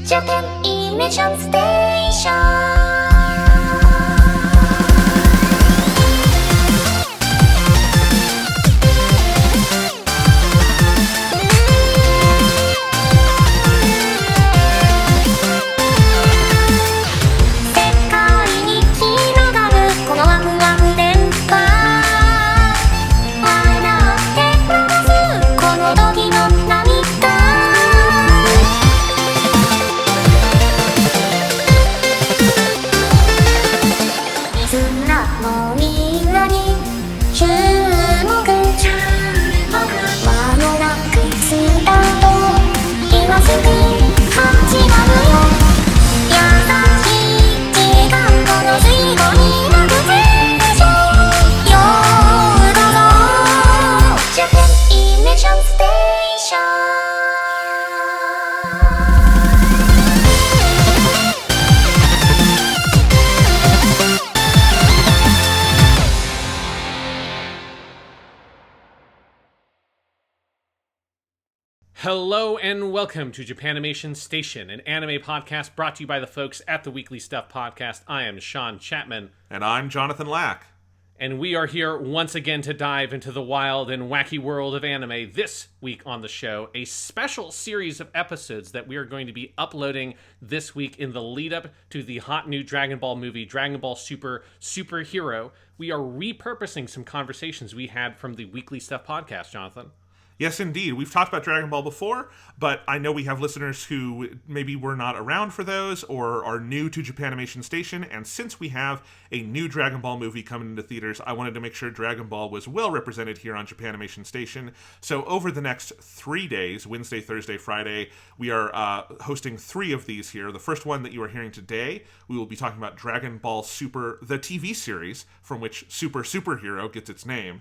Japanimation Station. 'Hello and welcome to Japanimation Station, an anime podcast brought to you by the folks at the Weekly Stuff Podcast. I am Sean Chapman. And I'm Jonathan Lack. And we are here once again to dive into the wild and wacky world of anime. This week on the show, a special series of episodes that we are going to be uploading this week in the lead up to the hot new Dragon Ball movie, Dragon Ball Super Superhero. We are repurposing some conversations we had from the Weekly Stuff Podcast, Jonathan. Yes, indeed. We've talked about Dragon Ball before, but I know we have listeners who maybe were not around for those or are new to Japanimation Station, and since we have a new Dragon Ball movie coming into theaters, I wanted to make sure Dragon Ball was well represented here on Japanimation Station. So over the next 3 days, Wednesday, Thursday, Friday, we are hosting 3 of these here. The first one that you are hearing today, we will be talking about Dragon Ball Super, the TV series, from which Superhero gets its name.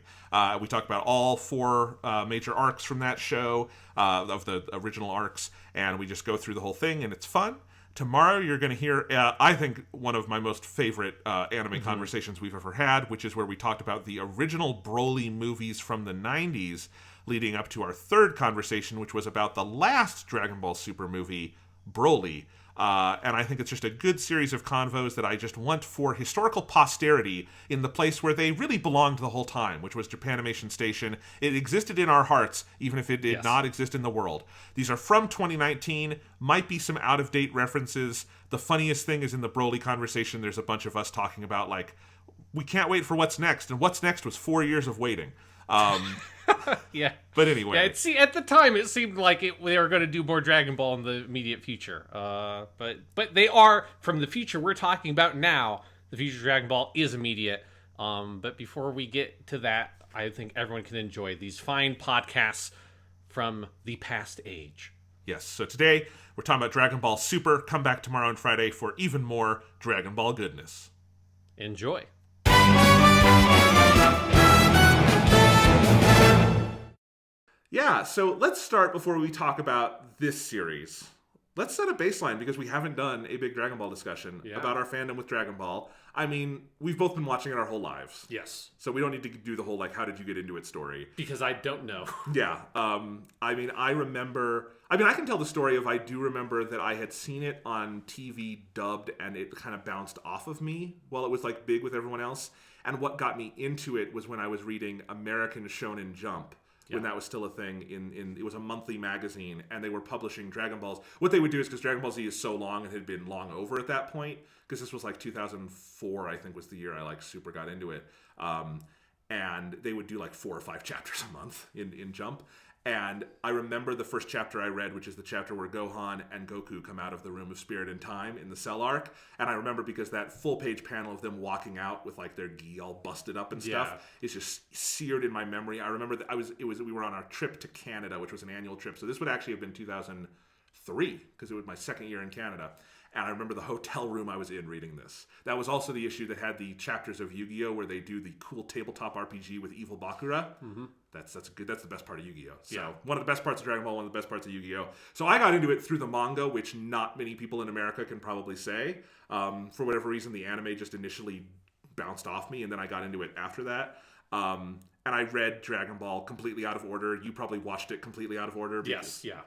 We talk about all 4 major arcs from that show, of the original arcs, and we just go through the whole thing, and it's fun. Tomorrow you're going to hear, I think, one of my most favorite anime conversations we've ever had, which is where we talked about the original Broly movies from the 90s, leading up to our third conversation, which was about the last Dragon Ball Super movie, Broly. And I think it's just a good series of convos that I just want for historical posterity in the place where they really belonged the whole time, which was Japanimation Station. It existed in our hearts, even if it did not exist in the world. These are from 2019, might be some out-of-date references. The funniest thing is in the Broly conversation, there's a bunch of us talking about, like, we can't wait for what's next, and what's next was 4 years of waiting. Yeah. But anyway. Yeah, at the time, it seemed like they were going to do more Dragon Ball in the immediate future. But they are, from the future we're talking about now, the future of Dragon Ball is immediate. But before we get to that, I think everyone can enjoy these fine podcasts from the past age. Yes, so today we're talking about Dragon Ball Super. Come back tomorrow and Friday for even more Dragon Ball goodness. Enjoy. Yeah, so let's start before we talk about this series. Let's set a baseline because we haven't done a big Dragon Ball discussion about our fandom with Dragon Ball. I mean, we've both been watching it our whole lives. Yes. So we don't need to do the whole, like, how did you get into it story. Because I don't know. Yeah. I can tell the story of I do remember that I had seen it on TV dubbed and it kind of bounced off of me while it was, like, big with everyone else. And what got me into it was when I was reading American Shonen Jump. When that was still a thing, it was a monthly magazine, and they were publishing Dragon Balls. What they would do is, because Dragon Ball Z is so long and had been long over at that point, because this was like 2004, I think was the year I like super got into it, and they would do like 4 or 5 chapters a month in Jump. And I remember the first chapter I read, which is the chapter where Gohan and Goku come out of the Room of Spirit and Time in the Cell arc. And I remember because that full-page panel of them walking out with like their gi all busted up and stuff is just seared in my memory. I remember that we were on our trip to Canada, which was an annual trip. So this would actually have been 2003 because it was my second year in Canada. And I remember the hotel room I was in reading this. That was also the issue that had the chapters of Yu-Gi-Oh! Where they do the cool tabletop RPG with Evil Bakura. Mm-hmm. That's the best part of Yu-Gi-Oh! So one of the best parts of Dragon Ball, one of the best parts of Yu-Gi-Oh! So I got into it through the manga, which not many people in America can probably say. For whatever reason, the anime just initially bounced off me, and then I got into it after that. And I read Dragon Ball completely out of order. You probably watched it completely out of order. Yes, yeah.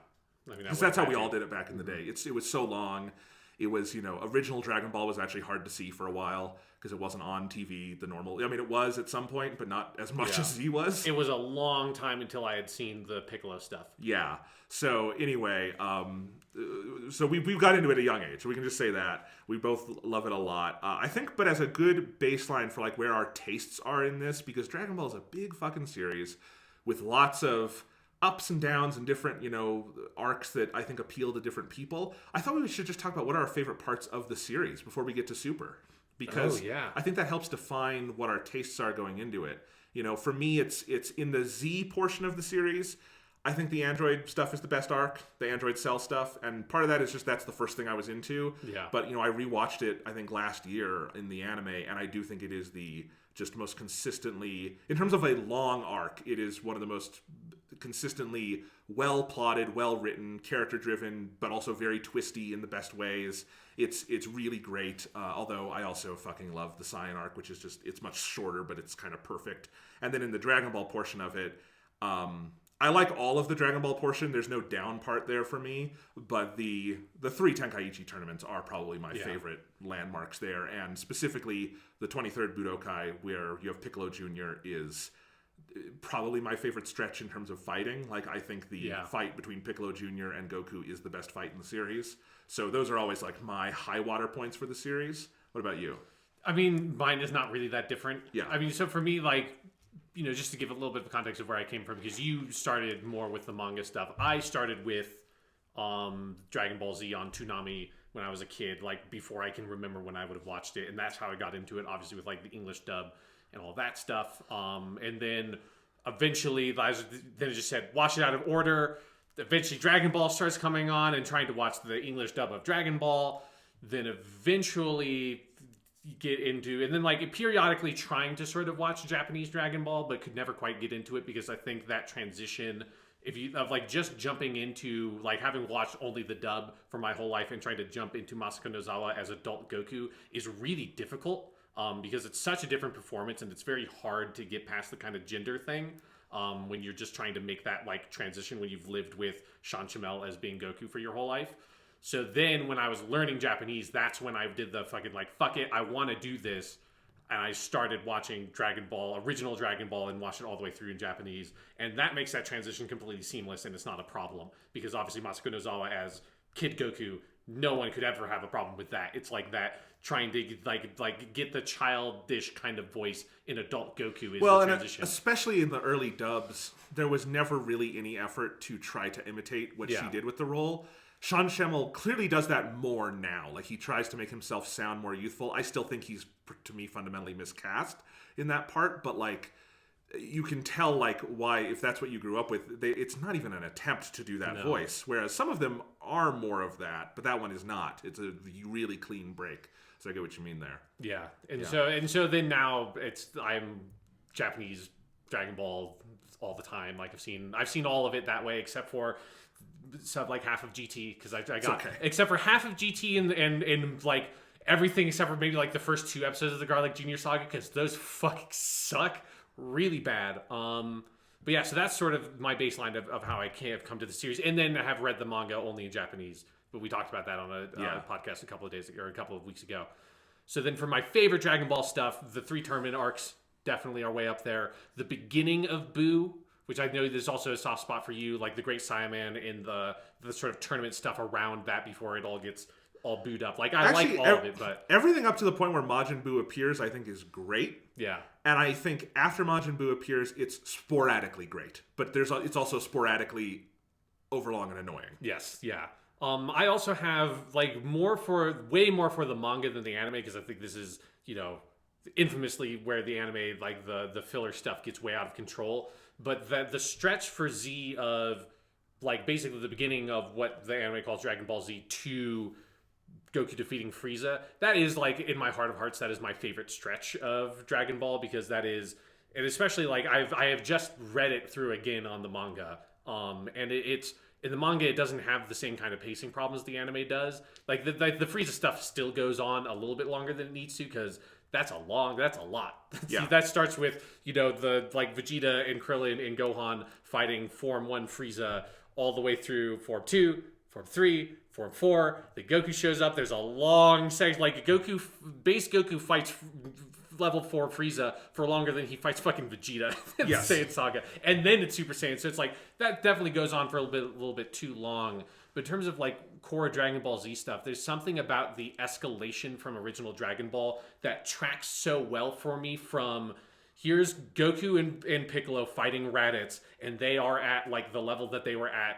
I mean, because that's how we all did it back in the day. It was so long. It was, original Dragon Ball was actually hard to see for a while because it wasn't on TV the normal. I mean, it was at some point, but not as much as Z was. It was a long time until I had seen the Piccolo stuff. Yeah. So anyway, so we've got into it at a young age. So we can just say that we both love it a lot. I think, but as a good baseline for like where our tastes are in this, because Dragon Ball is a big fucking series with lots of ups and downs and different, arcs that I think appeal to different people. I thought we should just talk about what are our favorite parts of the series before we get to Super. Because I think that helps define what our tastes are going into it. For me, it's in the Z portion of the series. I think the Android stuff is the best arc, the Android Cell stuff, and part of that is just that's the first thing I was into. Yeah. But, I rewatched it, I think, last year in the anime, and I do think it is the just most consistently, in terms of a long arc, it is one of the most consistently well-plotted, well-written, character-driven, but also very twisty in the best ways. It's really great, although I also fucking love the Saiyan arc, which is just, it's much shorter, but it's kind of perfect. And then in the Dragon Ball portion of it, I like all of the Dragon Ball portion. There's no down part there for me, but the three Tenkaichi tournaments are probably my favorite landmarks there, and specifically the 23rd Budokai, where you have Piccolo Jr. is probably my favorite stretch in terms of fighting. Like, I think the fight between Piccolo Jr. and Goku is the best fight in the series. So those are always like my high water points for the series. What about you? I mean, mine is not really that different. Yeah. I mean, so for me, like, just to give a little bit of context of where I came from, because you started more with the manga stuff. I started with Dragon Ball Z on Toonami when I was a kid, like before I can remember when I would have watched it, and that's how I got into it, obviously with like the English dub and all that stuff. And then eventually, then it just said, watch it out of order. Eventually Dragon Ball starts coming on and trying to watch the English dub of Dragon Ball. Then eventually get into, and then like periodically trying to sort of watch Japanese Dragon Ball, but could never quite get into it because I think that transition, of like just jumping into like having watched only the dub for my whole life and trying to jump into Masako Nozawa as adult Goku is really difficult. Because it's such a different performance and it's very hard to get past the kind of gender thing when you're just trying to make that like transition when you've lived with Sean Chamel as being Goku for your whole life. So then when I was learning Japanese, that's when I did the fucking like, fuck it, I want to do this. And I started watching Dragon Ball, original Dragon Ball, and watched it all the way through in Japanese. And that makes that transition completely seamless, and it's not a problem. Because obviously Masako Nozawa as Kid Goku, no one could ever have a problem with that. It's like that trying to like get the childish kind of voice in adult Goku is the transition. And especially in the early dubs, there was never really any effort to try to imitate what she did with the role. Sean Schemmel clearly does that more now. Like, he tries to make himself sound more youthful. I still think he's, to me, fundamentally miscast in that part, but like, you can tell like why, if that's what you grew up with, it's not even an attempt to do that voice. Whereas some of them are more of that, but that one is not. It's a really clean break. So I get what you mean there. Yeah, so then now I'm Japanese Dragon Ball all the time. Like I've seen all of it that way, except for like half of GT, because I got except for half of GT and like everything except for maybe like the first 2 episodes of the Garlic Junior Saga, because those fucking suck really bad. But yeah, so that's sort of my baseline of how I have come to the series, and then I have read the manga only in Japanese. But we talked about that on a podcast a couple of weeks ago. So then for my favorite Dragon Ball stuff, the 3 tournament arcs definitely are way up there. The beginning of Buu, which I know there's also a soft spot for you, like the Great Saiyaman and the sort of tournament stuff around that before it all gets all booed up. Like, I like all of it, but everything up to the point where Majin Buu appears, I think, is great. Yeah. And I think after Majin Buu appears, it's sporadically great. But it's also sporadically overlong and annoying. Yes, yeah. I also have like way more for the manga than the anime, because I think this is, infamously where the anime, like the filler stuff gets way out of control. But the stretch for Z of like basically the beginning of what the anime calls Dragon Ball Z to Goku defeating Frieza, that is like, in my heart of hearts, that is my favorite stretch of Dragon Ball, because that is, and especially like I have just read it through again on the manga, and it's in the manga it doesn't have the same kind of pacing problems the anime does. Like the Frieza stuff still goes on a little bit longer than it needs to, because that's a lot. Yeah. That starts with, the like Vegeta and Krillin and Gohan fighting Form 1 Frieza all the way through Form 2, Form 3, Form 4. The Goku shows up. There's a long section. Like, base Goku fights level 4 Frieza for longer than he fights fucking Vegeta in the Saiyan Saga. And then it's Super Saiyan. So it's like, that definitely goes on for a little bit too long. But in terms of like core Dragon Ball Z stuff, there's something about the escalation from original Dragon Ball that tracks so well for me from here's Goku and Piccolo fighting Raditz, and they are at like the level that they were at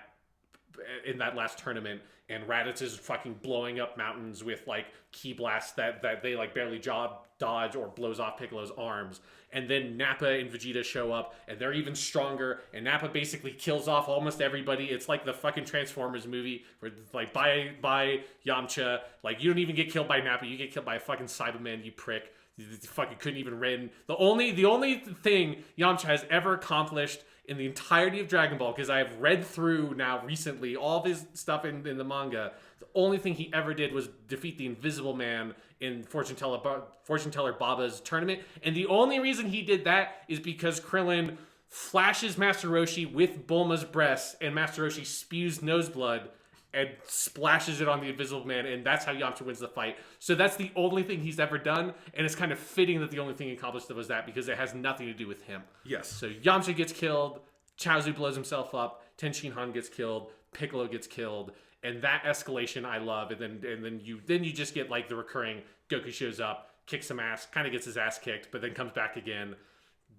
in that last tournament, and Raditz is fucking blowing up mountains with like ki blasts that they like barely dodge or blows off Piccolo's arms. And then Nappa and Vegeta show up, and they're even stronger, and Nappa basically kills off almost everybody. It's like the fucking Transformers movie where like by Yamcha, like you don't even get killed by Nappa, you get killed by a fucking Cyberman, you prick. You fucking couldn't even win. The only thing Yamcha has ever accomplished in the entirety of Dragon Ball, because I've read through now recently all of his stuff in the manga, the only thing he ever did was defeat the Invisible Man in Fortune Teller Baba's tournament. And the only reason he did that is because Krillin flashes Master Roshi with Bulma's breast, and Master Roshi spews nose blood and splashes it on the Invisible Man, and that's how Yamcha wins the fight. So that's the only thing he's ever done, and it's kind of fitting that the only thing he accomplished was that, because it has nothing to do with him. Yes. So Yamcha gets killed, Chaozu blows himself up, Ten Shin Han gets killed, Piccolo gets killed, and that escalation I love. And then you just get like the recurring Goku shows up, kicks some ass, kind of gets his ass kicked, but then comes back again.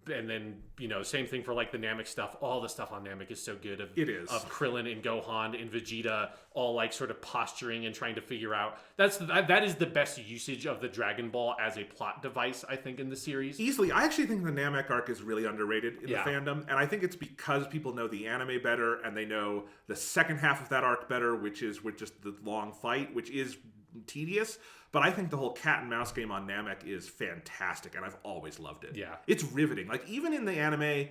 And then, you know, same thing for like the Namek stuff. All the stuff on Namek is so good. It is. Of Krillin and Gohan and Vegeta all like sort of posturing and trying to figure out. That is the best usage of the Dragon Ball as a plot device, I think, in the series. Easily. I actually think the Namek arc is really underrated in the fandom. And I think it's because people know the anime better, and they know the second half of that arc better, which is with just the long fight, which is tedious. But I think the whole cat and mouse game on Namek is fantastic, and I've always loved it. Yeah. It's riveting. Like, even in the anime,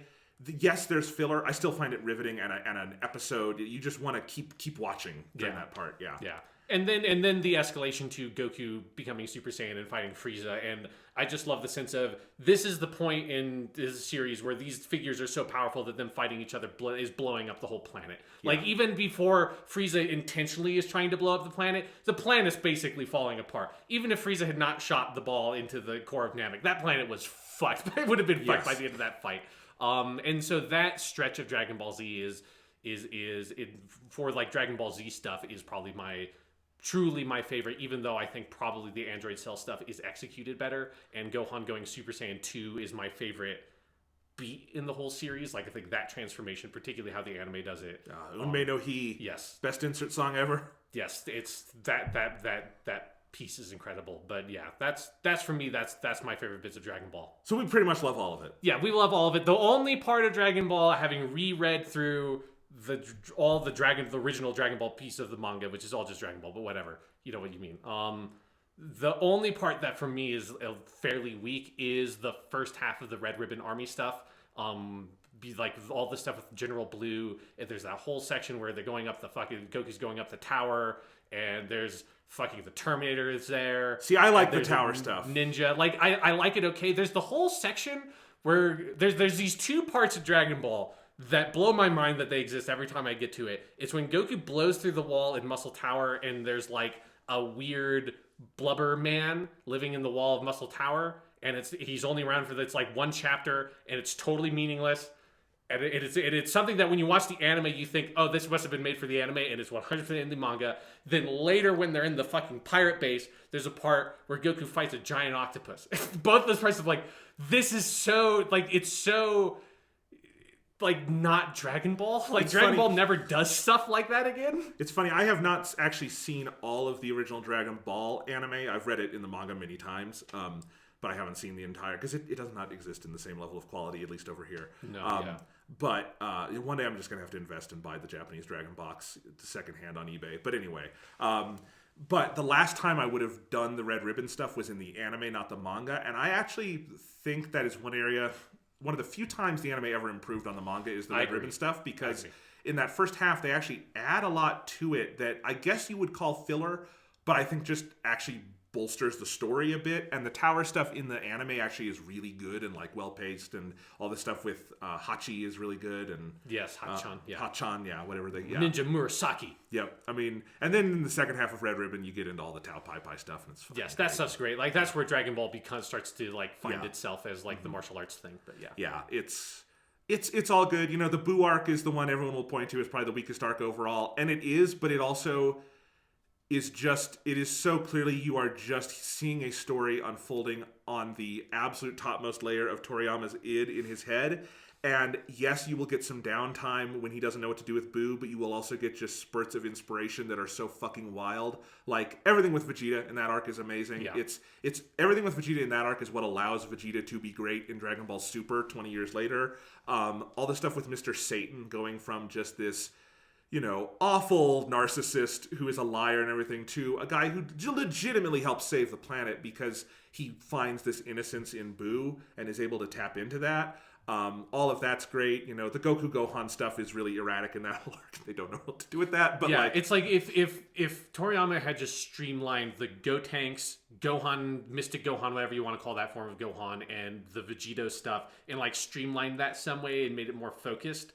yes, there's filler. I still find it riveting, and an episode, you just want to keep watching during that part. Yeah. Yeah. And then the escalation to Goku becoming Super Saiyan and fighting Frieza. And I just love the sense of, this is the point in this series where these figures are so powerful that them fighting each other is blowing up the whole planet. Yeah. Like, even before Frieza intentionally is trying to blow up the planet's basically falling apart. Even if Frieza had not shot the ball into the core of Namek, that planet was fucked. It would have been fucked by the end of that fight. And so that stretch of Dragon Ball Z is for like Dragon Ball Z stuff is probably truly my favorite, even though I think probably the Android Cell stuff is executed better, and Gohan going Super Saiyan 2 is my favorite beat in the whole series. Like, I think that transformation, particularly how the anime does it. Unmei no Hi. Yes. Best insert song ever. Yes, it's that piece is incredible. But yeah, that's for me, that's my favorite bits of Dragon Ball. So we pretty much love all of it. Yeah, we love all of it. The only part of Dragon Ball, having reread through the original Dragon Ball piece of the manga, which is all just Dragon Ball, but whatever, you know what you mean. The only part that for me is fairly weak is the first half of the Red Ribbon Army stuff. Be like all the stuff with General Blue. And there's that whole section where they're going up Goku's going up the tower, and there's fucking the Terminator is there. See, I like the tower stuff. Ninja, like I like it. Okay, there's the whole section where there's these two parts of Dragon Ball that blow my mind that they exist every time I get to it. It's when Goku blows through the wall in Muscle Tower, and there's like a weird blubber man living in the wall of Muscle Tower, and he's only around for like one chapter, and it's totally meaningless. And it's something that when you watch the anime, you think, oh, this must have been made for the anime, and it's 100% in the manga. Then later, when they're in the fucking pirate base, there's a part where Goku fights a giant octopus. Both those parts of like, this is so, like, it's so, like, not Dragon Ball. Like, it's Dragon funny. Ball never does stuff like that again. It's funny, I have not actually seen all of the original Dragon Ball anime. I've read it in the manga many times, but I haven't seen the entire, because it does not exist in the same level of quality, at least over here. No, yeah. But one day I'm just going to have to invest and buy the Japanese Dragon box secondhand on eBay. But anyway, but the last time I would have done the Red Ribbon stuff was in the anime, not the manga. And I actually think that is one of the few times the anime ever improved on the manga is the Red Ribbon stuff, because in that first half they actually add a lot to it that I guess you would call filler, but I think just actually bolsters the story a bit, and the tower stuff in the anime actually is really good and like well paced, and all the stuff with Hachi is really good, and yes, Hachan, whatever they Ninja Murasaki. Yep. I mean, and then in the second half of Red Ribbon, you get into all the Tao Pai Pai stuff, and it's yes, that stuff's great. Like that's where Dragon Ball starts to like find itself as like the martial arts thing. But yeah, it's all good. You know, the Buu arc is the one everyone will point to as probably the weakest arc overall, and it is, but it also is just, it is so clearly you are just seeing a story unfolding on the absolute topmost layer of Toriyama's id in his head. And yes, you will get some downtime when he doesn't know what to do with Buu, but you will also get just spurts of inspiration that are so fucking wild. Like, everything with Vegeta in that arc is amazing. Yeah. It's everything with Vegeta in that arc is what allows Vegeta to be great in Dragon Ball Super 20 years later. All the stuff with Mr. Satan going from just this, you know, awful narcissist who is a liar and everything to a guy who legitimately helps save the planet because he finds this innocence in Buu and is able to tap into that. All of that's great. You know, the Goku Gohan stuff is really erratic in that arc. They don't know what to do with that. But yeah, it's like if Toriyama had just streamlined the Gotenks, Gohan, Mystic Gohan, whatever you want to call that form of Gohan, and the Vegito stuff, and like streamlined that some way and made it more focused,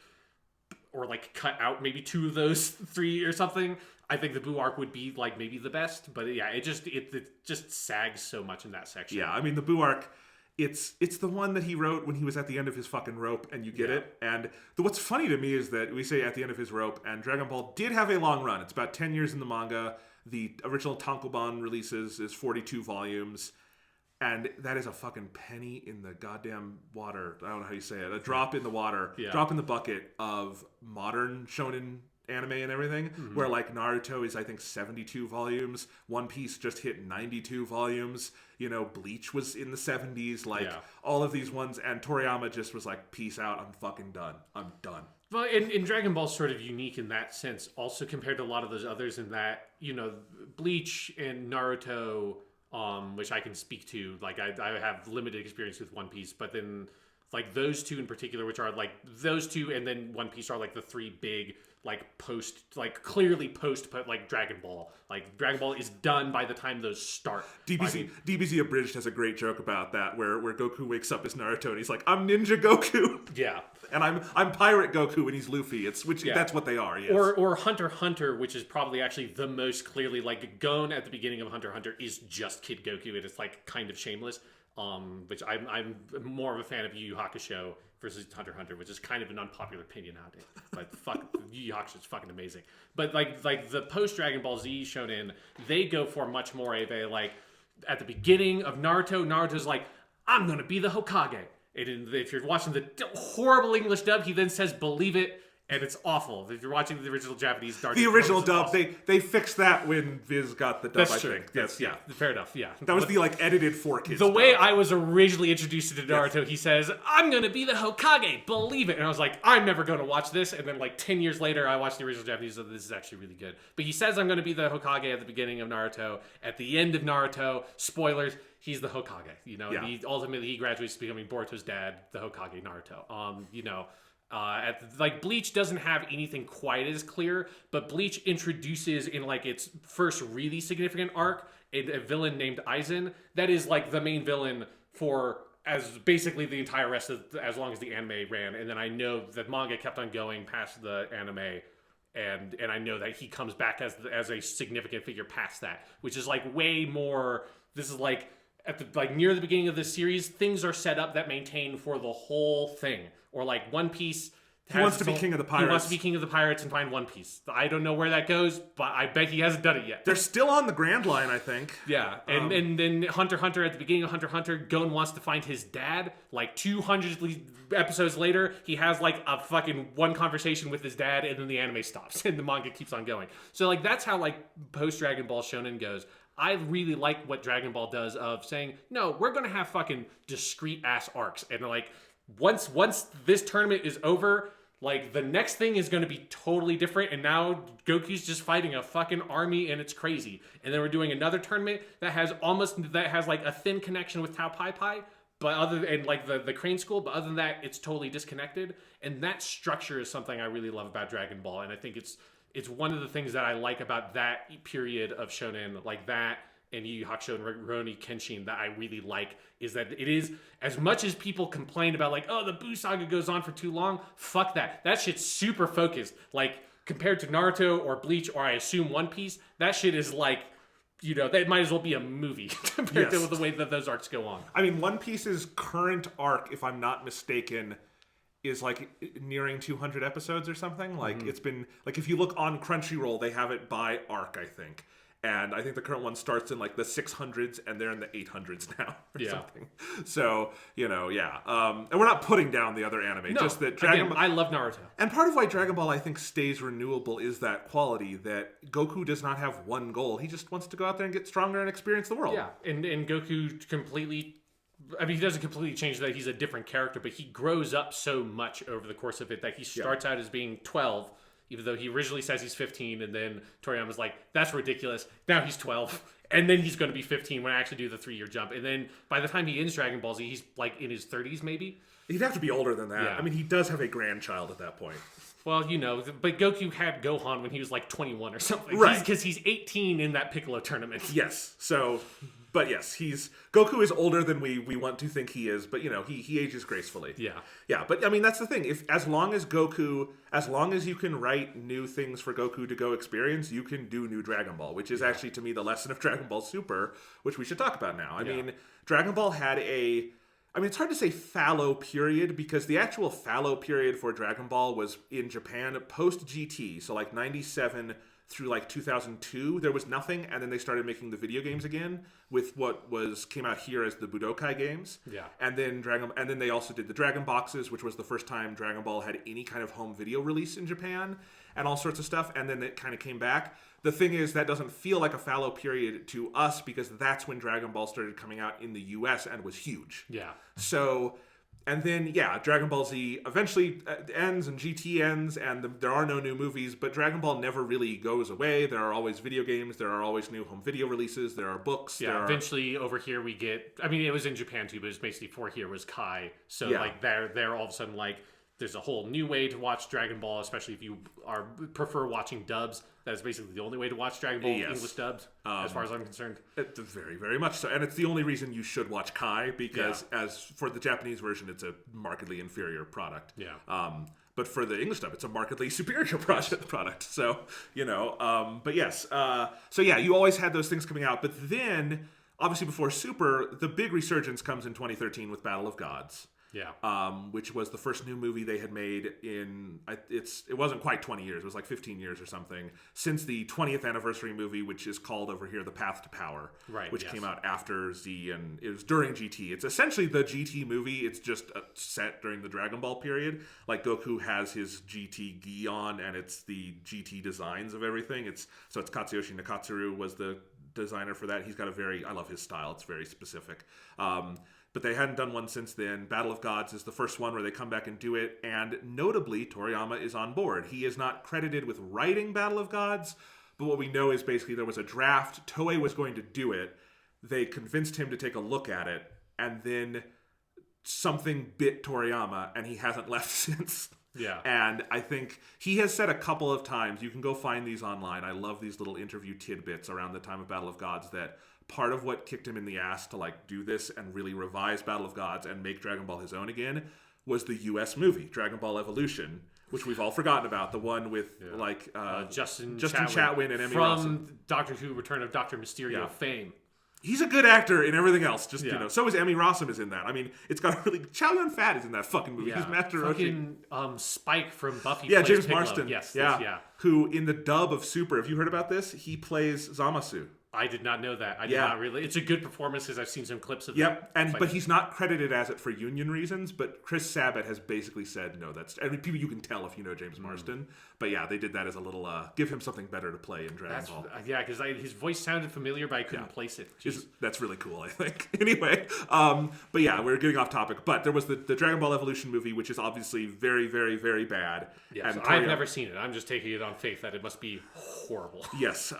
or like cut out maybe 2 of those 3 or something, I think the Buu arc would be like maybe the best. But yeah, it just sags so much in that section. Yeah, I mean the Buu arc, it's the one that he wrote when he was at the end of his fucking rope, and you get it. And what's funny to me is that we say at the end of his rope, and Dragon Ball did have a long run. It's about 10 years in the manga. The original Tankobon releases is 42 volumes. And that is a fucking penny in the goddamn water. I don't know how you say it. A drop in the water, drop in the bucket of modern shonen anime and everything. Mm-hmm. Where like Naruto is, I think, 72 volumes. One Piece just hit 92 volumes. You know, Bleach was in the 70s. Like all of these ones. And Toriyama just was like, peace out. I'm fucking done. I'm done. Well, and Dragon Ball's sort of unique in that sense. Also compared to a lot of those others in that, you know, Bleach and Naruto, which I can speak to. Like I have limited experience with One Piece, but then like those 2 in particular, which are like those 2, and then One Piece are like the 3 big clearly post like Dragon Ball. Like Dragon Ball is done by the time those start. DBZ Abridged has a great joke about that, where Goku wakes up as Naruto and he's like, "I'm Ninja Goku." Yeah. And I'm Pirate Goku and he's Luffy. That's what they are. Yes. Or Hunter x Hunter, which is probably actually the most clearly like Gon at the beginning of Hunter x Hunter is just Kid Goku, and it's like kind of shameless. Which I'm more of a fan of Yu Yu Hakusho versus Hunter x Hunter, which is kind of an unpopular opinion nowadays. But fuck, Yu Yu Hakusho is fucking amazing. But like the post Dragon Ball Z shonen, they go for much more of a like at the beginning of Naruto's like, I'm gonna be the Hokage. And if you're watching the horrible English dub, he then says, "Believe it," and it's awful. If you're watching the original Japanese dub, the original dub, awesome. they fixed that when Viz got the dub. That's true. I think. Yes, yeah, fair enough. Yeah, that was the like edited 4Kids. The way I was originally introduced to Naruto, he says, "I'm gonna be the Hokage, believe it," and I was like, "I'm never gonna watch this." And then like 10 years later, I watched the original Japanese. So this is actually really good. But he says, "I'm gonna be the Hokage" at the beginning of Naruto. At the end of Naruto, spoilers. He's the Hokage, you know. And he ultimately graduates to becoming Boruto's dad, the Hokage Naruto. You know, like Bleach doesn't have anything quite as clear, but Bleach introduces in like its first really significant arc a villain named Aizen that is like the main villain for as basically the entire rest of as long as the anime ran. And then I know that manga kept on going past the anime. And I know that he comes back as a significant figure past that, which is like way more. This is like at the like near the beginning of this series, things are set up that maintain for the whole thing. Or like One Piece. He wants to be king of the pirates. He wants to be king of the pirates and find One Piece. I don't know where that goes, but I bet he hasn't done it yet. They're still on the Grand Line, I think. Yeah, and then Hunter x Hunter, at the beginning of Hunter x Hunter, Gon wants to find his dad. Like 200 episodes later, he has like a fucking one conversation with his dad, and then the anime stops, and the manga keeps on going. So like that's how like post Dragon Ball Shonen goes. I really like what Dragon Ball does of saying, no, we're gonna have fucking discrete ass arcs, and like once this tournament is over, like the next thing is going to be totally different, and now Goku's just fighting a fucking army, and it's crazy. And then we're doing another tournament that has like a thin connection with Tao Pai Pai, but like the Crane School, but other than that, it's totally disconnected. And that structure is something I really love about Dragon Ball, and I think it's one of the things that I like about that period of shonen, like that, in Yu Yu Hakusho and Rurouni Kenshin that I really like is that it is, as much as people complain about like, oh, the Buu saga goes on for too long, fuck that. That shit's super focused. Like, compared to Naruto or Bleach or I assume One Piece, that shit is like, you know, that might as well be a movie compared to the way that those arcs go on. I mean, One Piece's current arc, if I'm not mistaken, is like nearing 200 episodes or something. Like it's been like, if you look on Crunchyroll, they have it by arc, I think. And I think the current one starts in like the 600s and they're in the 800s now or something. So, you know, and we're not putting down the other anime. No, just that Dragon Ball, I love Naruto. And part of why Dragon Ball, I think, stays renewable is that quality that Goku does not have one goal. He just wants to go out there and get stronger and experience the world. Yeah, and Goku completely... I mean, he doesn't completely change that he's a different character, but he grows up so much over the course of it that he starts out as being 12, even though he originally says he's 15, and then Toriyama's like, that's ridiculous. Now he's 12, and then he's going to be 15 when I actually do the 3-year jump. And then by the time he ends Dragon Ball Z, he's like in his 30s maybe. He'd have to be older than that. Yeah. I mean, he does have a grandchild at that point. Well, you know, but Goku had Gohan when he was like 21 or something. Right. Because he's 18 in that Piccolo tournament. Yes. So, but yes, Goku is older than we want to think he is, but you know, he ages gracefully. Yeah. Yeah, but I mean, that's the thing. As long as you can write new things for Goku to go experience, you can do new Dragon Ball, which is actually, to me, the lesson of Dragon Ball Super, which we should talk about now. I mean, Dragon Ball had it's hard to say fallow period, because the actual fallow period for Dragon Ball was in Japan post GT, so like 97 through like 2002, there was nothing, and then they started making the video games again with what came out here as the Budokai games. Yeah. And then they also did the Dragon Boxes, which was the first time Dragon Ball had any kind of home video release in Japan, and all sorts of stuff, and then it kind of came back. The thing is, that doesn't feel like a fallow period to us, because that's when Dragon Ball started coming out in the US and was huge. Yeah. So, and then, Dragon Ball Z eventually ends and GT ends, and there are no new movies, but Dragon Ball never really goes away. There are always video games, there are always new home video releases, there are books. Yeah, eventually over here we get, I mean, it was in Japan too, but it's basically for here was Kai. So like they're all of a sudden like, there's a whole new way to watch Dragon Ball, especially if you prefer watching dubs. That's basically the only way to watch Dragon Ball, English dubbed, as far as I'm concerned. Very, very much so. And it's the only reason you should watch Kai, because as for the Japanese version, it's a markedly inferior product. Yeah. But for the English dub, it's a markedly superior product. So, you know, but yes. So yeah, you always had those things coming out. But then, obviously before Super, the big resurgence comes in 2013 with Battle of Gods. Yeah. Which was the first new movie they had made in, it wasn't quite 20 years, it was like 15 years or something, since the 20th anniversary movie, which is called over here The Path to Power, which came out after Z, and it was during GT. It's essentially the GT movie, it's just set during the Dragon Ball period. Like, Goku has his GT gi on, and it's the GT designs of everything. It's Katsuyoshi Nakatsuru was the designer for that. He's got I love his style, it's very specific. But they hadn't done one since then. Battle of Gods is the first one where they come back and do it, and notably, Toriyama is on board. He is not credited with writing Battle of Gods, but what we know is basically there was a draft. Toei was going to do it. They convinced him to take a look at it, and then something bit Toriyama, and he hasn't left since. Yeah. And I think he has said a couple of times, you can go find these online, I love these little interview tidbits around the time of Battle of Gods, that part of what kicked him in the ass to like do this and really revise Battle of Gods and make Dragon Ball his own again was the US movie, Dragon Ball Evolution, which we've all forgotten about, the one with Justin Chatwin and Emmy from Rossum. Doctor Who Return of Dr. Mysterio fame. He's a good actor in everything else. Just you know, so is Emmy Rossum is in that. I mean, it's got a really Chow Yun-Fat is in that fucking movie. He's Master Roshi. Spike from Buffy. Yeah, plays James Piccolo. Marston. Yes, yeah. Who in the dub of Super? Have you heard about this? He plays Zamasu. I did not know that. I did not really. It's a good performance because I've seen some clips of Yep, but he's not credited as it for union reasons. But Chris Sabat has basically said no. People you can tell if you know James Marston. But yeah, they did that as a little give him something better to play in Dragon Ball. Yeah, because his voice sounded familiar, but I couldn't place it. That's really cool, I think. Anyway, but yeah, we're getting off topic. But there was the Dragon Ball Evolution movie, which is obviously very, very, very bad. Yeah, I've never seen it. I'm just taking it strong faith that it must be horrible. Yes,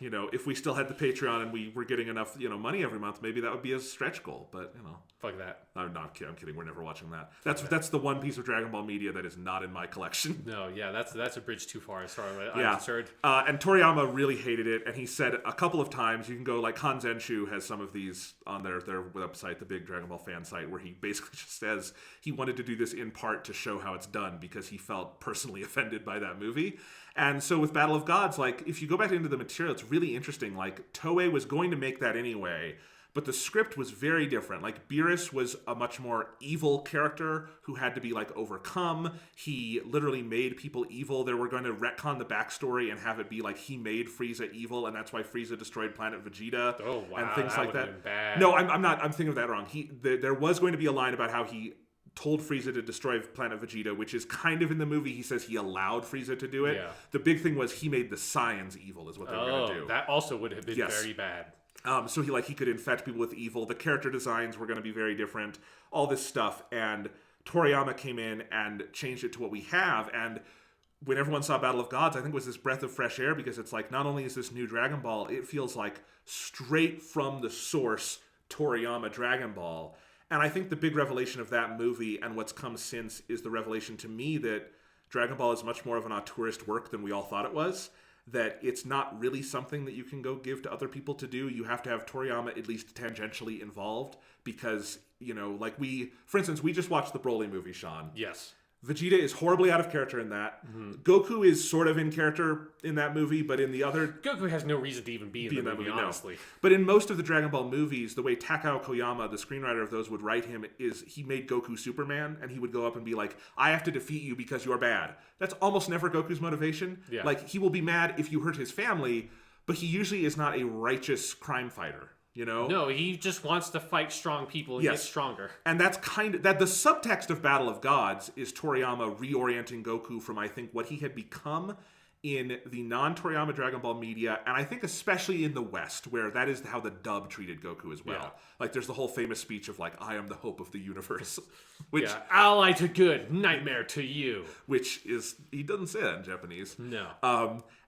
if we still had the Patreon and we were getting enough, money every month, maybe that would be a stretch goal. But fuck that. I'm not kidding. I'm kidding. We're never watching that. That's the one piece of Dragon Ball media that is not in my collection. No, yeah, that's a bridge too far as far as I'm concerned. And Toriyama really hated it, and he said a couple of times. You can go like Kanzenshu has some of these on their website, the big Dragon Ball fan site, where he basically just says he wanted to do this in part to show how it's done because he felt personally offended by that movie. And so with Battle of Gods, like if you go back into the material, it's really interesting. Like Toei was going to make that anyway, but the script was very different. Like Beerus was a much more evil character who had to be like overcome. He literally made people evil. They were going to retcon the backstory and have it be like he made Frieza evil, and that's why Frieza destroyed Planet Vegeta. Oh wow, and things like that. Been bad. No, I'm not. I'm thinking of that wrong. There was going to be a line about how he told Frieza to destroy Planet Vegeta, which is kind of in the movie. He says he allowed Frieza to do it. Yeah. The big thing was he made the Saiyans evil, is what they were going to do. That also would have been very bad. So he could infect people with evil. The character designs were going to be very different. All this stuff, and Toriyama came in and changed it to what we have. And when everyone saw Battle of Gods, I think it was this breath of fresh air, because it's like not only is this new Dragon Ball, it feels like straight from the source Toriyama Dragon Ball. And I think the big revelation of that movie and what's come since is the revelation to me that Dragon Ball is much more of an auteurist work than we all thought it was. That it's not really something that you can go give to other people to do. You have to have Toriyama at least tangentially involved because, for instance, we just watched the Broly movie, Sean. Yes. Vegeta is horribly out of character in that. Mm-hmm. Goku is sort of in character in that movie, but in the other... Goku has no reason to even be in the movie, honestly. No. But in most of the Dragon Ball movies, the way Takao Koyama, the screenwriter of those, would write him is he made Goku Superman, and he would go up and be like, I have to defeat you because you're bad. That's almost never Goku's motivation. Yeah. Like, he will be mad if you hurt his family, but he usually is not a righteous crime fighter. No, he just wants to fight strong people and get stronger. And that's that the subtext of Battle of Gods is Toriyama reorienting Goku from, I think, what he had become in the non-Toriyama Dragon Ball media, and I think especially in the West, where that is how the dub treated Goku as well. Yeah. Like, there's the whole famous speech of, like, I am the hope of the universe. Which, ally to good, nightmare to you. Which is, he doesn't say that in Japanese. No.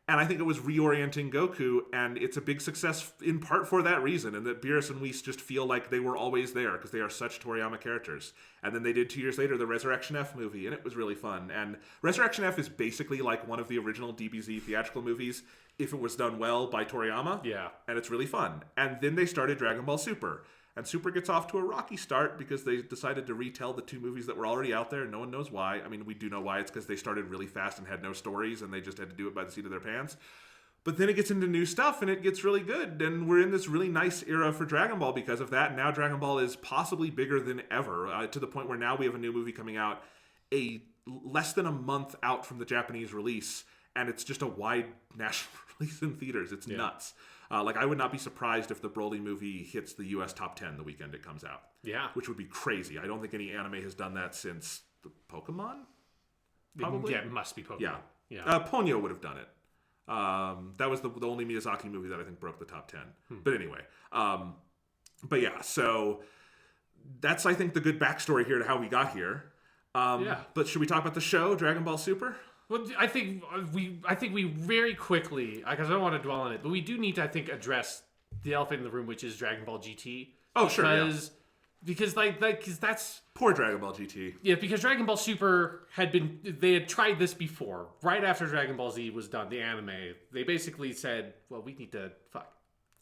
And I think it was reorienting Goku, and it's a big success in part for that reason, and that Beerus and Whis just feel like they were always there, because they are such Toriyama characters. And then they did 2 years later the Resurrection F movie, and it was really fun. And Resurrection F is basically like one of the original DBZ theatrical movies, if it was done well by Toriyama. Yeah. And it's really fun. And then they started Dragon Ball Super. And Super gets off to a rocky start because they decided to retell the two movies that were already out there. No one knows why. I mean, we do know why. It's because they started really fast and had no stories, and they just had to do it by the seat of their pants. But then it gets into new stuff, and it gets really good. And we're in this really nice era for Dragon Ball because of that. Now Dragon Ball is possibly bigger than ever, to the point where now we have a new movie coming out less than a month out from the Japanese release, and it's just a wide national release in theaters. It's nuts. I would not be surprised if the Broly movie hits the U.S. top 10 the weekend it comes out. Yeah. Which would be crazy. I don't think any anime has done that since the Pokemon? Probably? Yeah, it must be Pokemon. Yeah. Ponyo would have done it. That was the only Miyazaki movie that I think broke the top 10. But anyway. So that's, I think, the good backstory here to how we got here. But should we talk about the show, Dragon Ball Super? Well, I think we very quickly, because I don't want to dwell on it, but we do need to, I think, address the elephant in the room, which is Dragon Ball GT. Oh, sure, Because that's... Poor Dragon Ball GT. Yeah, because Dragon Ball Super they had tried this before. Right after Dragon Ball Z was done, the anime, they basically said, well, we need to,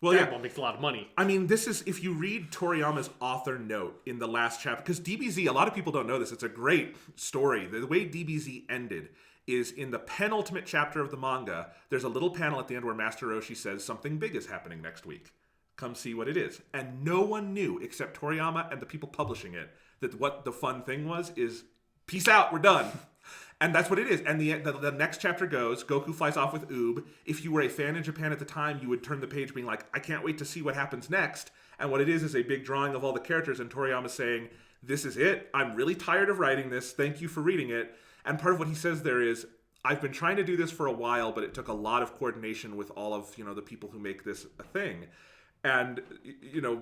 Dragon Ball makes a lot of money. I mean, this is, if you read Toriyama's author note in the last chapter, because DBZ, a lot of people don't know this, it's a great story. The way DBZ ended is in the penultimate chapter of the manga, there's a little panel at the end where Master Roshi says, something big is happening next week. Come see what it is. And no one knew, except Toriyama and the people publishing it, that what the fun thing was is, peace out, we're done. And that's what it is. And the next chapter goes, Goku flies off with Oob. If you were a fan in Japan at the time, you would turn the page being like, I can't wait to see what happens next. And what it is a big drawing of all the characters, and Toriyama saying, this is it. I'm really tired of writing this. Thank you for reading it. And part of what he says there is, I've been trying to do this for a while, but it took a lot of coordination with all of, the people who make this a thing. And,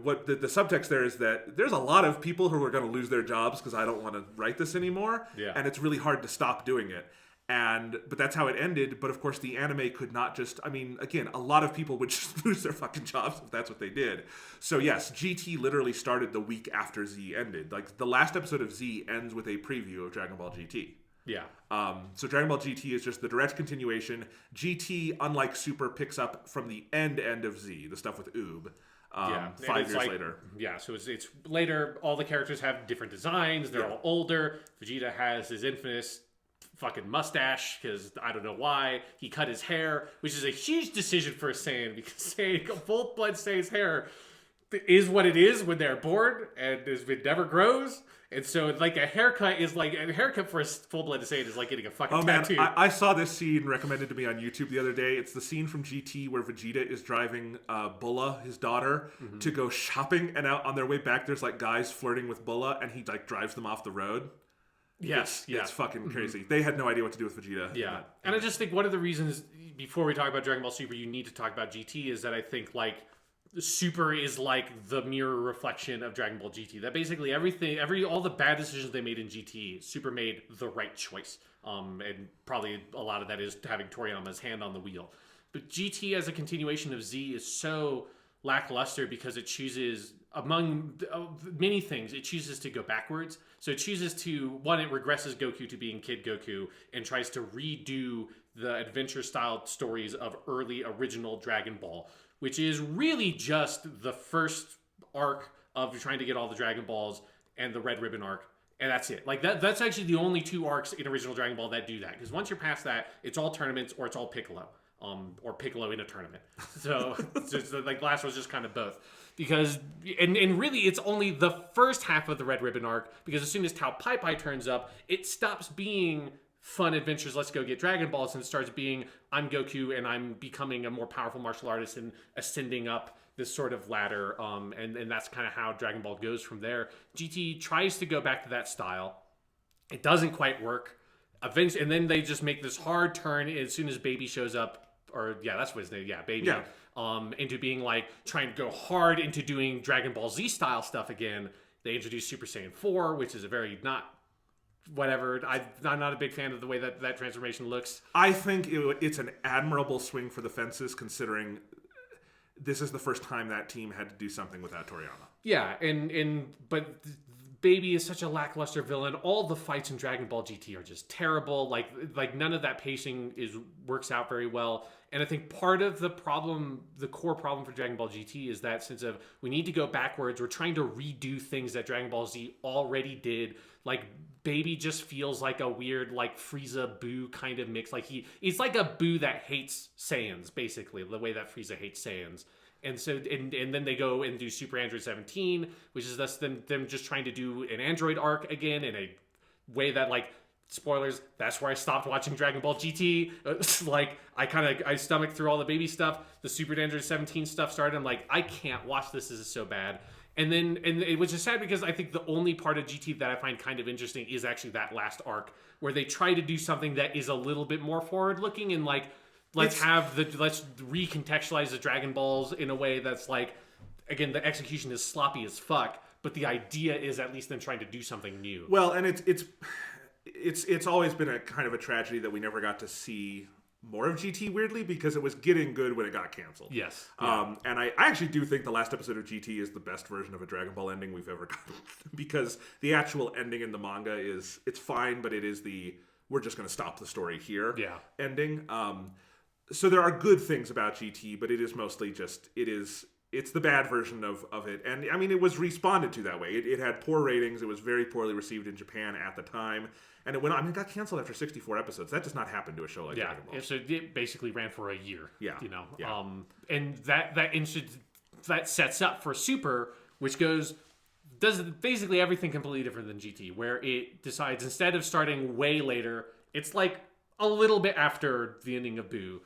what the subtext there is that there's a lot of people who are going to lose their jobs because I don't want to write this anymore. Yeah. And it's really hard to stop doing it. But that's how it ended. But of course, the anime could not just. I mean, again, a lot of people would just lose their fucking jobs if that's what they did. So yes, GT literally started the week after Z ended. Like the last episode of Z ends with a preview of Dragon Ball GT. Yeah. So Dragon Ball GT is just the direct continuation. GT, unlike Super, picks up from the end of Z, the stuff with Oob. 5 years later. Yeah, so it's later. All the characters have different designs. They're all older. Vegeta has his infamous fucking mustache because I don't know why he cut his hair, which is a huge decision for a Saiyan because full-blood Saiyan's hair is what it is when they're born and it never grows. And so like a haircut for a full-blooded Saiyan is like getting a fucking tattoo. Man, I saw this scene recommended to me on YouTube the other day. It's the scene from GT where Vegeta is driving Bulla, his daughter, to go shopping, and out on their way back there's like guys flirting with Bulla and he like drives them off the road. Yes, it's fucking crazy. They had no idea what to do with Vegeta. Yeah, and I just think one of the reasons, before we talk about Dragon Ball Super, you need to talk about GT is that I think, like, Super is like the mirror reflection of Dragon Ball GT. That basically all the bad decisions they made in GT, Super made the right choice. And probably a lot of that is having Toriyama's hand on the wheel. But GT as a continuation of Z is so lackluster because it chooses, among many things, it chooses to go backwards. So it chooses to, one, it regresses Goku to being Kid Goku and tries to redo the adventure-style stories of early original Dragon Ball, which is really just the first arc of trying to get all the Dragon Balls and the Red Ribbon arc. And that's it. Like that's actually the only two arcs in original Dragon Ball that do that. Because once you're past that, it's all tournaments or it's all Piccolo. Or Piccolo in a tournament. So it's like last was just kind of both. Because and really it's only the first half of the Red Ribbon arc, because as soon as Tao Pai Pai turns up, it stops being fun adventures, let's go get Dragon Balls, and it starts being I'm Goku and I'm becoming a more powerful martial artist and ascending up this sort of ladder. And that's kind of how Dragon Ball goes from there. GT tries to go back to that style. It doesn't quite work. Eventually, and then they just make this hard turn as soon as Baby shows up. Or yeah, that's what his name. Yeah, Baby. Yeah. Into being like trying to go hard into doing Dragon Ball Z style stuff again. They introduced Super Saiyan 4, which is a very not whatever. I'm not a big fan of the way that transformation looks. I think it's an admirable swing for the fences, considering this is the first time that team had to do something without Toriyama. Yeah, but Baby is such a lackluster villain. All the fights in Dragon Ball GT are just terrible. Like none of that pacing works out very well. And I think part of the problem, the core problem for Dragon Ball GT is that sense of we need to go backwards. We're trying to redo things that Dragon Ball Z already did. Like Baby just feels like a weird like Frieza Boo kind of mix. Like he's like a Boo that hates Saiyans, basically, the way that Frieza hates Saiyans. And so, and then they go and do Super Android 17, which is thus them just trying to do an Android arc again in a way that, like, spoilers, that's where I stopped watching Dragon Ball GT. Like, I stomached through all the Baby stuff. The Super Android 17 stuff started. I'm like, I can't watch this. This is so bad. And which is sad because I think the only part of GT that I find kind of interesting is actually that last arc where they try to do something that is a little bit more forward looking and, like, let's recontextualize the Dragon Balls in a way that's like, again, the execution is sloppy as fuck, but the idea is at least them trying to do something new. Well, and it's always been a kind of a tragedy that we never got to see more of GT, weirdly, because it was getting good when it got canceled. Yes. And I actually do think the last episode of GT is the best version of a Dragon Ball ending we've ever gotten, because the actual ending in the manga it's fine, but it is we're just going to stop the story here ending. So there are good things about GT, but it is mostly just, it's the bad version of it. And I mean, it was responded to that way. It had poor ratings. It was very poorly received in Japan at the time. And it got canceled after 64 episodes. That does not happen to a show like Dragon Ball. So it basically ran for a year. Yeah. You know? Yeah. And that sets up for Super, which does basically everything completely different than GT, where it decides instead of starting way later, it's like a little bit after the ending of Boo.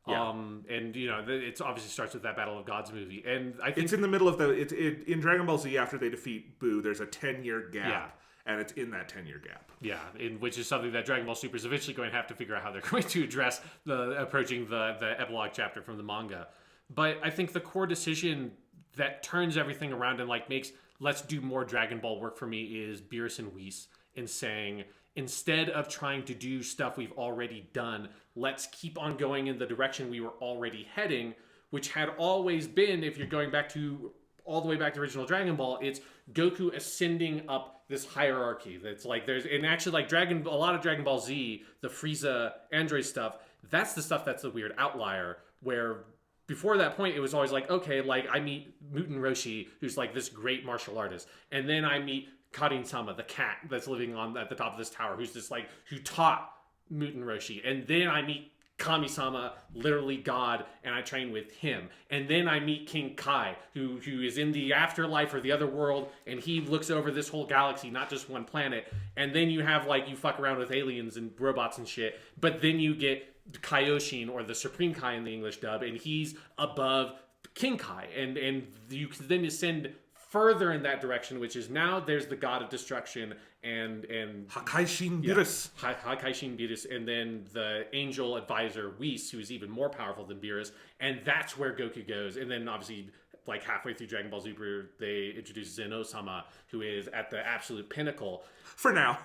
Yeah. And you know, it obviously starts with that Battle of Gods movie, and I think it's in the middle of in Dragon Ball Z, after they defeat Boo, there's a 10-year gap, and it's in that 10-year gap. Yeah, which is something that Dragon Ball Super is eventually going to have to figure out how they're going to address approaching the epilogue chapter from the manga. But I think the core decision that turns everything around and like makes let's do more Dragon Ball work for me is Beerus and Whis in saying, instead of trying to do stuff we've already done, let's keep on going in the direction we were already heading, which had always been, if you're going back to all the way back to original Dragon Ball, it's Goku ascending up this hierarchy. That's like and actually like a lot of Dragon Ball Z, the Frieza android stuff, that's the stuff that's the weird outlier, where before that point, it was always like, okay, like I meet Muten Roshi, who's like this great martial artist, and then I meet Karin-sama, the cat that's living at the top of this tower, who's just like, who taught Muten Roshi, and then I meet Kami-sama, literally God, and I train with him. And then I meet King Kai, who is in the afterlife or the other world, and he looks over this whole galaxy, not just one planet. And then you have, like, you fuck around with aliens and robots and shit, but then you get Kaioshin, or the Supreme Kai in the English dub, and he's above King Kai. And you can then ascend further in that direction, which is now there's the God of Destruction and Hakaishin Beerus. Hakaishin Beerus, and then the angel advisor Whis, who is even more powerful than Beerus, and that's where Goku goes. And then obviously, like halfway through Dragon Ball Super, they introduce Zeno-sama, who is at the absolute pinnacle. For now,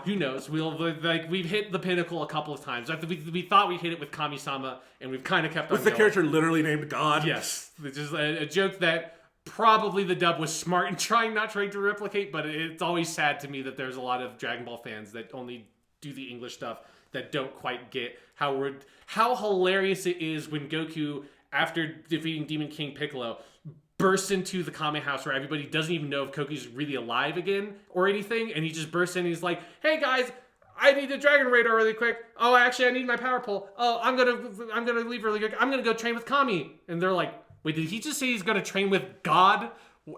who knows? We've hit the pinnacle a couple of times. We thought we hit it with Kami-sama, and we've kind of kept on with the going. character literally named God. Yes, which is a joke that probably the dub was smart in trying to replicate, but it's always sad to me that there's a lot of Dragon Ball fans that only do the English stuff that don't quite get how hilarious it is when Goku, after defeating Demon King Piccolo, bursts into the Kame house where everybody doesn't even know if Goku's really alive again or anything, and he just bursts in and he's like, hey guys, I need a Dragon Radar really quick. Oh, actually I need my power pole. Oh, I'm gonna leave really quick. I'm gonna go train with Kami. And they're like, wait, did he just say he's going to train with God?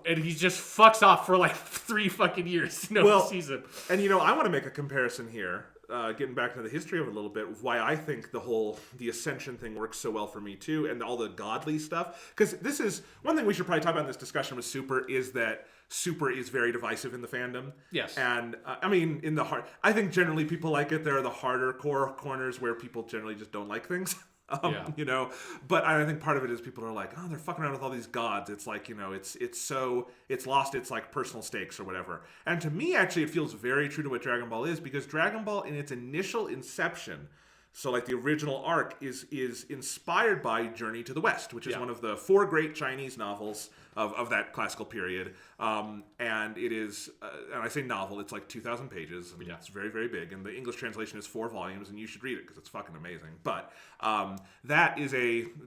And he just fucks off for like 3 fucking years. Nobody sees him. And I want to make a comparison here, getting back to the history of it a little bit, why I think the Ascension thing works so well for me too, and all the godly stuff. Because this is, one thing we should probably talk about in this discussion with Super is that Super is very divisive in the fandom. Yes. And, I mean, in the heart, I think generally people like it. There are the harder core corners where people generally just don't like things. But I think part of it is people are like, oh, they're fucking around with all these gods. It's like, it's lost its like personal stakes or whatever. And to me, actually, it feels very true to what Dragon Ball is, because Dragon Ball in its initial inception, so like the original arc, is inspired by Journey to the West, which is one of the 4 great Chinese novels of that classical period. And it is, and I say novel, it's like 2,000 pages. I mean, it's very, very big. And the English translation is 4 volumes, and you should read it because it's fucking amazing. But that is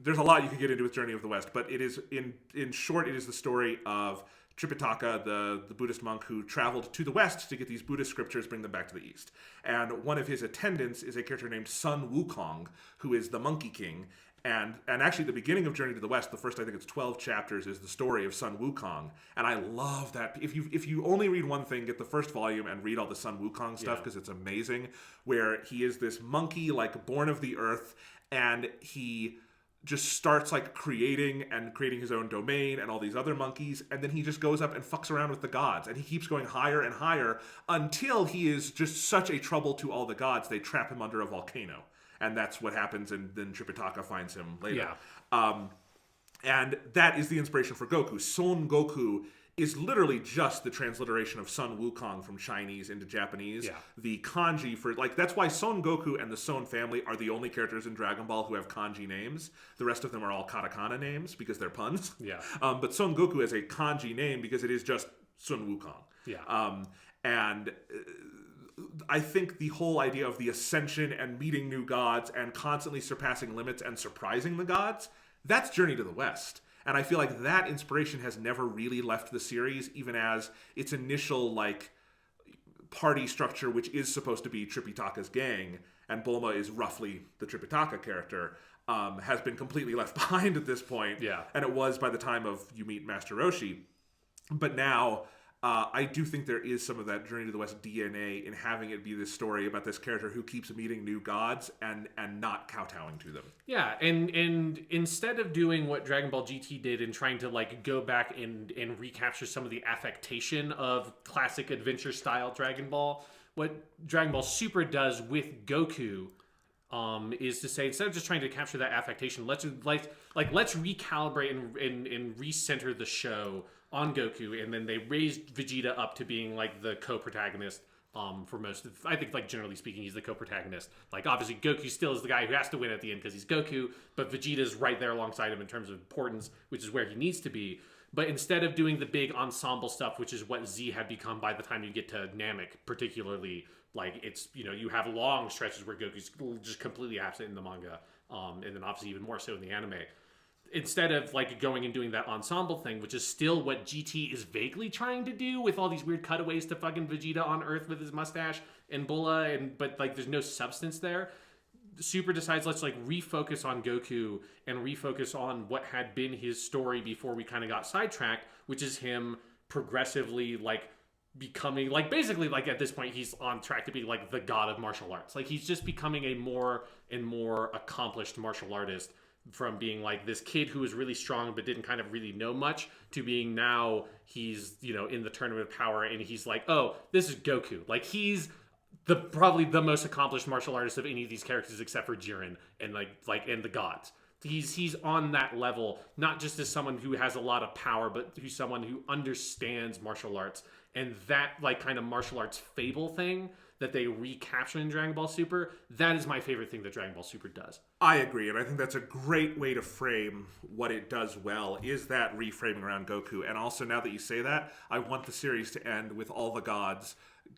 there's a lot you could get into with Journey of the West, but it is, in short, it is the story of Tripitaka, the Buddhist monk who traveled to the West to get these Buddhist scriptures, bring them back to the East. And one of his attendants is a character named Sun Wukong, who is the Monkey King. And actually, the beginning of Journey to the West, the first, I think it's 12 chapters, is the story of Sun Wukong. And I love that. If you only read one thing, get the first volume and read all the Sun Wukong stuff, because it's amazing, where he is this monkey, like, born of the earth, and he just starts like creating his own domain and all these other monkeys, and then he just goes up and fucks around with the gods, and he keeps going higher and higher until he is just such a trouble to all the gods they trap him under a volcano, and that's what happens, and then Tripitaka finds him later. And that is the inspiration for Goku. Son Goku is literally just the transliteration of Sun Wukong from Chinese into Japanese. Yeah. The kanji for, like, that's why Son Goku and the Son family are the only characters in Dragon Ball who have kanji names. The rest of them are all katakana names because they're puns. Yeah. But Son Goku has a kanji name because it is just Sun Wukong. Yeah. And I think the whole idea of the ascension and meeting new gods and constantly surpassing limits and surprising the gods, that's Journey to the West. And I feel like that inspiration has never really left the series, even as its initial, like, party structure, which is supposed to be Tripitaka's gang, and Bulma is roughly the Tripitaka character, has been completely left behind at this point. Yeah. And it was by the time of you meet Master Roshi. But now, I do think there is some of that Journey to the West DNA in having it be this story about this character who keeps meeting new gods and not kowtowing to them. Yeah, and instead of doing what Dragon Ball GT did and trying to like go back and recapture some of the affectation of classic adventure style Dragon Ball, what Dragon Ball Super does with Goku is to say, instead of just trying to capture that affectation, let's recalibrate and recenter the show on Goku, and then they raised Vegeta up to being like the co-protagonist For most, I think, like, generally speaking, he's the co-protagonist. Like, obviously, Goku still is the guy who has to win at the end because he's Goku, but Vegeta's right there alongside him in terms of importance, which is where he needs to be. But instead of doing the big ensemble stuff, which is what Z had become by the time you get to Namek, particularly, like, it's, you have long stretches where Goku's just completely absent in the manga, and then obviously even more so in the anime. Instead of, like, going and doing that ensemble thing, which is still what GT is vaguely trying to do with all these weird cutaways to fucking Vegeta on Earth with his mustache and Bulla, but, like, there's no substance there. Super decides, let's, like, refocus on Goku and refocus on what had been his story before we kind of got sidetracked, which is him progressively, like, becoming, like, basically, like, at this point he's on track to be, like, the god of martial arts. Like, he's just becoming a more and more accomplished martial artist, from being, like, this kid who was really strong but didn't kind of really know much, to being now he's, in the tournament of power, and he's like, oh, this is Goku. Like, he's probably the most accomplished martial artist of any of these characters except for Jiren and and the gods. He's on that level, not just as someone who has a lot of power, but who's someone who understands martial arts. And that, like, kind of martial arts fable thing that they recapture in Dragon Ball Super, that is my favorite thing that Dragon Ball Super does. I agree, and I think that's a great way to frame what it does well, is that reframing around Goku. And also, now that you say that, I want the series to end with all the gods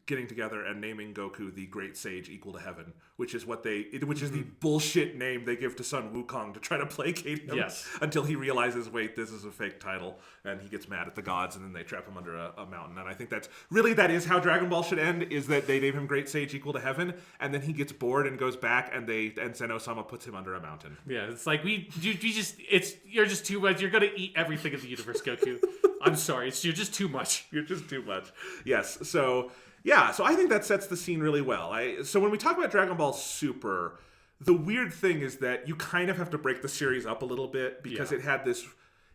getting together and naming Goku the Great Sage equal to Heaven, which is the bullshit name they give to son Wukong to try to placate him, until he realizes, wait, this is a fake title, and he gets mad at the gods, and then they trap him under a mountain. And I think that is how Dragon Ball should end, is that they name him Great Sage equal to Heaven, and then he gets bored and goes back, and Sen-Osama puts him under a mountain. Yeah, it's like, you're just too much. You're gonna eat everything in the universe, Goku. I'm sorry, you're just too much. You're just too much. Yes, so I think that sets the scene really well. So when we talk about Dragon Ball Super, the weird thing is that you kind of have to break the series up a little bit, because it had this,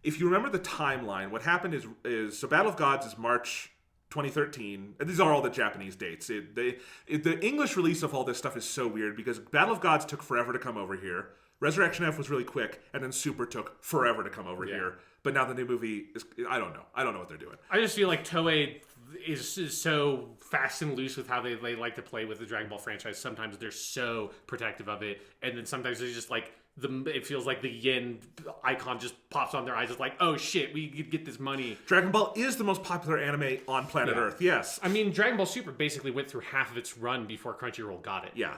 if you remember the timeline, what happened is so Battle of Gods is March 2013, and these are all the Japanese dates. The English release of all this stuff is so weird, because Battle of Gods took forever to come over here, Resurrection F was really quick, and then Super took forever to come over here. But now the new movie is, I don't know what they're doing. I just feel like Toei is so fast and loose with how they like to play with the Dragon Ball franchise. Sometimes they're so protective of it, and then sometimes they're just like, it feels like the yen icon just pops on their eyes. It's like, oh shit, we could get this money. Dragon Ball is the most popular anime on planet Earth, yes. I mean, Dragon Ball Super basically went through half of its run before Crunchyroll got it. Yeah.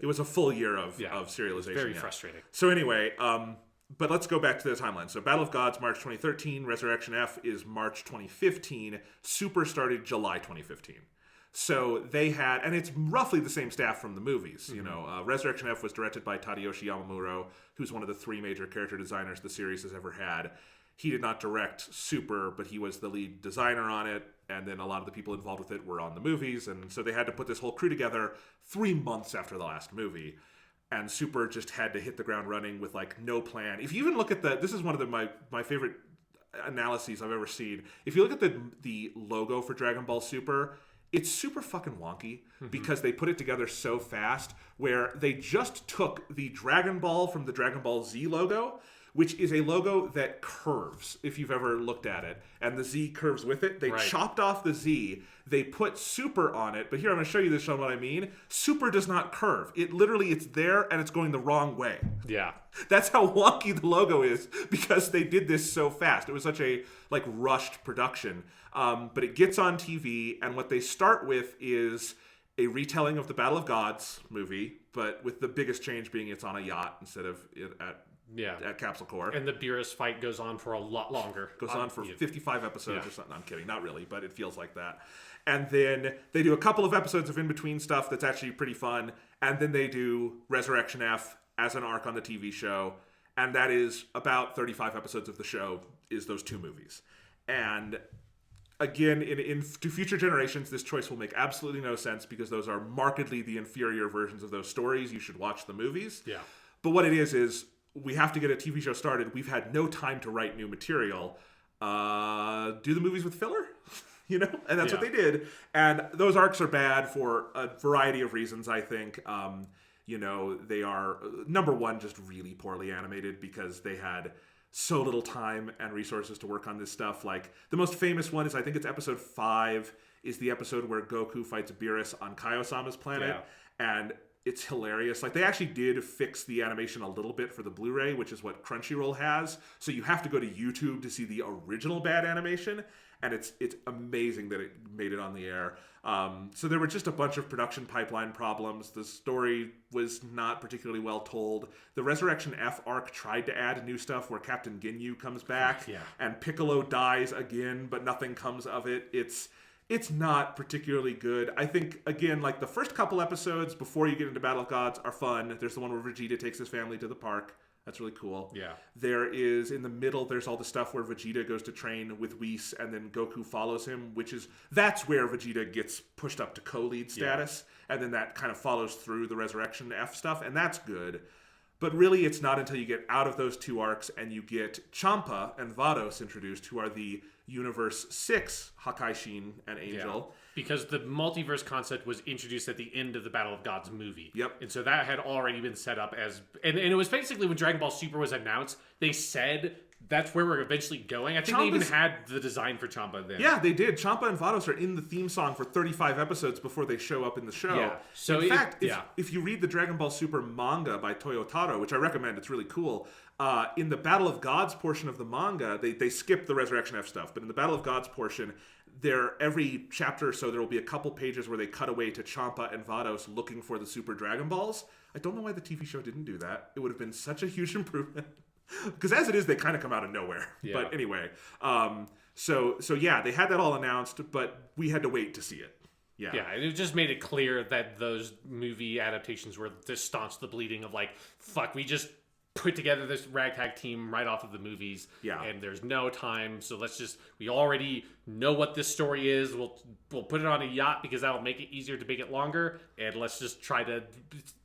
It was a full year of serialization. Very frustrating. So anyway, but let's go back to the timeline. So Battle of Gods, March 2013. Resurrection F is March 2015. Super started July 2015. So they had, and it's roughly the same staff from the movies. Mm-hmm. Resurrection F was directed by Tadayoshi Yamamuro, who's one of the 3 major character designers the series has ever had. He did not direct Super, but he was the lead designer on it, and then a lot of the people involved with it were on the movies, and so they had to put this whole crew together 3 months after the last movie. And Super just had to hit the ground running with, like, no plan. If you even look at this is one of my favorite analyses I've ever seen. If you look at the logo for Dragon Ball Super, it's super fucking wonky, because they put it together so fast, where they just took the Dragon Ball from the Dragon Ball Z logo, which is a logo that curves, if you've ever looked at it, and the Z curves with it. They chopped off the Z, they put Super on it, but here I'm going to show you this, what I mean. Super does not curve. It's there, and it's going the wrong way. Yeah. That's how wonky the logo is, because they did this so fast. It was such a, like, rushed production. But it gets on TV, and what they start with is a retelling of the Battle of Gods movie, but with the biggest change being it's on a yacht instead of at Capsule Corp. And the Beerus fight goes on for a lot longer. Goes on for 55 episodes or something. I'm kidding. Not really, but it feels like that. And then they do a couple of episodes of in-between stuff that's actually pretty fun. And then they do Resurrection F as an arc on the TV show. And that is about 35 episodes of the show is those 2 movies. And again, to future generations, this choice will make absolutely no sense, because those are markedly the inferior versions of those stories. You should watch the movies. Yeah. But what it is we have to get a TV show started. We've had no time to write new material. Do the movies with filler, and that's what they did. And those arcs are bad for a variety of reasons, I think. They are, number one, just really poorly animated, because they had so little time and resources to work on this stuff. Like, the most famous one is, I think it's episode 5, is the episode where Goku fights Beerus on Kaiosama's planet, and it's hilarious. Like, they actually did fix the animation a little bit for the Blu-ray, which is what Crunchyroll has. So you have to go to YouTube to see the original bad animation, and it's amazing that it made it on the air. So there were just a bunch of production pipeline problems. The story was not particularly well told. The Resurrection F arc tried to add new stuff where Captain Ginyu comes back, and Piccolo dies again, but nothing comes of it. It's not particularly good. I think, again, like the first couple episodes before you get into Battle of Gods are fun. There's the one where Vegeta takes his family to the park. That's really cool. Yeah. There is, in the middle, there's all the stuff where Vegeta goes to train with Whis, and then Goku follows him, that's where Vegeta gets pushed up to co-lead status, and then that kind of follows through the Resurrection F stuff, and that's good. But really, it's not until you get out of those two arcs and you get Champa and Vados introduced, who are the Universe 6 Hakaishin and Angel. Yeah. Because the multiverse concept was introduced at the end of the Battle of Gods movie. Yep. And so that had already been set up as... And it was basically when Dragon Ball Super was announced, they said that's where we're eventually going. I think they even had the design for Champa then. Yeah, they did. Champa and Vados are in the theme song for 35 episodes before they show up in the show. Yeah. So in fact, if you read the Dragon Ball Super manga by Toyotaro, which I recommend, it's really cool, in the Battle of Gods portion of the manga, they skip the Resurrection F stuff, but in the Battle of Gods portion, every chapter or so there will be a couple pages where they cut away to Champa and Vados looking for the Super Dragon Balls. I don't know why the TV show didn't do that. It would have been such a huge improvement. Because as it is, they kind of come out of nowhere. Yeah. But anyway, so yeah, they had that all announced, but we had to wait to see it. Yeah, it just made it clear that those movie adaptations were to staunch the bleeding of like, fuck, we just put together this ragtag team right off of the movies, and there's no time, so we already know what this story is. We'll put it on a yacht because that'll make it easier to make it longer, and let's just try to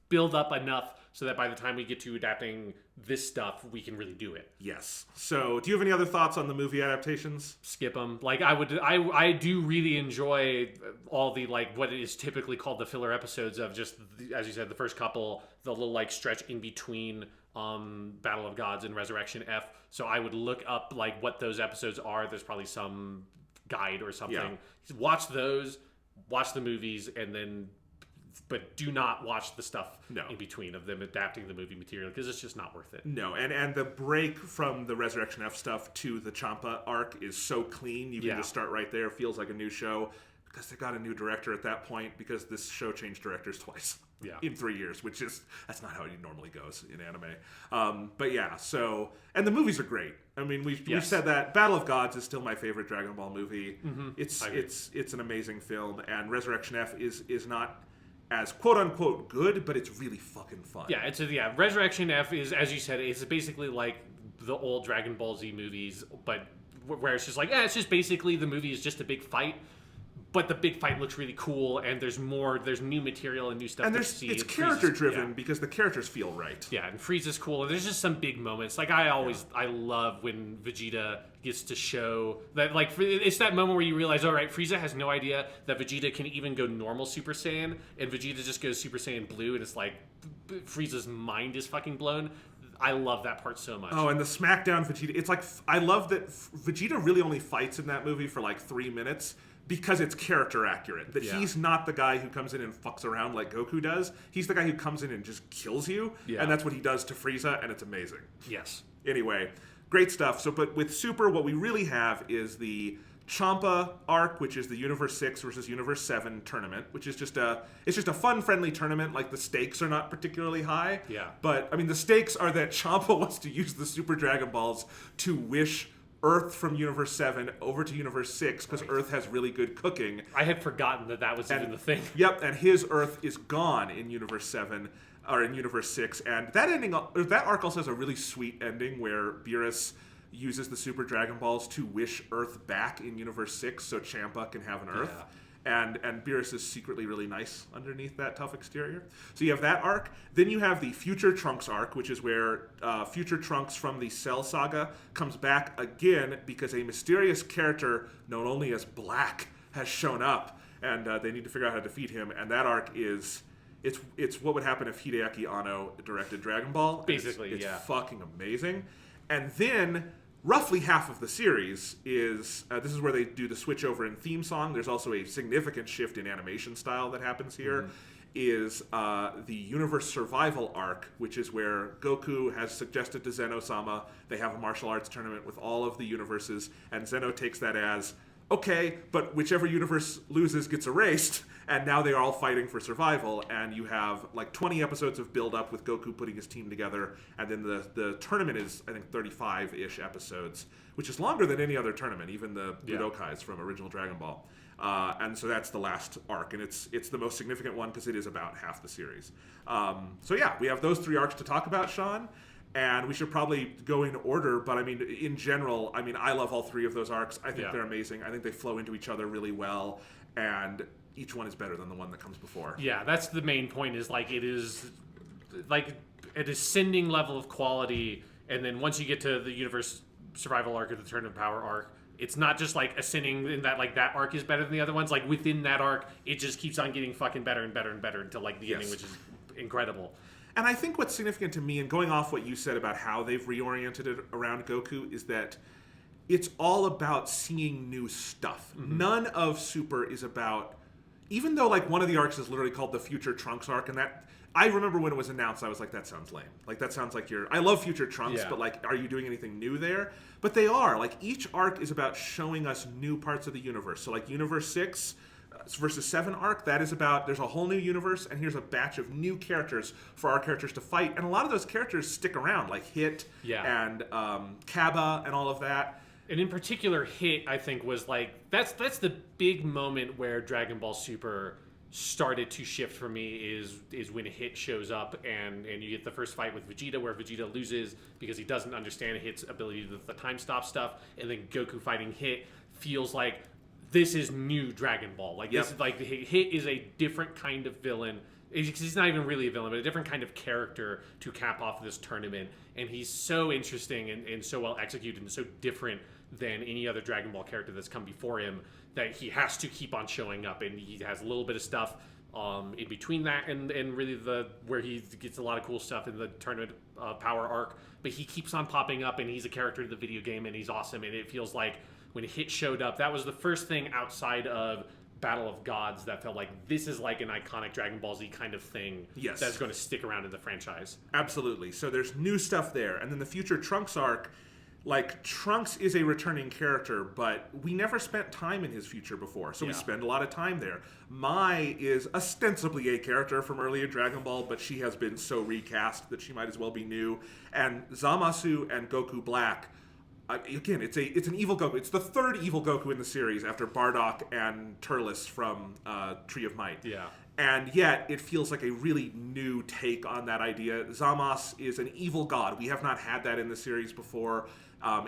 build up enough so that by the time we get to adapting this stuff, we can really do it. Yes. So, do you have any other thoughts on the movie adaptations? Skip them. Like, I do really enjoy all the, like, what is typically called the filler episodes of just, as you said, the first couple, the little, like, stretch in between Battle of Gods and Resurrection F. So I would look up, like, what those episodes are. There's probably some guide or something. Yeah. Watch those, watch the movies, and then... But do not watch the stuff in between of them adapting the movie material, because it's just not worth it. No, and the break from the Resurrection F stuff to the Champa arc is so clean. You can just start right there. Feels like a new show, because they got a new director at that point, because this show changed directors twice in 3 years, that's not how it normally goes in anime. But yeah, so, and the movies are great. I mean, we've said that. Battle of Gods is still my favorite Dragon Ball movie. Mm-hmm. It's an amazing film, and Resurrection F is not as quote-unquote good, but it's really fucking fun. Yeah, Resurrection F is, as you said, it's basically like the old Dragon Ball Z movies, but where it's just like, it's just basically the movie is just a big fight, but the big fight looks really cool, and there's new material and new stuff to see. It's character-driven because the characters feel right. Yeah, and Frieza's cool, and there's just some big moments. Like, I love when Vegeta gets to show that, like, it's that moment where you realize, all right, Frieza has no idea that Vegeta can even go normal Super Saiyan, and Vegeta just goes Super Saiyan Blue, and it's like, Frieza's mind is fucking blown. I love that part so much. Oh, and the SmackDown Vegeta, it's like, I love that Vegeta really only fights in that movie for like 3 minutes, because it's character accurate. That he's not the guy who comes in and fucks around like Goku does. He's the guy who comes in and just kills you, and that's what he does to Frieza, and it's amazing. Yes. Anyway, great stuff. So, but with Super, what we really have is the Champa Arc, which is the Universe 6 versus Universe 7 tournament, which is just a fun, friendly tournament. Like, the stakes are not particularly high. Yeah. But, I mean, the stakes are that Champa wants to use the Super Dragon Balls to wish Earth from Universe 7 over to Universe 6, because Earth has really good cooking. I had forgotten that was even the thing. Yep, and his Earth is gone in Universe 7, or in Universe 6, and that arc also has a really sweet ending where Beerus uses the Super Dragon Balls to wish Earth back in Universe 6 so Champa can have an Earth. Yeah. And Beerus is secretly really nice underneath that tough exterior. So you have that arc. Then you have the Future Trunks arc, which is where Future Trunks from the Cell Saga comes back again because a mysterious character known only as Black has shown up, and they need to figure out how to defeat him. And that arc is... It's what would happen if Hideaki Anno directed Dragon Ball. Basically, it's fucking amazing. And then roughly half of the series is this is where they do the switch over in theme song. There's also a significant shift in animation style that happens here. Is the universe survival arc, which is where Goku has suggested to Zeno-sama they have a martial arts tournament with all of the universes, and Zeno takes that as, okay, but whichever universe loses gets erased, and now they are all fighting for survival, and you have like 20 episodes of build-up with Goku putting his team together, and then the tournament is, I think, 35-ish episodes, which is longer than any other tournament, even the Budokais from original Dragon Ball. And so that's the last arc, and it's the most significant one because it is about half the series. So yeah, we have those 3 arcs to talk about, Sean, and we should probably go in order, but I mean, in general, I mean, I love all 3 of those arcs. I think they're amazing. I think they flow into each other really well, and each one is better than the one that comes before. Yeah, that's the main point, is like it is like a descending level of quality, and then once you get to the universe survival arc or the Turn of Power arc, it's not just like ascending in that like that arc is better than the other ones. Like within that arc, it just keeps on getting fucking better and better and better until like the ending, which is incredible. And I think what's significant to me, and going off what you said about how they've reoriented it around Goku, is that it's all about seeing new stuff. None of Super is about, even though like one of the arcs is literally called the Future Trunks arc, and that, I remember when it was announced, I was like, that sounds lame. Like, that sounds like I love Future Trunks, but like, are you doing anything new there? But they are. Like, each arc is about showing us new parts of the universe. So like Universe 6 versus 7 arc, that is about, there's a whole new universe, and here's a batch of new characters for our characters to fight. And a lot of those characters stick around, like Hit and Cabba and all of that. And in particular, Hit, I think, was like, that's the big moment where Dragon Ball Super started to shift for me, is when Hit shows up, and you get the first fight with Vegeta where Vegeta loses because he doesn't understand Hit's ability to the time stop stuff, and then Goku fighting Hit feels like this is new Dragon Ball. Like this is like Hit is a different kind of villain. He's not even really a villain, but a different kind of character to cap off this tournament, and he's so interesting and so well executed and so different than any other Dragon Ball character that's come before him, that he has to keep on showing up, and he has a little bit of stuff in between that and really where he gets a lot of cool stuff in the Tournament Power arc, but he keeps on popping up, and he's a character in the video game, and he's awesome. And it feels like when Hit showed up, that was the first thing outside of Battle of Gods that felt like this is like an iconic Dragon Ball Z kind of thing that's going to stick around in the franchise. Absolutely. So there's new stuff there, and then the Future Trunks arc, like, Trunks is a returning character, but we never spent time in his future before, so we spend a lot of time there. Mai is ostensibly a character from earlier Dragon Ball, but she has been so recast that she might as well be new. And Zamasu and Goku Black, again, it's an evil Goku. It's the 3rd evil Goku in the series after Bardock and Turles from Tree of Might. Yeah. And yet, it feels like a really new take on that idea. Zamasu is an evil god. We have not had that in the series before.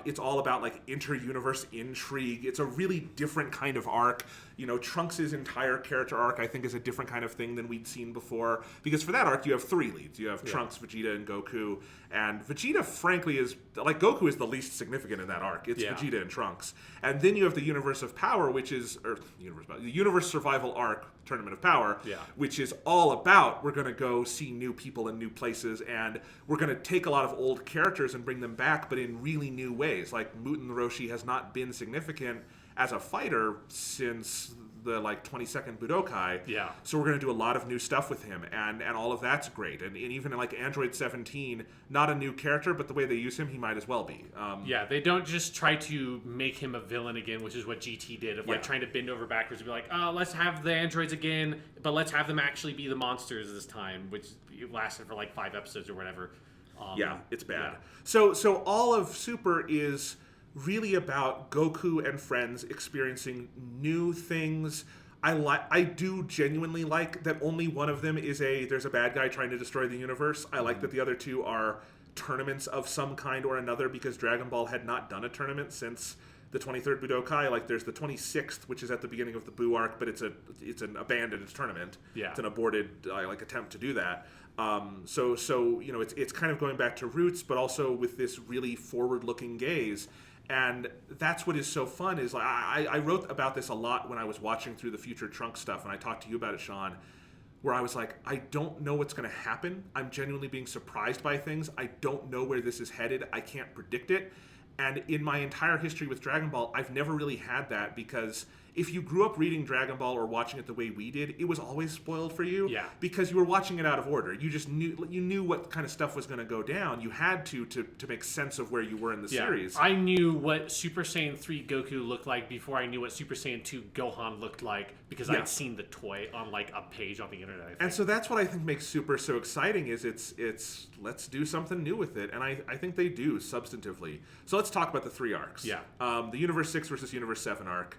It's all about like inter-universe intrigue. It's a really different kind of arc. You know, Trunks' entire character arc, I think, is a different kind of thing than we'd seen before. Because for that arc, you have 3 leads. You have Trunks, Vegeta, and Goku. And Vegeta, frankly, is like, Goku is the least significant in that arc. It's Vegeta and Trunks. And then you have the Universe of Power, which is, the Universe Survival arc, Tournament of Power, which is all about, we're going to go see new people in new places, and we're going to take a lot of old characters and bring them back, but in really new ways. Like, Muten Roshi has not been significant as a fighter since the like 22nd Budokai. Yeah. So we're going to do a lot of new stuff with him, and all of that's great. And even like Android 17, not a new character, but the way they use him, he might as well be. They don't just try to make him a villain again, which is what GT did, of like trying to bend over backwards and be like, oh, let's have the androids again, but let's have them actually be the monsters this time, which lasted for like 5 episodes or whatever. It's bad. So all of Super is really about Goku and friends experiencing new things. I do genuinely like that only one of them there's a bad guy trying to destroy the universe. I like that the other 2 are tournaments of some kind or another, because Dragon Ball had not done a tournament since the 23rd Budokai. Like, there's the 26th, which is at the beginning of the Buu arc, but it's an abandoned tournament. It's an aborted attempt to do that. So you know, it's kind of going back to roots, but also with this really forward-looking gaze. And that's what is so fun, is like, I wrote about this a lot when I was watching through the Future Trunks stuff, and I talked to you about it, Sean, where I was like, I don't know what's going to happen. I'm genuinely being surprised by things. I don't know where this is headed. I can't predict it. And in my entire history with Dragon Ball, I've never really had that, because if you grew up reading Dragon Ball or watching it the way we did, it was always spoiled for you. Yeah. Because you were watching it out of order. You just knew what kind of stuff was going to go down. You had to make sense of where you were in the series. I knew what Super Saiyan 3 Goku looked like before I knew what Super Saiyan 2 Gohan looked like, because I'd seen the toy on like a page on the internet, I think. And so that's what I think makes Super so exciting, is it's let's do something new with it. And I think they do substantively. So let's talk about the 3 arcs. Yeah. The Universe 6 versus Universe 7 arc.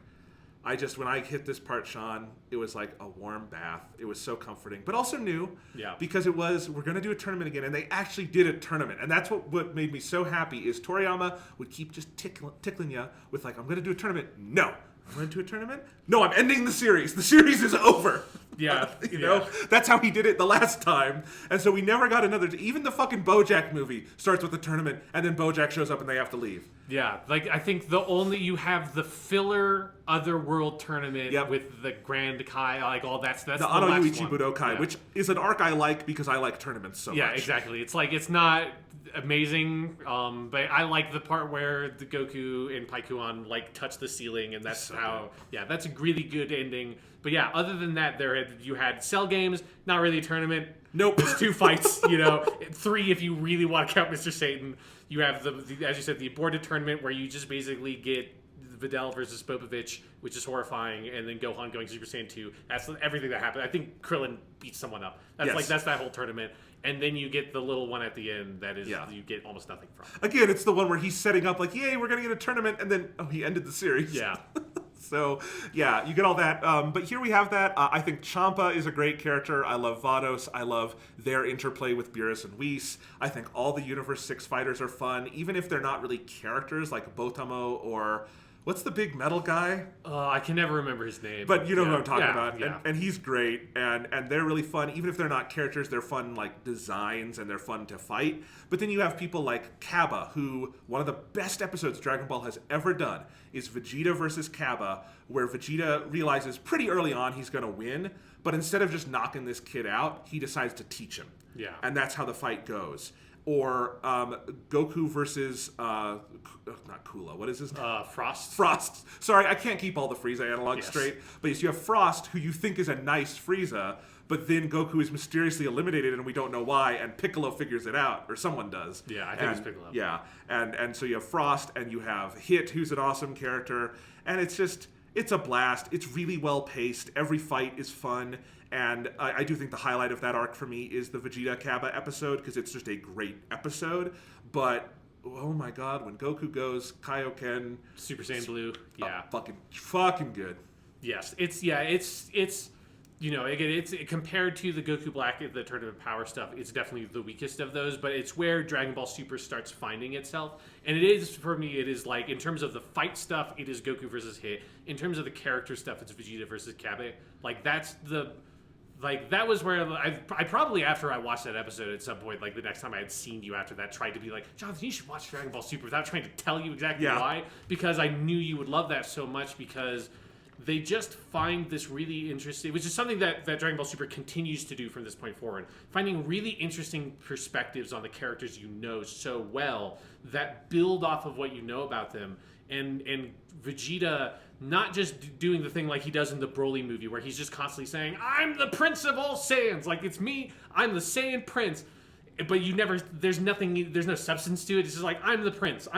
When I hit this part, Sean, it was like a warm bath. It was so comforting, but also new. Yeah. Because we're going to do a tournament again, and they actually did a tournament. And that's what made me so happy, is Toriyama would keep just tickling you with like, I'm going to do a tournament. No. I'm going to do a tournament? No, I'm ending the series. The series is over. Yeah. You know? That's how he did it the last time. And so we never got another... Even the fucking BoJack movie starts with a tournament, and then BoJack shows up and they have to leave. Yeah, like I think you have the filler Otherworld tournament with the Grand Kai, like all that's the Ano last Yuichi one. Budokai, which is an arc I like because I like tournaments so much. Yeah, exactly. It's like, it's not amazing, but I like the part where the Goku and Paikuan like touch the ceiling, and that's that's a really good ending. But yeah, other than that, you had Cell Games, not really a tournament. Nope. It's 2 fights, 3 if you really want to count Mr. Satan. You have the as you said, the aborted tournament where you just basically get Videl versus Popovich, which is horrifying, and then Gohan going Super Saiyan 2. That's everything that happened. I think Krillin beats someone up. That's that whole tournament. And then you get the little one at the end that is you get almost nothing from. Again, it's the one where he's setting up like, yay, we're going to get a tournament, and then, he ended the series. Yeah. So, yeah, you get all that. But here we have that. I think Champa is a great character. I love Vados. I love their interplay with Beerus and Whis. I think all the Universe 6 fighters are fun, even if they're not really characters like Botamo or... What's the big metal guy? I can never remember his name. But you know who I'm talking about. Yeah. And he's great. And they're really fun. Even if they're not characters, they're fun like designs and they're fun to fight. But then you have people like Cabba, who one of the best episodes Dragon Ball has ever done is Vegeta versus Cabba, where Vegeta realizes pretty early on he's going to win. But instead of just knocking this kid out, he decides to teach him. Yeah. And that's how the fight goes. Or Goku versus, not Kula, what is his name? Frost. Frost. Sorry, I can't keep all the Frieza analogs straight. But yes, you have Frost, who you think is a nice Frieza, but then Goku is mysteriously eliminated and we don't know why, and Piccolo figures it out, or someone does. Yeah, I think it's Piccolo. Yeah, and so you have Frost, and you have Hit, who's an awesome character, and it's a blast. It's really well paced. Every fight is fun. And I do think the highlight of that arc for me is the Vegeta Cabba episode, because it's just a great episode. But, oh my god, when Goku goes Kaioken... Super Saiyan Blue, yeah. Fucking good. Yes, it's again, it's compared to the Goku Black, the Tournament Power stuff, it's definitely the weakest of those, but it's where Dragon Ball Super starts finding itself. And it is, for me, it is like, in terms of the fight stuff, it is Goku versus Hit. In terms of the character stuff, it's Vegeta versus Cabba. Like, that's the... Like, that was where I probably, after I watched that episode at some point, like, the next time I had seen you after that, tried to be like, Jonathan, you should watch Dragon Ball Super, without trying to tell you exactly why. Because I knew you would love that so much, because they just find this really interesting, which is something that Dragon Ball Super continues to do from this point forward, finding really interesting perspectives on the characters you know so well that build off of what you know about them. And Vegeta not just doing the thing like he does in the Broly movie, where he's just constantly saying, I'm the Prince of all Saiyans, like, it's me, I'm the Saiyan Prince. But there's no substance to it. It's just like, I'm the prince,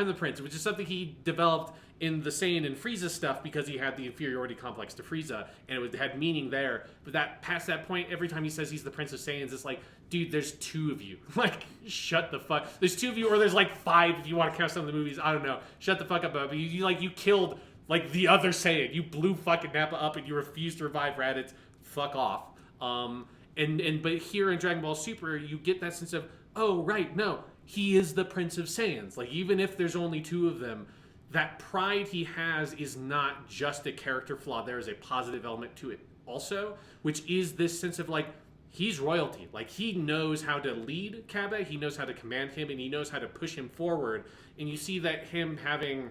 which is something he developed in the Saiyan and Frieza stuff, because he had the inferiority complex to Frieza, and it had meaning there. But past that point, every time he says he's the Prince of Saiyans, it's like, dude, there's 2 of you. Like, shut the fuck. There's 2 of you, or there's like 5 if you want to count some of the movies. I don't know. Shut the fuck up. But you killed like the other Saiyan. You blew fucking Nappa up, and you refused to revive Raditz. Fuck off. But here in Dragon Ball Super, you get that sense of, oh, right, no, he is the Prince of Saiyans. Like, even if there's only 2 of them, that pride he has is not just a character flaw. There is a positive element to it also, which is this sense of, like, he's royalty. Like, he knows how to lead Cabba, he knows how to command him, and he knows how to push him forward. And you see that him having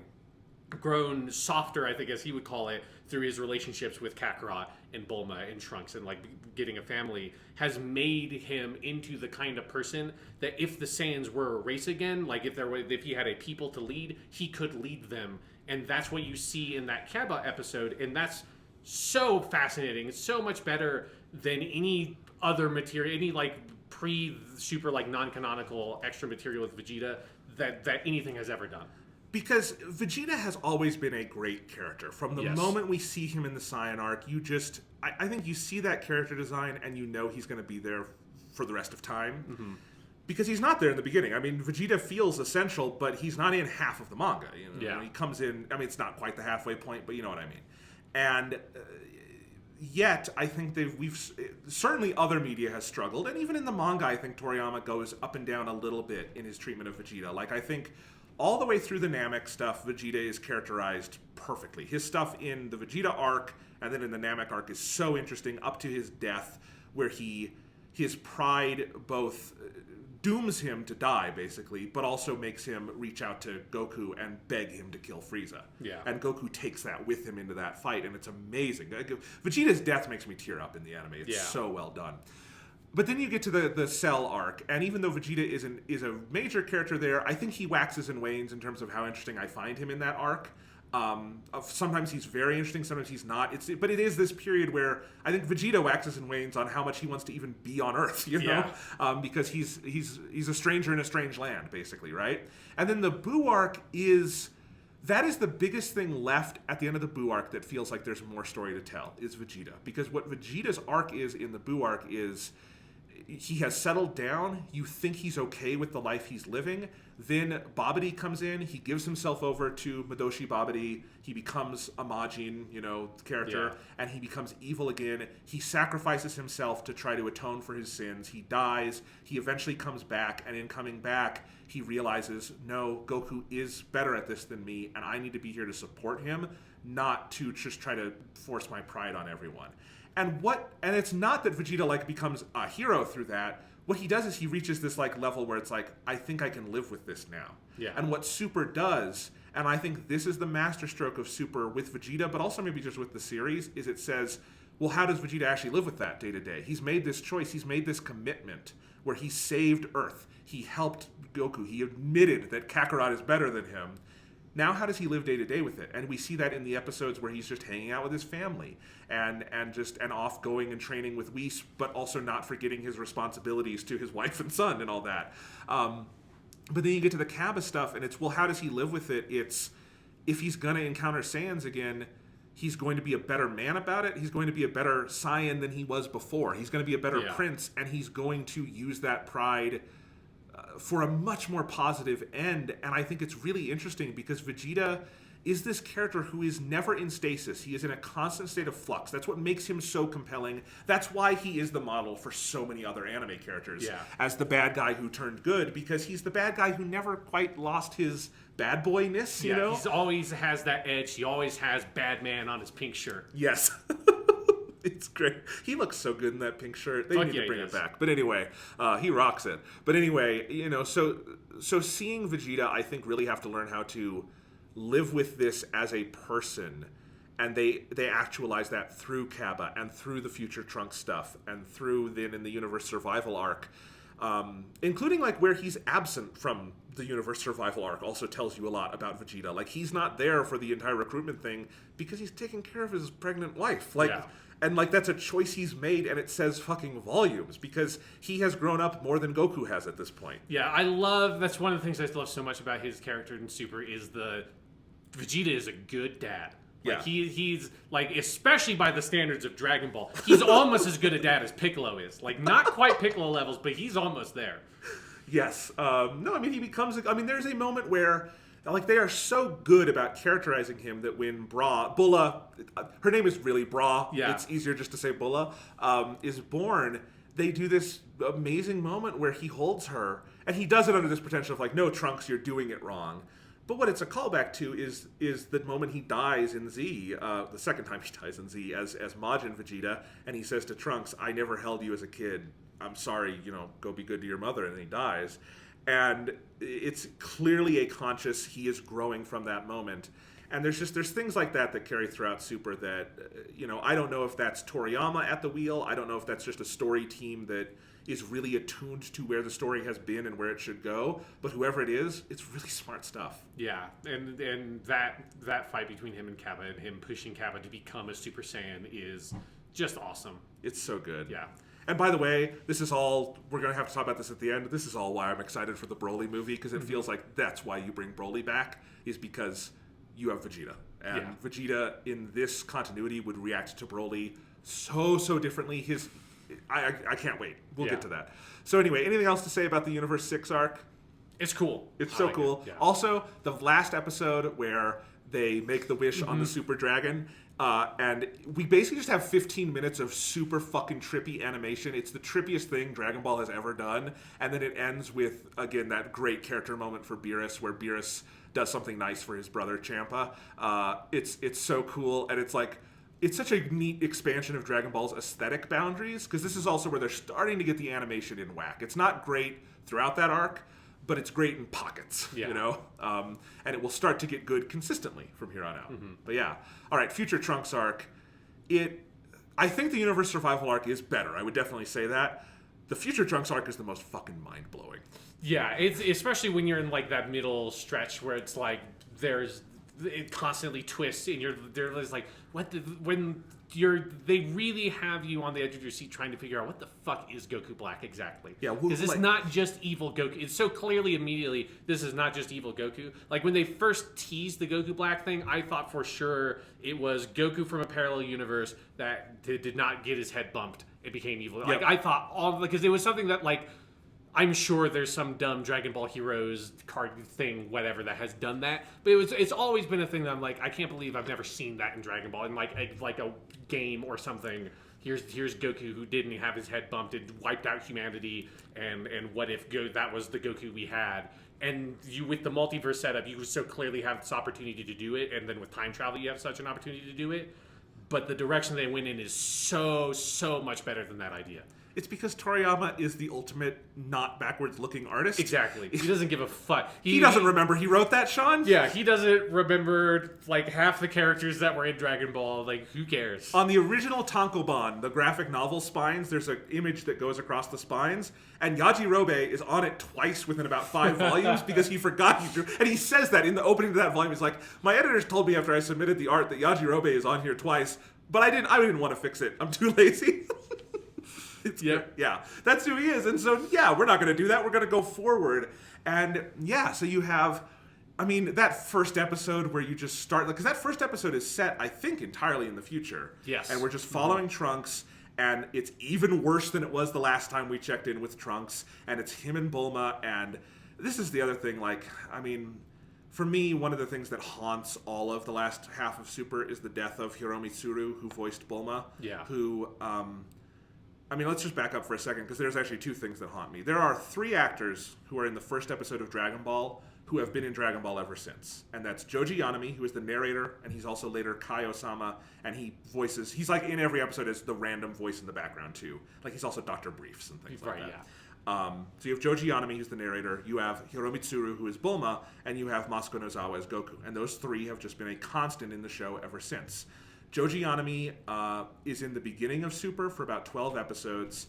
grown softer, I think, as he would call it, through his relationships with Kakarot and Bulma and Trunks and like getting a family has made him into the kind of person that if the Saiyans were a race again, like if he had a people to lead, he could lead them. And that's what you see in that Cabba episode, and that's so fascinating. It's so much better than any other material, any like pre-super like non-canonical extra material with Vegeta that anything has ever done. Because Vegeta has always been a great character. From the moment we see him in the Saiyan arc, I think you see that character design and you know he's going to be there for the rest of time. Mm-hmm. Because he's not there in the beginning. I mean, Vegeta feels essential, but he's not in half of the manga. He comes in, I mean, it's not quite the halfway point, but you know what I mean. And yet, I think we've certainly other media has struggled, and even in the manga, I think Toriyama goes up and down a little bit in his treatment of Vegeta. Like, I think all the way through the Namek stuff, Vegeta is characterized perfectly. His stuff in the Vegeta arc and then in the Namek arc is so interesting, up to his death, where his pride both dooms him to die, basically, but also makes him reach out to Goku and beg him to kill Frieza. Yeah. And Goku takes that with him into that fight, and it's amazing. Vegeta's death makes me tear up in the anime. It's so well done. But then you get to the Cell arc, and even though Vegeta is a major character there, I think he waxes and wanes in terms of how interesting I find him in that arc. Sometimes he's very interesting, sometimes he's not. But it is this period where I think Vegeta waxes and wanes on how much he wants to even be on Earth, you know? Because he's a stranger in a strange land, basically, right? And then the Buu arc that is the biggest thing left at the end of the Buu arc that feels like there's more story to tell, is Vegeta. Because what Vegeta's arc is in the Buu arc is he has settled down. You think he's okay with the life he's living. Then Babidi comes in. He gives himself over to Madoshi Babidi. He becomes a Majin, character, and he becomes evil again. He sacrifices himself to try to atone for his sins. He dies. He eventually comes back, and in coming back, he realizes, no, Goku is better at this than me, and I need to be here to support him, not to just try to force my pride on everyone. And it's not that Vegeta becomes a hero through that. What he does is he reaches this level where it's I think I can live with this now. Yeah. And what Super does, and I think this is the masterstroke of Super with Vegeta, but also maybe just with the series, is it says, well, how does Vegeta actually live with that day to day? He's made this choice. He's made this commitment where he saved Earth. He helped Goku. He admitted that Kakarot is better than him. Now, how does he live day to day with it? And we see that in the episodes where he's just hanging out with his family and off going and training with Whis, but also not forgetting his responsibilities to his wife and son and all that. But then you get to the Cabba stuff, and it's, well, how does he live with it? It's, if he's going to encounter Saiyans again, he's going to be a better man about it. He's going to be a better Saiyan than he was before. He's going to be a better prince, and he's going to use that pride for a much more positive end. And I think it's really interesting because Vegeta is this character who is never in stasis. He is in a constant state of flux. That's what makes him so compelling. That's why he is the model for so many other anime characters as the bad guy who turned good, because he's the bad guy who never quite lost his bad boyness, you know? He always has that edge. He always has bad man on his pink shirt. Yes. It's great. He looks so good in that pink shirt. They need to bring it back. But anyway, he rocks it. But anyway, so seeing Vegeta, I think, really have to learn how to live with this as a person. And they actualize that through Cabba and through the future Trunks stuff and through then in the Universe Survival arc. Including where he's absent from the Universe Survival arc also tells you a lot about Vegeta. He's not there for the entire recruitment thing because he's taking care of his pregnant wife. And that's a choice he's made, and it says fucking volumes because he has grown up more than Goku has at this point. Yeah, that's one of the things I love so much about his character in Super is Vegeta is a good dad. He's especially by the standards of Dragon Ball, he's almost as good a dad as Piccolo is. Not quite Piccolo levels, but he's almost there. Yes. He becomes, there's a moment where they are so good about characterizing him that when Bulla, her name is really Bra, it's easier just to say Bulla, is born, they do this amazing moment where he holds her, and he does it under this pretension of no, Trunks, you're doing it wrong. But what it's a callback to is the moment he dies in Z, the second time he dies in Z as Majin Vegeta, and he says to Trunks, I never held you as a kid. I'm sorry, go be good to your mother, and then he dies. And it's clearly a conscious, he is growing from that moment. And there's things like that carry throughout Super that, I don't know if that's Toriyama at the wheel. I don't know if that's just a story team that is really attuned to where the story has been and where it should go. But whoever it is, it's really smart stuff. Yeah, and that fight between him and Cabba and him pushing Cabba to become a Super Saiyan is just awesome. It's so good. Yeah. And by the way, this is all, we're going to have to talk about this at the end. This is all why I'm excited for the Broly movie, because it feels like that's why you bring Broly back, is because you have Vegeta. And Vegeta in this continuity would react to Broly so differently. I can't wait. We'll get to that. So anyway, anything else to say about the Universe 6 arc? It's cool. It's so cool. Yeah. Also, the last episode where they make the wish on the Super Dragon, and we basically just have 15 minutes of super fucking trippy animation. It's the trippiest thing Dragon Ball has ever done. And then it ends with, again, that great character moment for Beerus, where Beerus does something nice for his brother Champa. It's so cool, and it's such a neat expansion of Dragon Ball's aesthetic boundaries, because this is also where they're starting to get the animation in whack. It's not great throughout that arc, but it's great in pockets, and it will start to get good consistently from here on out. But yeah, all right, Future Trunks arc. I think the Universe Survival arc is better. I would definitely say that. The Future Trunks arc is the most fucking mind-blowing. Yeah, it's especially when you're in like that middle stretch where it's like it constantly twists and they're just like they really have you on the edge of your seat trying to figure out what the fuck is Goku Black exactly. Yeah, because it's not just evil Goku. It's so clearly immediately this is not just evil Goku. Like when they first teased the Goku Black thing, I thought for sure it was Goku from a parallel universe that did not get his head bumped. It became evil. Like I thought because it was something that like. I'm sure there's some dumb Dragon Ball Heroes card thing, whatever, that has done that. But it's always been a thing that I'm like, I can't believe I've never seen that in Dragon Ball. In like a game or something, here's Goku who didn't have his head bumped and wiped out humanity, and what if that was the Goku we had? And you, with the multiverse setup, you so clearly have this opportunity to do it, and then with time travel, you have such an opportunity to do it. But the direction they went in is so much better than that idea. It's because Toriyama is the ultimate not backwards-looking artist. Exactly. He doesn't give a fuck. He doesn't remember he wrote that, Sean? Yeah, he doesn't remember, like, half the characters that were in Dragon Ball. Like, who cares? On the original Tankobon, the graphic novel spines, there's an image that goes across the spines, and Yajirobe is on it twice within about 5 volumes because he forgot he drew. And he says that in the opening to that volume. He's like, my editors told me after I submitted the art that Yajirobe is on here twice, but I didn't want to fix it. I'm too lazy. Yeah, that's who he is. And so, yeah, we're not going to do that. We're going to go forward. And, yeah, so you have, I mean, that first episode where you just start, because that first episode is set, I think, entirely in the future. Yes. And we're just following Trunks, and it's even worse than it was the last time we checked in with Trunks. And it's him and Bulma, and this is the other thing, like, I mean, for me, one of the things that haunts all of the last half of Super is the death of Hiromi Tsuru, who voiced Bulma. Yeah. Who, I mean, let's just back up for a second, because there's actually 2 things that haunt me. There are 3 actors who are in the first episode of Dragon Ball who have been in Dragon Ball ever since. And that's Joji Yanami, who is the narrator, and he's also later Kai-Osama, and he's like in every episode as the random voice in the background, too. Like, he's also Dr. Briefs and things like that. Yeah. So you have Joji Yanami, who's the narrator, you have Hiromi Tsuru, who is Bulma, and you have Masuko Nozawa as Goku. And those 3 have just been a constant in the show ever since. Joji Yanami is in the beginning of Super for about 12 episodes,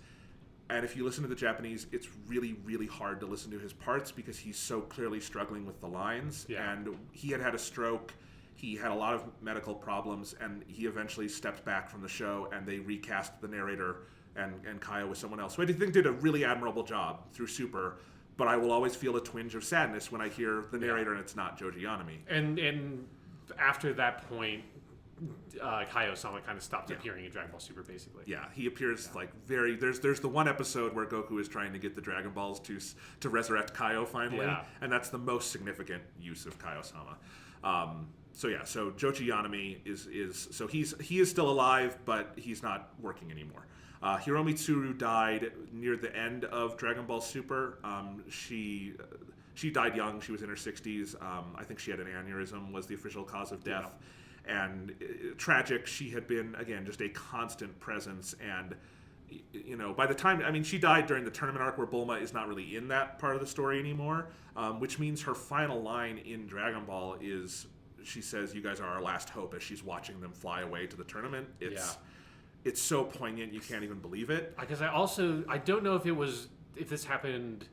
and if you listen to the Japanese, it's really, really hard to listen to his parts because he's so clearly struggling with the lines. Yeah. And he had a stroke, he had a lot of medical problems, and he eventually stepped back from the show, and they recast the narrator and Kaya with someone else, who I think did a really admirable job through Super, but I will always feel a twinge of sadness when I hear the narrator and it's not Joji Yanami. And after that point, Kai-Osama kind of stopped appearing in Dragon Ball Super, basically. Yeah, he appears like very. There's the one episode where Goku is trying to get the Dragon Balls to resurrect Kaio finally, and that's the most significant use of Kai-Osama. So Joji Yanami he is still alive, but he's not working anymore. Hiromi Tsuru died near the end of Dragon Ball Super. She died young. She was in her 60s. I think she had an aneurysm, was the official cause of death. Yeah. And tragic. She had been, again, just a constant presence. And, you know, by the time, I mean, she died during the tournament arc where Bulma is not really in that part of the story anymore, which means her final line in Dragon Ball is she says, "You guys are our last hope," as she's watching them fly away to the tournament. It's so poignant, you can't even believe it. Because I don't know if this happened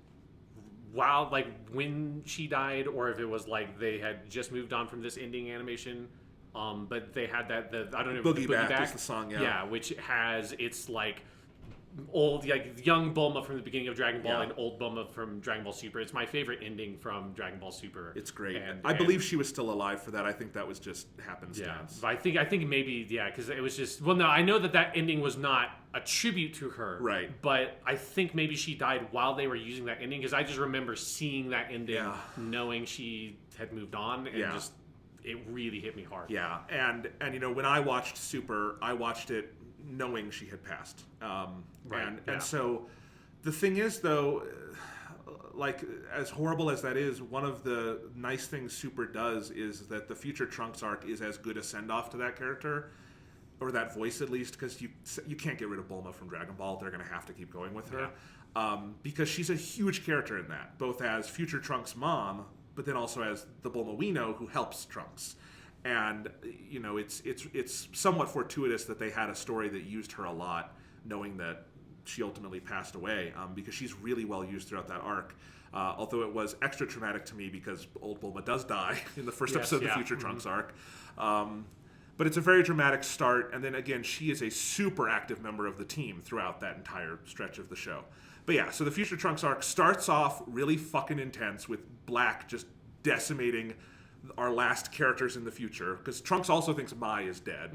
while, like, when she died, or if it was like they had just moved on from this ending animation. But they had I don't know, Boogie Back is the song, yeah, which has its like old, like young Bulma from the beginning of Dragon Ball and old Bulma from Dragon Ball Super. It's my favorite ending from Dragon Ball Super. It's great. I believe she was still alive for that. I think that was just happenstance. Yeah, I think maybe because it was just, well, no, I know that ending was not a tribute to her, right? But I think maybe she died while they were using that ending, because I just remember seeing that ending, knowing she had moved on, and just it really hit me hard. Yeah, and when I watched Super, I watched it knowing she had passed. And so the thing is, though, like, as horrible as that is, one of the nice things Super does is that the future Trunks arc is as good a send-off to that character, or that voice at least, because you can't get rid of Bulma from Dragon Ball. They're going to have to keep going with her, because she's a huge character in that, both as future Trunks' mom, but then also as the Bulma we know who helps Trunks. And it's somewhat fortuitous that they had a story that used her a lot, knowing that she ultimately passed away, because she's really well used throughout that arc. Although it was extra traumatic to me because old Bulma does die in the first episode of the Future Trunks arc. But it's a very dramatic start, and then again, she is a super active member of the team throughout that entire stretch of the show. But yeah, so the Future Trunks arc starts off really fucking intense with Black just decimating our last characters in the future, because Trunks also thinks Mai is dead.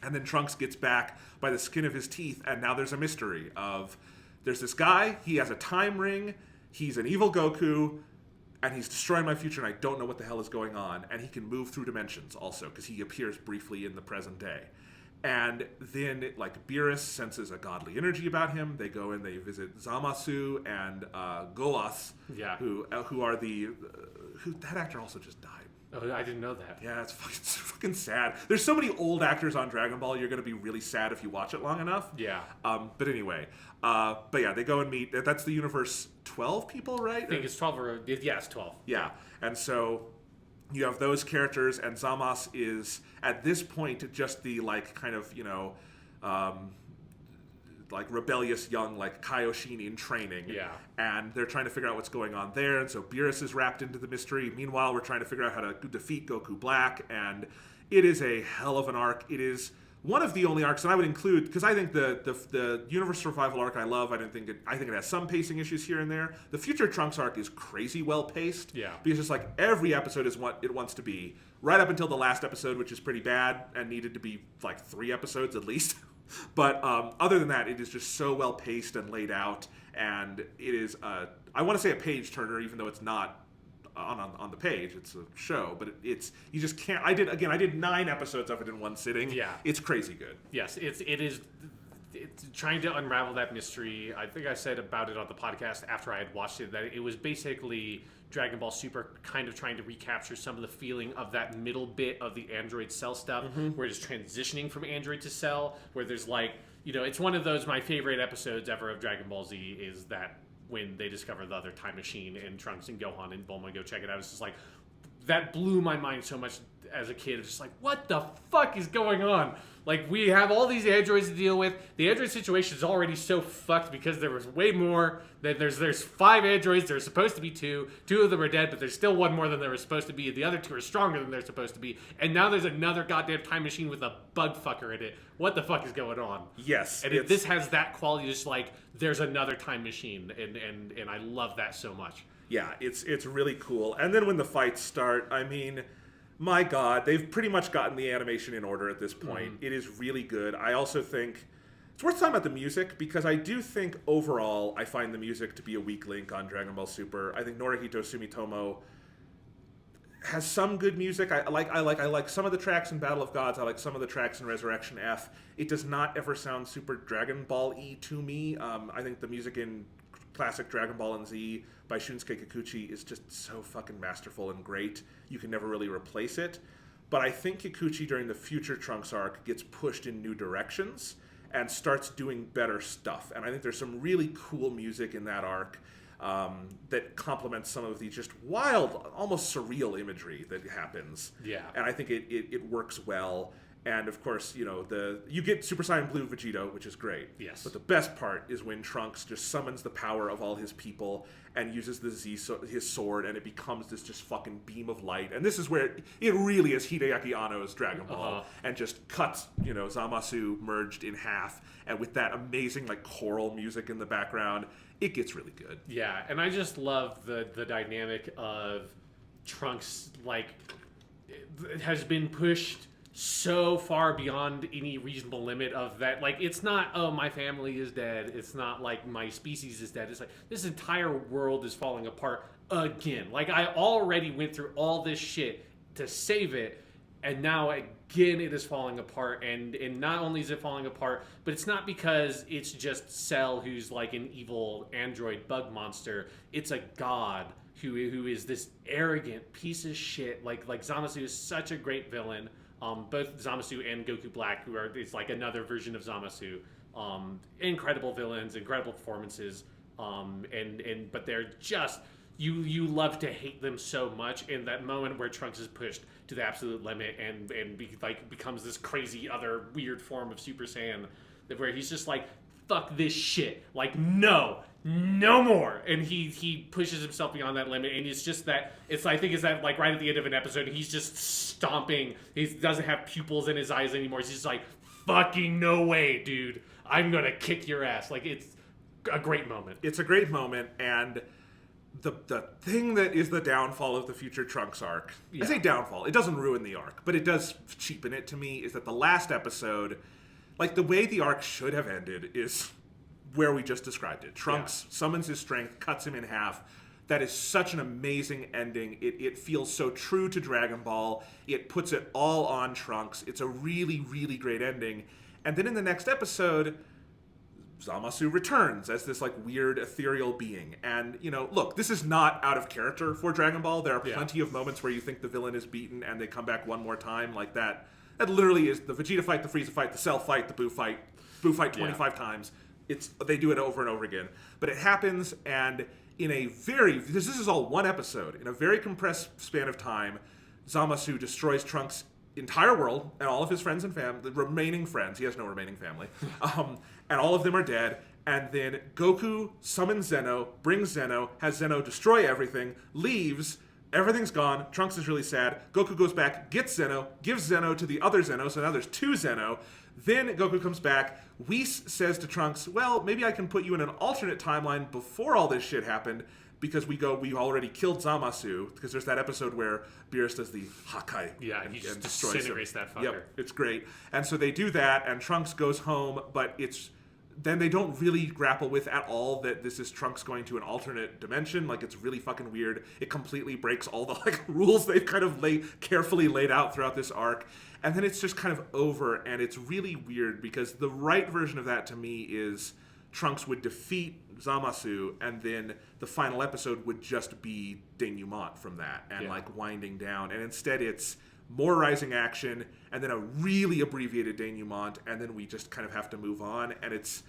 And then Trunks gets back by the skin of his teeth, and now there's a mystery of, there's this guy, he has a time ring, he's an evil Goku, and he's destroying my future, and I don't know what the hell is going on. And he can move through dimensions also, because he appears briefly in the present day. And then, like, Beerus senses a godly energy about him. They go and they visit Zamasu and Goas, who are that actor also just died. Oh, I didn't know that. Yeah, it's fucking sad. There's so many old actors on Dragon Ball, you're going to be really sad if you watch it long enough. Yeah. But anyway, they go and meet. That's the universe 12 people, right? I think it's 12 it's 12. Yeah, and so you have those characters, and Zamas is, at this point, just the, like, kind of, like, rebellious young, like, Kaioshin in training. Yeah. And they're trying to figure out what's going on there, and so Beerus is wrapped into the mystery. Meanwhile, we're trying to figure out how to defeat Goku Black, and it is a hell of an arc. It is one of the only arcs, and I would include, because I think the Universe Survival arc I love. I think it has some pacing issues here and there. The Future Trunks arc is crazy well paced. Yeah. Because it's like every episode is what it wants to be, right up until the last episode, which is pretty bad and needed to be like 3 episodes at least. But other than that, it is just so well paced and laid out, and it is I want to say a page turner, even though it's not on the page. It's a show, but it's you just can't. I did 9 episodes of it in one sitting. Yeah, it's crazy good. Yes, it is. It's trying to unravel that mystery. I think I said about it on the podcast after I had watched it, that it was basically Dragon Ball Super kind of trying to recapture some of the feeling of that middle bit of the Android Cell stuff, where it's transitioning from Android to Cell, where there's like, it's one of those, my favorite episodes ever of Dragon Ball Z is that when they discover the other time machine and Trunks and Gohan and Bulma go check it out. It's just like, that blew my mind so much as a kid. It's just like, what the fuck is going on? Like, we have all these androids to deal with. The android situation is already so fucked because there was way more. There's 5 androids. There's supposed to be 2. 2 of them are dead, but there's still one more than there was supposed to be. The other 2 are stronger than they're supposed to be. And now there's another goddamn time machine with a bug fucker in it. What the fuck is going on? Yes. And this has that quality, just like, there's another time machine. And I love that so much. Yeah, it's really cool. And then when the fights start, I mean, my God, they've pretty much gotten the animation in order at this point. It is really good. I also think it's worth talking about the music, because I do think overall I find the music to be a weak link on Dragon Ball Super. I think Norihito Sumitomo has some good music. I like some of the tracks in Battle of Gods. I like some of the tracks in Resurrection F. It does not ever sound super Dragon Ball-y to me. I think the music in classic Dragon Ball and Z by Shunsuke Kikuchi is just so fucking masterful and great. You can never really replace it. But I think Kikuchi during the Future Trunks arc gets pushed in new directions and starts doing better stuff. And I think there's some really cool music in that arc. that complements some of the just wild, almost surreal imagery that happens. Yeah. And I think it works well. And of course, you get Super Saiyan Blue Vegeta, which is great. Yes. But the best part is when Trunks just summons the power of all his people and uses his sword, and it becomes this just fucking beam of light. And this is where it really is Hideaki Anno's Dragon Ball, and just cuts, Zamasu merged in half, and with that amazing like choral music in the background, it gets really good. Yeah, and I just love the dynamic of Trunks, like, it has been pushed so far beyond any reasonable limit of that. Like, it's not, oh, my family is dead. It's not like my species is dead. It's like this entire world is falling apart again. Like, I already went through all this shit to save it, and now again it is falling apart. And not only is it falling apart, but it's not because it's just Cell, who's like an evil android bug monster. It's a god who is this arrogant piece of shit. Like Zamasu is such a great villain. Both Zamasu and Goku Black, it's like another version of Zamasu. Incredible villains, incredible performances, but they're just, you love to hate them so much. In that moment where Trunks is pushed to the absolute limit and becomes this crazy other weird form of Super Saiyan, where he's just like, fuck this shit, like no more, and he pushes himself beyond that limit, and it's just that, I think it's that like right at the end of an episode, he's just stomping, he doesn't have pupils in his eyes anymore, he's just like, fucking no way, dude, I'm gonna kick your ass. Like, it's a great moment. It's a great moment, and the thing that is the downfall of the future Trunks arc, I say downfall, it doesn't ruin the arc, but it does cheapen it to me, is that the last episode, like, the way the arc should have ended is where we just described it. Trunks summons his strength, cuts him in half. That is such an amazing ending. It feels so true to Dragon Ball. It puts it all on Trunks. It's a really, really great ending. And then in the next episode, Zamasu returns as this like weird ethereal being. And, look, this is not out of character for Dragon Ball. There are plenty of moments where you think the villain is beaten and they come back one more time like that. That literally is the Vegeta fight, the Frieza fight, the Cell fight, the Buu fight 25 times. They do it over and over again. But it happens, and this is all one episode, in a very compressed span of time, Zamasu destroys Trunks' entire world and all of his friends and the remaining friends. He has no remaining family. And all of them are dead. And then Goku summons Zeno, brings Zeno, has Zeno destroy everything, leaves. Everything's gone. Trunks is really sad. Goku goes back, gets Zeno, gives Zeno to the other Zeno, so now there's two Zeno. Then Goku comes back. Whis says to Trunks, well, maybe I can put you in an alternate timeline before all this shit happened, because we already killed Zamasu, because there's that episode where Beerus does the Hakai. Yeah, he just disintegrates that fucker. Yep, it's great. And so they do that, and Trunks goes home, but then they don't really grapple with at all that this is Trunks going to an alternate dimension. Like, it's really fucking weird. It completely breaks all the rules they've kind of carefully laid out throughout this arc. And then it's just kind of over, and it's really weird, because the right version of that to me is Trunks would defeat Zamasu, and then the final episode would just be denouement from that, and winding down. And instead it's more rising action, and then a really abbreviated denouement, and then we just kind of have to move on, and it's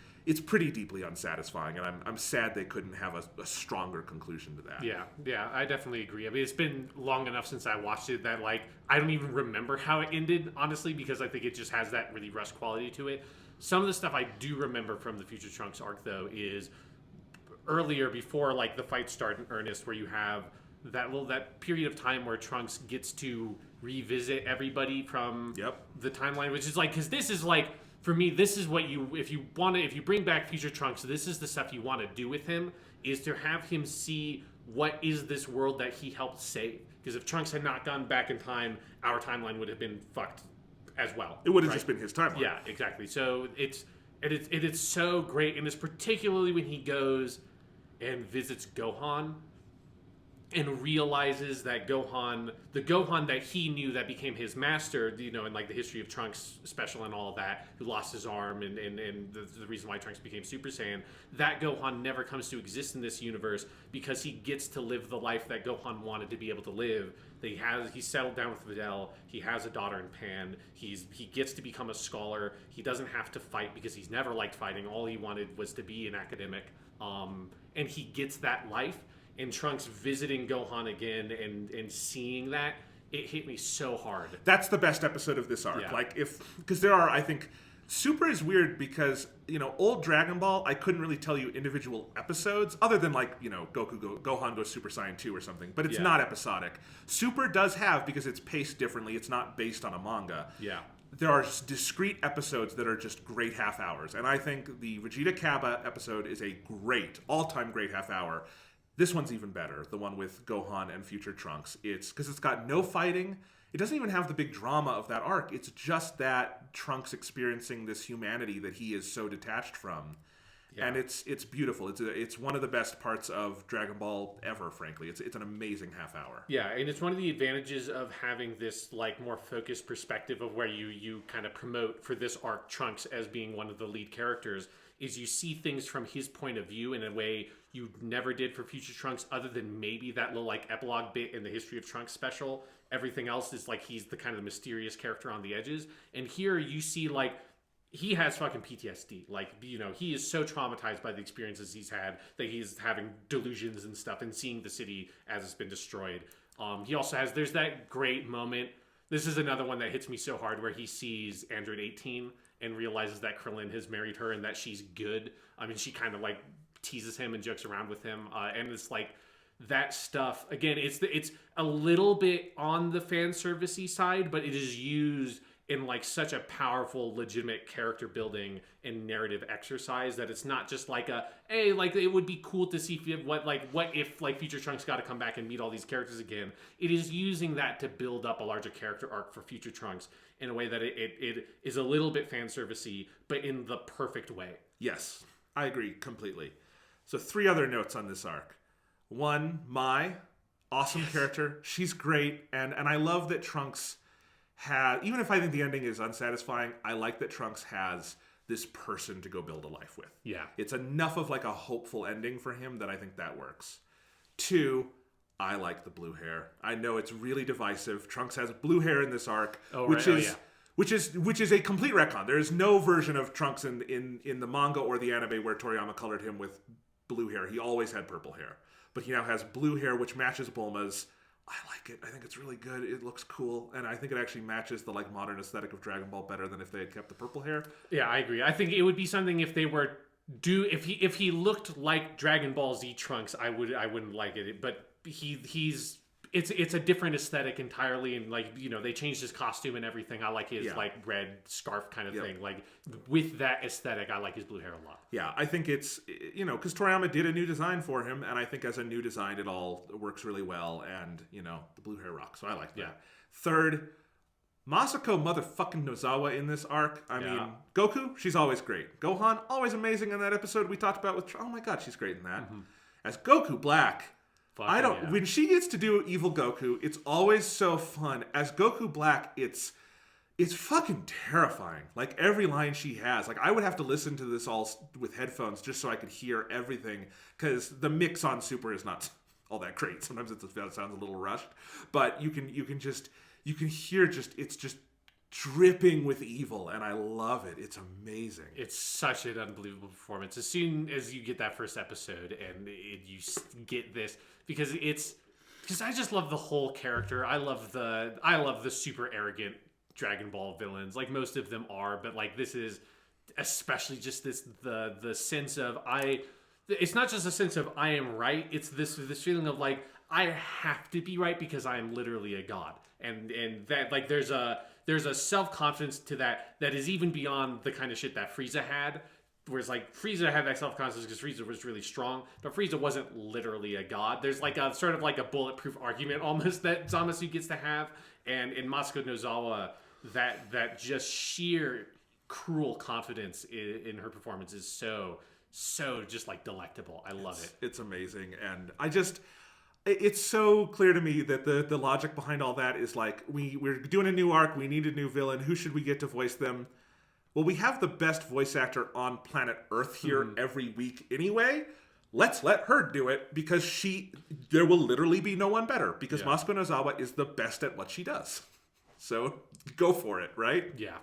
pretty deeply unsatisfying, and I'm sad they couldn't have a stronger conclusion to that. Yeah, I definitely agree. I mean, it's been long enough since I watched it that, I don't even remember how it ended, honestly, because I think it just has that really rushed quality to it. Some of the stuff I do remember from the Future Trunks arc, though, is earlier, before, the fights start in earnest, where you have that period of time where Trunks gets to revisit everybody from the timeline, which is because this is for me, this is what if you bring back Future Trunks, this is the stuff you want to do with him, is to have him see what is this world that he helped save. Because if Trunks had not gone back in time, our timeline would have been fucked as well. It would have just been his timeline. Yeah, exactly. So it's so great, and it's particularly when he goes and visits Gohan and realizes that the Gohan that he knew that became his master, in the history of Trunks special and all of that, who lost his arm and the reason why Trunks became Super Saiyan, that Gohan never comes to exist in this universe because he gets to live the life that Gohan wanted to be able to live. that he's settled down with Videl. He has a daughter in Pan. He gets to become a scholar. He doesn't have to fight because he's never liked fighting. All he wanted was to be an academic. And he gets that life. And Trunks visiting Gohan again and seeing that, it hit me so hard. That's the best episode of this arc. Yeah. Like, because there are, I think, Super is weird because, old Dragon Ball, I couldn't really tell you individual episodes, other than, like, Gohan goes Super Saiyan 2 or something, but it's not episodic. Super does have, because it's paced differently, it's not based on a manga. Yeah. There are discrete episodes that are just great half hours, and I think the Vegeta Cabba episode is a great, all-time great half hour. This one's even better, the one with Gohan and future Trunks. It's because it's got no fighting. It doesn't even have the big drama of that arc. It's just that Trunks experiencing this humanity that he is so detached from. Yeah. And it's beautiful. It's one of the best parts of Dragon Ball ever, frankly. It's an amazing half hour. Yeah, and it's one of the advantages of having this like more focused perspective of where you kind of promote for this arc Trunks as being one of the lead characters, is you see things from his point of view in a way you never did for future Trunks, other than maybe that little like epilogue bit in the History of Trunks special. Everything else is like he's the kind of mysterious character on the edges. And here you see like he has fucking PTSD. Like, he is so traumatized by the experiences he's had that he's having delusions and stuff and seeing the city as it's been destroyed. He also there's that great moment. This is another one that hits me so hard where he sees Android 18 and realizes that Krillin has married her and that she's good. I mean, she kind of like teases him and jokes around with him. And it's like that stuff. Again, it's a little bit on the fan servicey side, but it is used in like such a powerful, legitimate character building and narrative exercise that it's not just like hey, like it would be cool to see what if Future Trunks got to come back and meet all these characters again. It is using that to build up a larger character arc for Future Trunks in a way that it is a little bit fan servicey, but in the perfect way. Yes, I agree completely. So 3 other notes on this arc. 1, Mai, awesome character. She's great, and I love that Trunks even if I think the ending is unsatisfying, I like that Trunks has this person to go build a life with. Yeah. It's enough of like a hopeful ending for him that I think that works. 2, I like the blue hair. I know it's really divisive. Trunks has blue hair in this arc, which is a complete retcon. There is no version of Trunks in the manga or the anime where Toriyama colored him with blue hair. He always had purple hair. But he now has blue hair, which matches Bulma's. I like it. I think it's really good. It looks cool, and I think it actually matches the like modern aesthetic of Dragon Ball better than if they had kept the purple hair. Yeah, I agree. I think it would be something if they were if he looked like Dragon Ball Z Trunks, I wouldn't like it. But it's a different aesthetic entirely, and like they changed his costume and everything. I like his like red scarf kind of thing. Like with that aesthetic, I like his blue hair a lot. Yeah, I think it's because Toriyama did a new design for him, and I think as a new design, it all works really well. And the blue hair rocks, so I like that. Yeah. 3rd, Masako motherfucking Nozawa in this arc. I mean, Goku, she's always great. Gohan, always amazing in that episode we talked about with. Oh my god, she's great in that. Mm-hmm. As Goku Black. When she gets to do evil Goku, it's always so fun. As Goku Black, it's fucking terrifying. Like every line she has. Like I would have to listen to this all with headphones just so I could hear everything, because the mix on Super is not all that great. Sometimes it sounds a little rushed, but you can hear it's just dripping with evil, and I love it. It's amazing. It's such an unbelievable performance. As soon as you get that first episode and you get this, because I just love the whole character. I love the super arrogant Dragon Ball villains. Like most of them are, but like this is especially just the sense of it's not just a sense of I am right. It's this feeling of like I have to be right because I am literally a god, and that like there's a self-confidence to that is even beyond the kind of shit that Frieza had. Whereas like Frieza had that self-confidence because Frieza was really strong, but Frieza wasn't literally a god. There's like a sort of like a bulletproof argument almost that Zamasu gets to have, and in Masako Nozawa, that just sheer cruel confidence in her performance is so just like delectable. I love it. It's amazing, and it's so clear to me that the logic behind all that is like we're doing a new arc, we need a new villain. Who should we get to voice them? Well, we have the best voice actor on planet Earth here every week anyway. let's let her do it because there will literally be no one better because Masuko Nozawa is the best at what she does. So go for it, right? Yeah.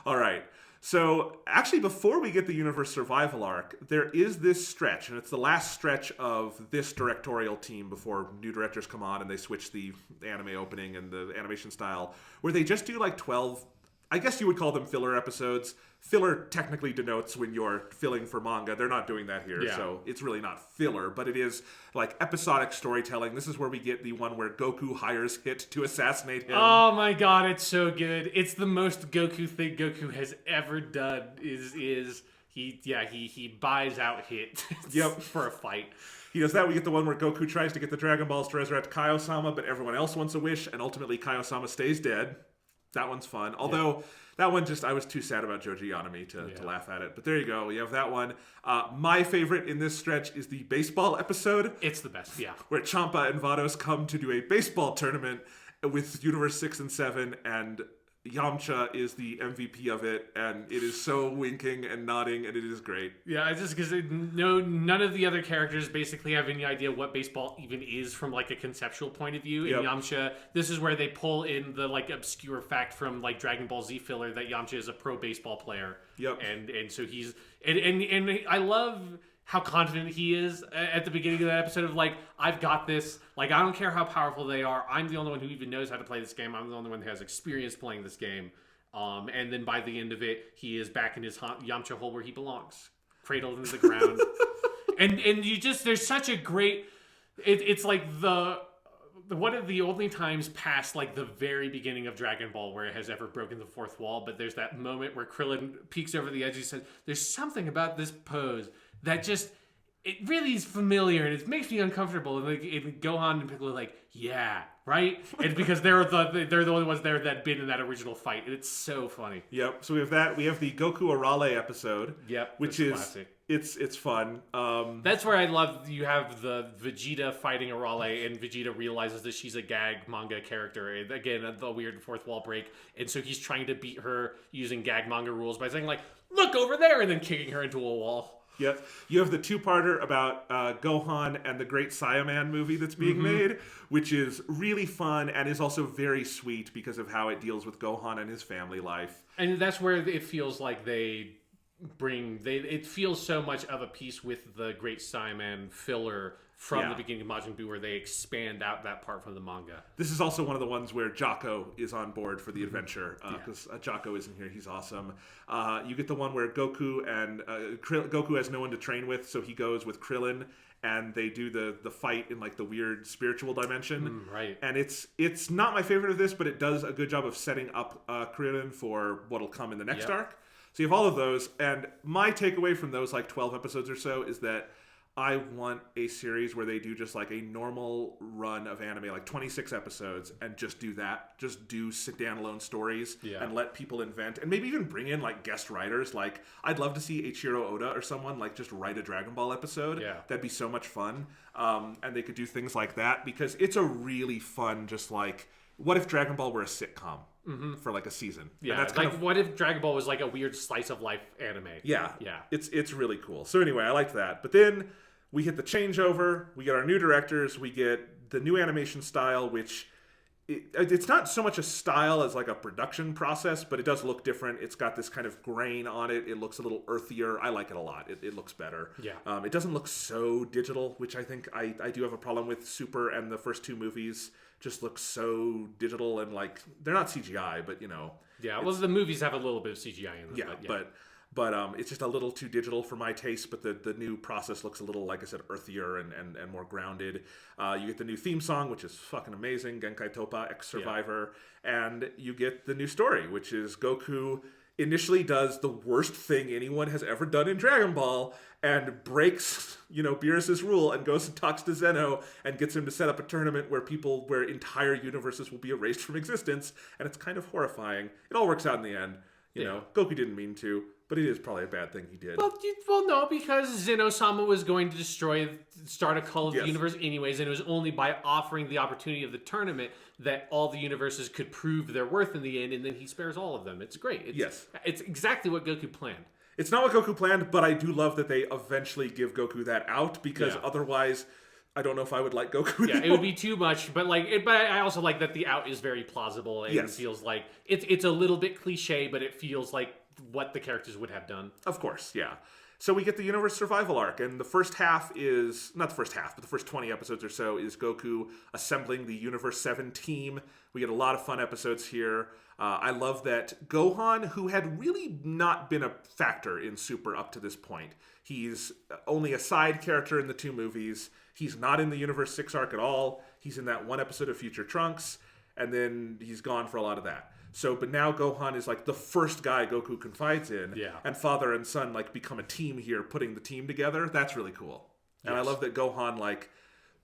All right. So actually, before we get the universe survival arc, there is this stretch, and it's the last stretch of this directorial team before new directors come on and they switch the anime opening and the animation style, where they just do like 12, I guess you would call them filler episodes. Filler technically denotes when you're filling for manga. They're not doing that here, so it's really not filler, but it is like episodic storytelling. This is where we get the one where Goku hires Hit to assassinate him. Oh my god, it's so good. It's the most Goku thing Goku has ever done. He buys out Hit for a fight. He does that. We get the one where Goku tries to get the Dragon Balls to resurrect Kaio-sama, but everyone else wants a wish, and ultimately Kaio-sama stays dead. That one's fun. Although, that one I was too sad about Joji Yanami to laugh at it. But there you go. We have that one. My favorite in this stretch is the baseball episode. It's the best, where Champa and Vados come to do a baseball tournament with Universe 6 and 7, and Yamcha is the MVP of it, and it is so winking and nodding, and it is great. Yeah, it's just because none of the other characters basically have any idea what baseball even is from like a conceptual point of view. In Yamcha, this is where they pull in the like obscure fact from like Dragon Ball Z filler that Yamcha is a pro baseball player. Yep. And so he's and I love how confident he is at the beginning of that episode of like, I've got this. Like, I don't care how powerful they are. I'm the only one who even knows how to play this game. I'm the only one who has experience playing this game. And then by the end of it, he is back in his Yamcha hole where he belongs, cradled into the ground. and you just, there's such a great, it's like one of the only times past like the very beginning of Dragon Ball where it has ever broken the fourth wall. But there's that moment where Krillin peeks over the edge. He says, "There's something about this pose that just, it really is familiar and it makes me uncomfortable." And, Gohan and Piccolo are like, "Yeah, right?" And because they're the only ones there that been in that original fight. And it's so funny. Yep. So we have that. We have the Goku Raleigh episode. Yep. Which is classic. It's fun. That's where I love you have the Vegeta fighting a Raleigh, and Vegeta realizes that she's a gag manga character. And again, the weird fourth wall break. And so he's trying to beat her using gag manga rules by saying like, "Look over there," and then kicking her into a wall. Yep. You have the two-parter about Gohan and the Great Saiyaman movie that's being made, which is really fun and is also very sweet because of how it deals with Gohan and his family life. And that's where it feels like it feels so much of a piece with the Great Saiyaman filler from the beginning of Majin Buu, where they expand out that part from the manga. This is also one of the ones where Jocko is on board for the adventure, because Jocko isn't here. He's awesome. You get the one where Goku and Goku has no one to train with, so he goes with Krillin, and they do the fight in like the weird spiritual dimension. Right. And it's not my favorite of this, but it does a good job of setting up Krillin for what'll come in the next arc. So you have all of those, and my takeaway from those like 12 episodes or so is that I want a series where they do just like a normal run of anime, like 26 episodes, and just do that. Just do standalone stories and let people invent, and maybe even bring in like guest writers. Like, I'd love to see Eiichiro Oda or someone like just write a Dragon Ball episode. Yeah. That'd be so much fun. And they could do things like that because it's a really fun, just like, what if Dragon Ball were a sitcom for like a season? Yeah, and that's like what if Dragon Ball was like a weird slice of life anime? Yeah. Yeah. It's really cool. So anyway, I liked that. But then we hit the changeover, we get our new directors, we get the new animation style, which it's not so much a style as like a production process, but it does look different. It's got this kind of grain on it. It looks a little earthier. I like it a lot. It looks better. Yeah. It doesn't look so digital, which I think I do have a problem with. Super and the first two movies just look so digital, and like, they're not CGI, but you know. Yeah, well, the movies have a little bit of CGI in them. Yeah, but it's just a little too digital for my taste. But the new process looks a little, like I said, earthier and more grounded. You get the new theme song, which is fucking amazing, Genkai Topa, ex-Survivor. Yeah. And you get the new story, which is Goku initially does the worst thing anyone has ever done in Dragon Ball and breaks, Beerus's rule and goes and talks to Zeno and gets him to set up a tournament where entire universes will be erased from existence. And it's kind of horrifying. It all works out in the end. You know, Goku didn't mean to, but it is probably a bad thing he did. Well, no, because Zeno-sama was going to start a Call of the Universe anyways, and it was only by offering the opportunity of the tournament that all the universes could prove their worth in the end, and then he spares all of them. It's great. It's exactly what Goku planned. It's not what Goku planned, but I do love that they eventually give Goku that out, because otherwise, I don't know if I would like Goku anymore. It would be too much, but but I also like that the out is very plausible and feels like it's a little bit cliche, but it feels like what the characters would have done. Of course, yeah. So we get the universe survival arc, and the first half is, not the first half, but the first 20 episodes or so is Goku assembling the Universe 7 team. We get a lot of fun episodes here. I love that Gohan, who had really not been a factor in Super up to this point, he's only a side character in the 2 movies. He's not in the Universe 6 arc at all. He's in that one episode of Future Trunks, and then he's gone for a lot of that. So, but now Gohan is like the first guy Goku confides in, and father and son like become a team here, putting the team together. That's really cool. And I love that Gohan, like,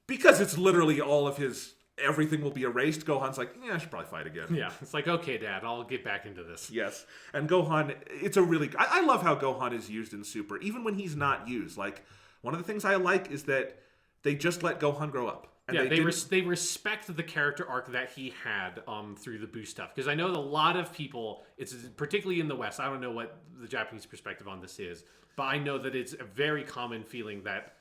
because it's literally all of his, everything will be erased, Gohan's like, I should probably fight again. Yeah, it's like, okay, Dad, I'll get back into this. Yes. And Gohan, it's a really, I love how Gohan is used in Super, even when he's not used. Like, one of the things I like is that they just let Gohan grow up. And they respect the character arc that he had through the Boo stuff. Because I know a lot of people, it's particularly in the West, I don't know what the Japanese perspective on this is, but I know that it's a very common feeling that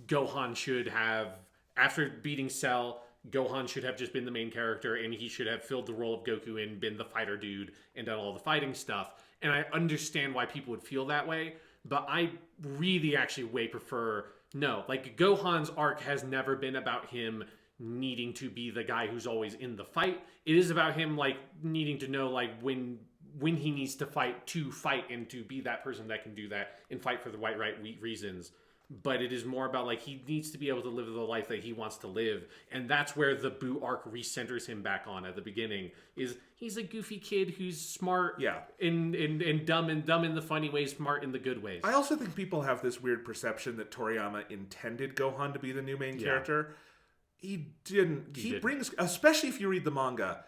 Gohan should have, after beating Cell, Gohan should have just been the main character, and he should have filled the role of Goku and been the fighter dude and done all the fighting stuff. And I understand why people would feel that way, but I really actually way prefer... No, like Gohan's arc has never been about him needing to be the guy who's always in the fight. It is about him like needing to know like when he needs to fight and to be that person that can do that and fight for the right reasons. But it is more about like he needs to be able to live the life that he wants to live, and that's where the Boo arc recenters him back on at the beginning. Is he's a goofy kid who's smart, and dumb in the funny ways, smart in the good ways. I also think people have this weird perception that Toriyama intended Gohan to be the new main character. He didn't. He brings, especially if you read the manga.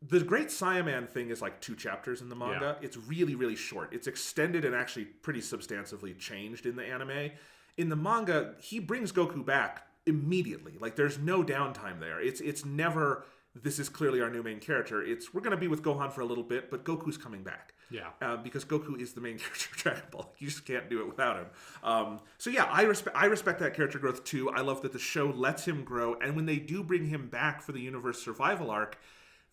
The Great Saiyaman thing is like 2 chapters in the manga. It's really, really short. It's extended and actually pretty substantively changed in the anime. In the manga, he brings Goku back immediately. Like, there's no downtime there. It's never, this is clearly our new main character. It's, we're going to be with Gohan for a little bit, but Goku's coming back. Because Goku is the main character of Dragon Ball. You just can't do it without him. So yeah, I respect that character growth too. I love that the show lets him grow, and when they do bring him back for the Universe Survival Arc,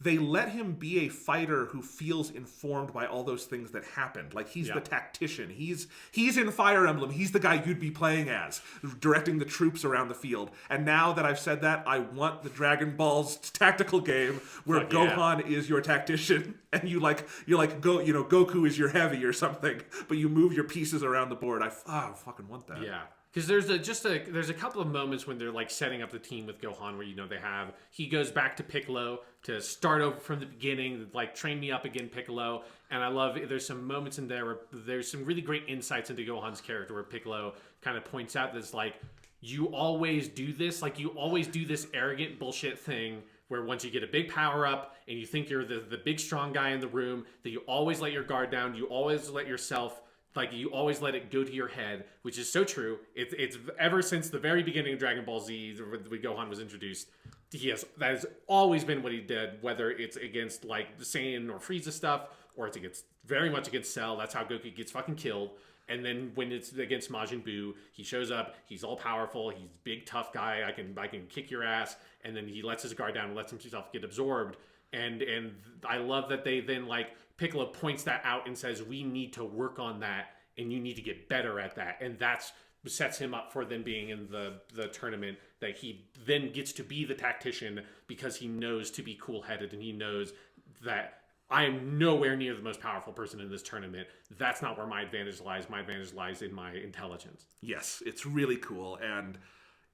they let him be a fighter who feels informed by all those things that happened. Like, he's the tactician. He's in Fire Emblem. He's the guy you'd be playing as, directing the troops around the field. And now that I've said that, I want the Dragon Ball's tactical game where Gohan is your tactician, and Goku is your heavy or something, but you move your pieces around the board. I fucking want that. Yeah. Because there's a couple of moments when they're like setting up the team with Gohan where he goes back to Piccolo to start over from the beginning, like train me up again, Piccolo. And I love there's some moments in there where there's some really great insights into Gohan's character where Piccolo kind of points out this like, you always do this, like you always do this arrogant bullshit thing where once you get a big power up and you think you're the big strong guy in the room, that you always let your guard down, you always let yourself, like, you always let it go to your head, which is so true. It's ever since the very beginning of Dragon Ball Z, when Gohan was introduced, that has always been what he did, whether it's against, like, the Saiyan or Frieza stuff, or it's very much against Cell. That's how Goku gets fucking killed. And then when it's against Majin Buu, he shows up, he's all powerful, he's a big, tough guy, I can kick your ass, and then he lets his guard down and lets himself get absorbed. And I love that they then, like, Piccolo points that out and says, we need to work on that, and you need to get better at that. And that sets him up for then being in the tournament, that he then gets to be the tactician because he knows to be cool-headed, and he knows that I am nowhere near the most powerful person in this tournament. That's not where my advantage lies. My advantage lies in my intelligence. Yes, it's really cool. And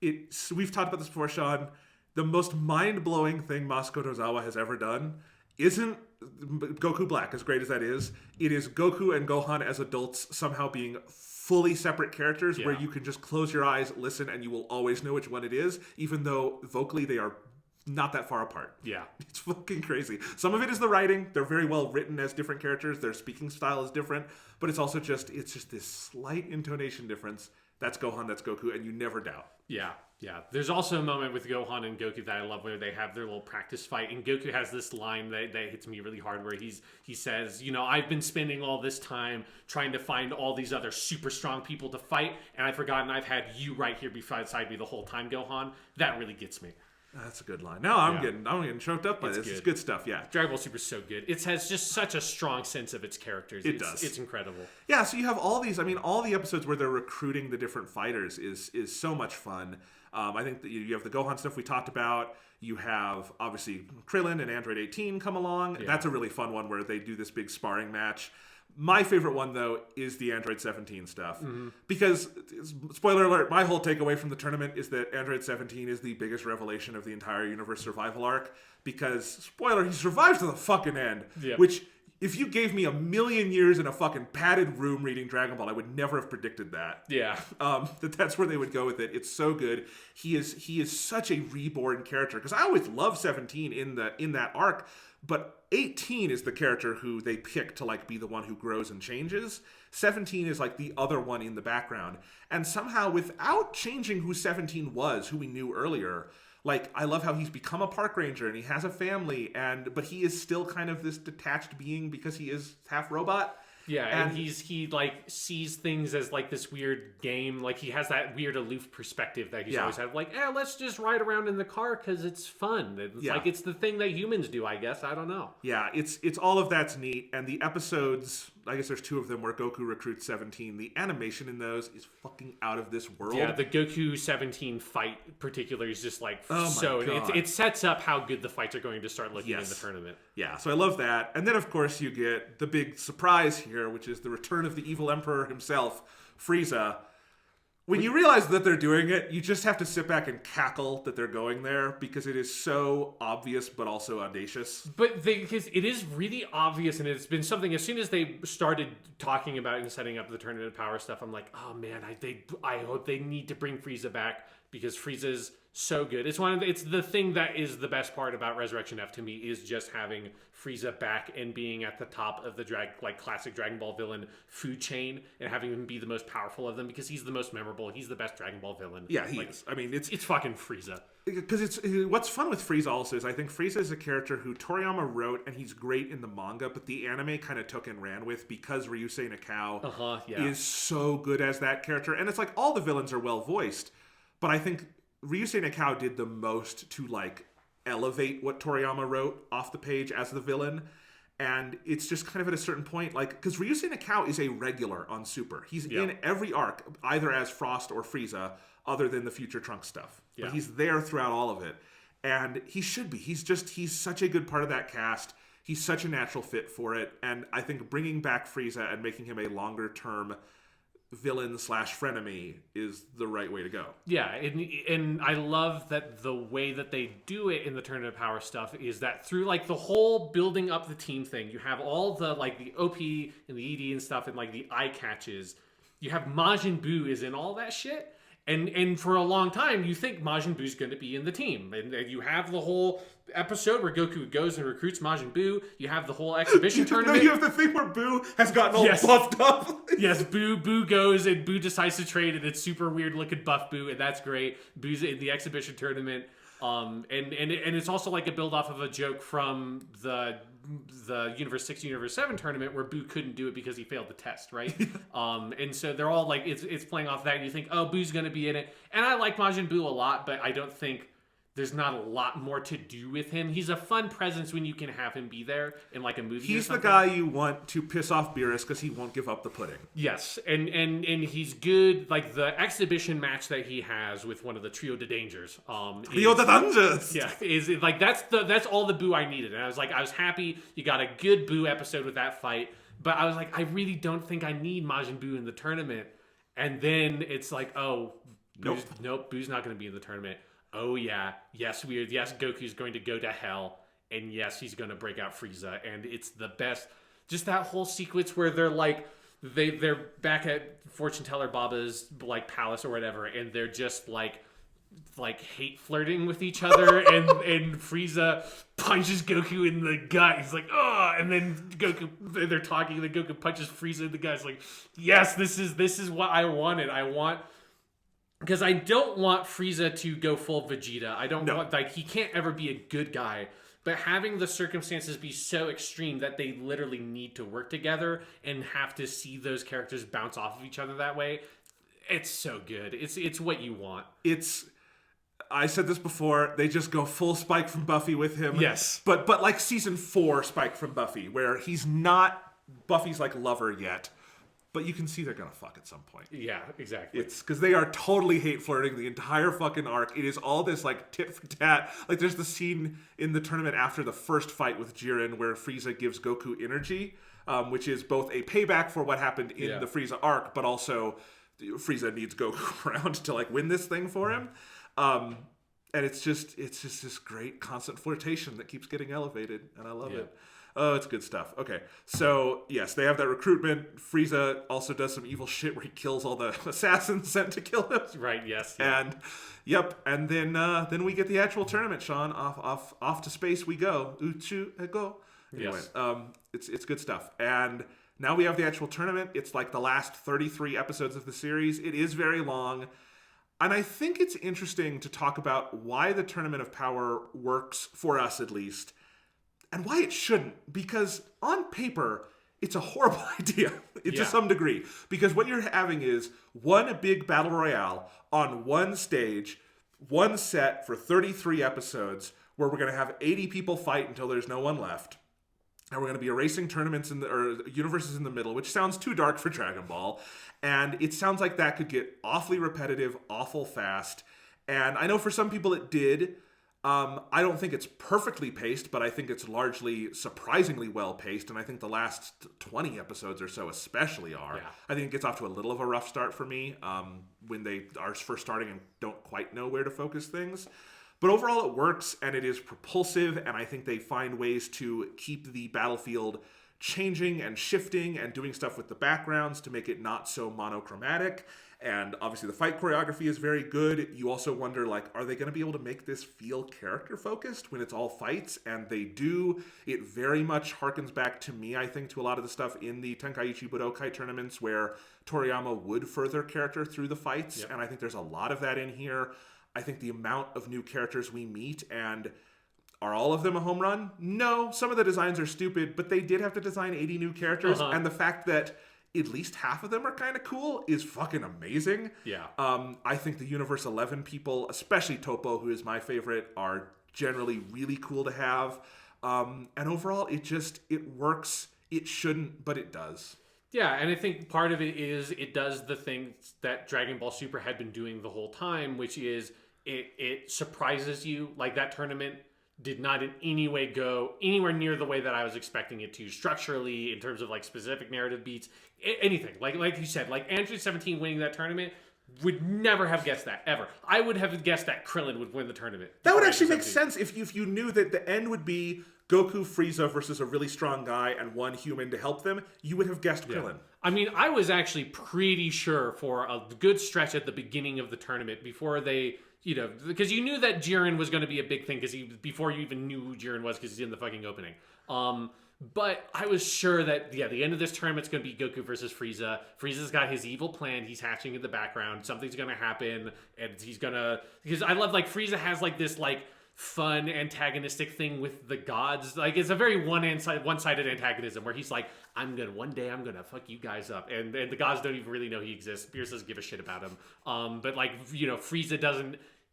we've talked about this before, Sean. The most mind-blowing thing Masakoto Ozawa has ever done isn't Goku Black, as great as that is. It is Goku and Gohan as adults somehow being fully separate characters where you can just close your eyes, listen, and you will always know which one it is, even though vocally they are not that far apart. Yeah. It's fucking crazy. Some of it is the writing. They're very well written as different characters. Their speaking style is different, but it's just this slight intonation difference. That's Gohan, that's Goku, and you never doubt. Yeah. Yeah, there's also a moment with Gohan and Goku that I love where they have their little practice fight, and Goku has this line that hits me really hard where he says, you know, I've been spending all this time trying to find all these other super strong people to fight, and I've forgotten I've had you right here beside me the whole time, Gohan. That really gets me. That's a good line. No, I'm getting choked up by this. It's good stuff, yeah. Dragon Ball Super is so good. It has just such a strong sense of its characters. It does. It's incredible. Yeah, so you have all these, I mean, all the episodes where they're recruiting the different fighters is so much fun. I think that you have the Gohan stuff we talked about. You have, obviously, Krillin and Android 18 come along. Yeah. That's a really fun one where they do this big sparring match. My favorite one, though, is the Android 17 stuff. Mm-hmm. Because, spoiler alert, my whole takeaway from the tournament is that Android 17 is the biggest revelation of the entire universe survival arc. Because, spoiler, he survives to the fucking end. Yeah. Which, if you gave me 1,000,000 years in a fucking padded room reading Dragon Ball, I would never have predicted that. Yeah. That's where they would go with it. It's so good. He is such a reborn character. Because I always loved 17 in that arc. But 18 is the character who they pick to like be the one who grows and changes. 17 is like the other one in the background. And somehow without changing who 17 was, who we knew earlier, like I love how he's become a park ranger and he has a family, but he is still kind of this detached being because he is half robot. Yeah, and he like sees things as like this weird game. Like he has that weird aloof perspective that he's always had. Like, let's just ride around in the car because it's fun. It's like it's the thing that humans do, I guess. I don't know. Yeah, it's all of that's neat. And the episodes, I guess there's 2 of them where Goku recruits 17. The animation in those is fucking out of this world. Yeah, the Goku 17 fight particularly is just like it sets up how good the fights are going to start looking in the tournament. Yeah, so I love that. And then of course you get the big surprise here, which is the return of the evil emperor himself, Frieza. When you realize that they're doing it, you just have to sit back and cackle that they're going there because it is so obvious but also audacious. But because it is really obvious, and it's been something as soon as they started talking about it and setting up the Tournament of Power stuff, I'm like, oh man, I hope they need to bring Frieza back because Frieza's so good. It's the thing that is the best part about Resurrection F to me is just having Frieza back and being at the top of the classic Dragon Ball villain food chain and having him be the most powerful of them because he's the most memorable. He's the best Dragon Ball villain. Yeah, he is. I mean, it's fucking Frieza. Because what's fun with Frieza also is I think Frieza is a character who Toriyama wrote and he's great in the manga, but the anime kind of took and ran with because Ryusei Nakao is so good as that character. And it's like all the villains are well voiced, but I think Ryusei Nakao did the most to like elevate what Toriyama wrote off the page as the villain. And it's just kind of at a certain point, like, because Ryusei Nakao is a regular on Super. He's in every arc, either as Frost or Frieza, other than the Future Trunks stuff. Yeah. But he's there throughout all of it. And he should be. He's such a good part of that cast. He's such a natural fit for it. And I think bringing back Frieza and making him a longer term villain / frenemy is the right way to go. Yeah, and I love that the way that they do it in the Tournament of Power stuff is that through like the whole building up the team thing, you have all the like the OP and the ED and stuff and like the eye catches. You have Majin Buu is in all that shit. And for a long time, you think Majin Buu's going to be in the team. And you have the whole episode where Goku goes and recruits Majin Buu. You have the whole exhibition tournament. No, you have the thing where Buu has gotten all buffed up. Yes, Buu goes and Buu decides to trade, and it's super weird looking buff Buu, and that's great. Buu's in the exhibition tournament. And it's also like a build off of a joke from the Universe 6 Universe 7 tournament where Buu couldn't do it because he failed the test, right? And so they're all like it's playing off that, and you think, oh, Buu's gonna be in it. And I like Majin Buu a lot, but I don't think there's not a lot more to do with him. He's a fun presence when you can have him be there in like a movie. He's the guy you want to piss off Beerus because he won't give up the pudding. Yes, and he's good. Like the exhibition match that he has with one of the Trio de Dangers. Trio de Dangers. Yeah, is like that's all the Buu I needed, and I was happy you got a good Buu episode with that fight. But I was like, I really don't think I need Majin Buu in the tournament. And then it's like, oh, nope, Buu's not going to be in the tournament. Oh yeah, yes, Goku's going to go to hell, and yes, he's going to break out Frieza, and it's the best. Just that whole sequence where they're like, they're back at Fortune Teller Baba's like palace or whatever, and they're just like hate flirting with each other, and Frieza punches Goku in the gut. He's like, oh, and then they're talking, and then Goku punches Frieza in the gut. It's like, yes, this is what I wanted. I want because I don't want Frieza to go full Vegeta. I don't No. want, like, he can't ever be a good guy. But having the circumstances be so extreme that they literally need to work together and have to see those characters bounce off of each other that way, it's so good. It's what you want. I said this before, they just go full Spike from Buffy with him. Yes. But like season 4 Spike from Buffy, where he's not Buffy's like lover yet, but you can see they're gonna fuck at some point. Yeah, exactly. It's because they are totally hate flirting the entire fucking arc. It is all this like tit for tat. Like there's the scene in the tournament after the first fight with Jiren where Frieza gives Goku energy, which is both a payback for what happened in the Frieza arc, but also Frieza needs Goku around to like win this thing for him. And it's just this great constant flirtation that keeps getting elevated, and I love it. Oh, it's good stuff. Okay, so yes, they have that recruitment. Frieza also does some evil shit where he kills all the assassins sent to kill him. Right. Yes. And and then we get the actual tournament. Sean, off to space we go. Uchu go. Anyway, Yes. it's good stuff. And now we have the actual tournament. It's like the last 33 episodes of the series. It is very long. And I think it's interesting to talk about why the Tournament of Power works, for us at least, and why it shouldn't. Because on paper, it's a horrible idea to some degree. Because what you're having is one big battle royale on one stage, one set for 33 episodes, where we're going to have 80 people fight until there's no one left. And we're going to be erasing tournaments or universes in the middle, which sounds too dark for Dragon Ball. And it sounds like that could get awfully repetitive, awful fast. And I know for some people it did. I don't think it's perfectly paced, but I think it's largely surprisingly well paced. And I think the last 20 episodes or so especially are. Yeah. I think it gets off to a little of a rough start for me when they are first starting and don't quite know where to focus things. But overall, it works, and it is propulsive, and I think they find ways to keep the battlefield changing and shifting and doing stuff with the backgrounds to make it not so monochromatic. And obviously, the fight choreography is very good. You also wonder, like, are they going to be able to make this feel character-focused when it's all fights? And they do. It very much harkens back to me, I think, to a lot of the stuff in the Tenkaichi Budokai tournaments where Toriyama would further character through the fights, and I think there's a lot of that in here. I think the amount of new characters we meet, and are all of them a home run? No, some of the designs are stupid, but they did have to design 80 new characters, and the fact that at least half of them are kind of cool is fucking amazing. Yeah. I think the Universe 11 people, especially Topo, who is my favorite, are generally really cool to have. And overall, it works. It shouldn't, but it does. Yeah, and I think part of it is it does the things that Dragon Ball Super had been doing the whole time, which is it surprises you. Like, that tournament did not in any way go anywhere near the way that I was expecting it to, structurally, in terms of like specific narrative beats, anything. Like you said, like Android 17 winning that tournament, would never have guessed that, ever. I would have guessed that Krillin would win the tournament. That would actually make sense if you knew that the end would be Goku, Frieza versus a really strong guy and one human to help them. You would have guessed Krillin. I mean, I was actually pretty sure for a good stretch at the beginning of the tournament before they, because you knew that Jiren was going to be a big thing before you even knew who Jiren was because he's in the fucking opening. But I was sure that, the end of this tournament's going to be Goku versus Frieza. Frieza's got his evil plan. He's hatching in the background. Something's going to happen, and he's going to... Because I love, Frieza has, this, fun antagonistic thing with the gods. It's a very one-sided antagonism where he's like, one day I'm gonna fuck you guys up. And the gods don't even really know he exists. Beerus doesn't give a shit about him. But,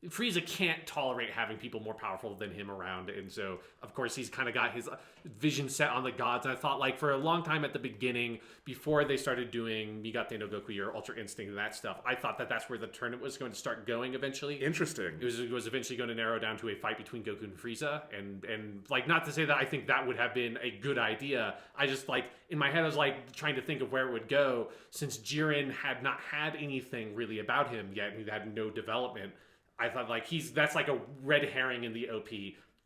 Frieza can't tolerate having people more powerful than him around, and so of course he's kind of got his vision set on the gods. And I thought, for a long time at the beginning, before they started doing Migate no Goku or Ultra Instinct and that stuff, I thought that that's where the tournament was going to start going eventually. Interesting. It was eventually going to narrow down to a fight between Goku and Frieza, and not to say that I think that would have been a good idea. I just in my head I was trying to think of where it would go, since Jiren had not had anything really about him yet, and he had no development. I thought that's a red herring in the OP.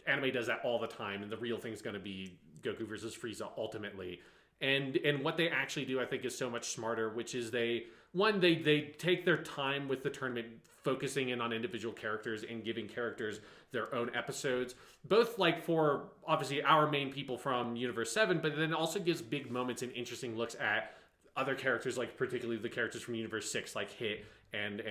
Anime does that all the time, and the real thing's going to be Goku versus Frieza ultimately. And what they actually do, I think, is so much smarter, which is they take their time with the tournament, focusing in on individual characters and giving characters their own episodes, both for obviously our main people from Universe 7, but then also gives big moments and interesting looks at other characters, like particularly the characters from Universe 6, like Hit and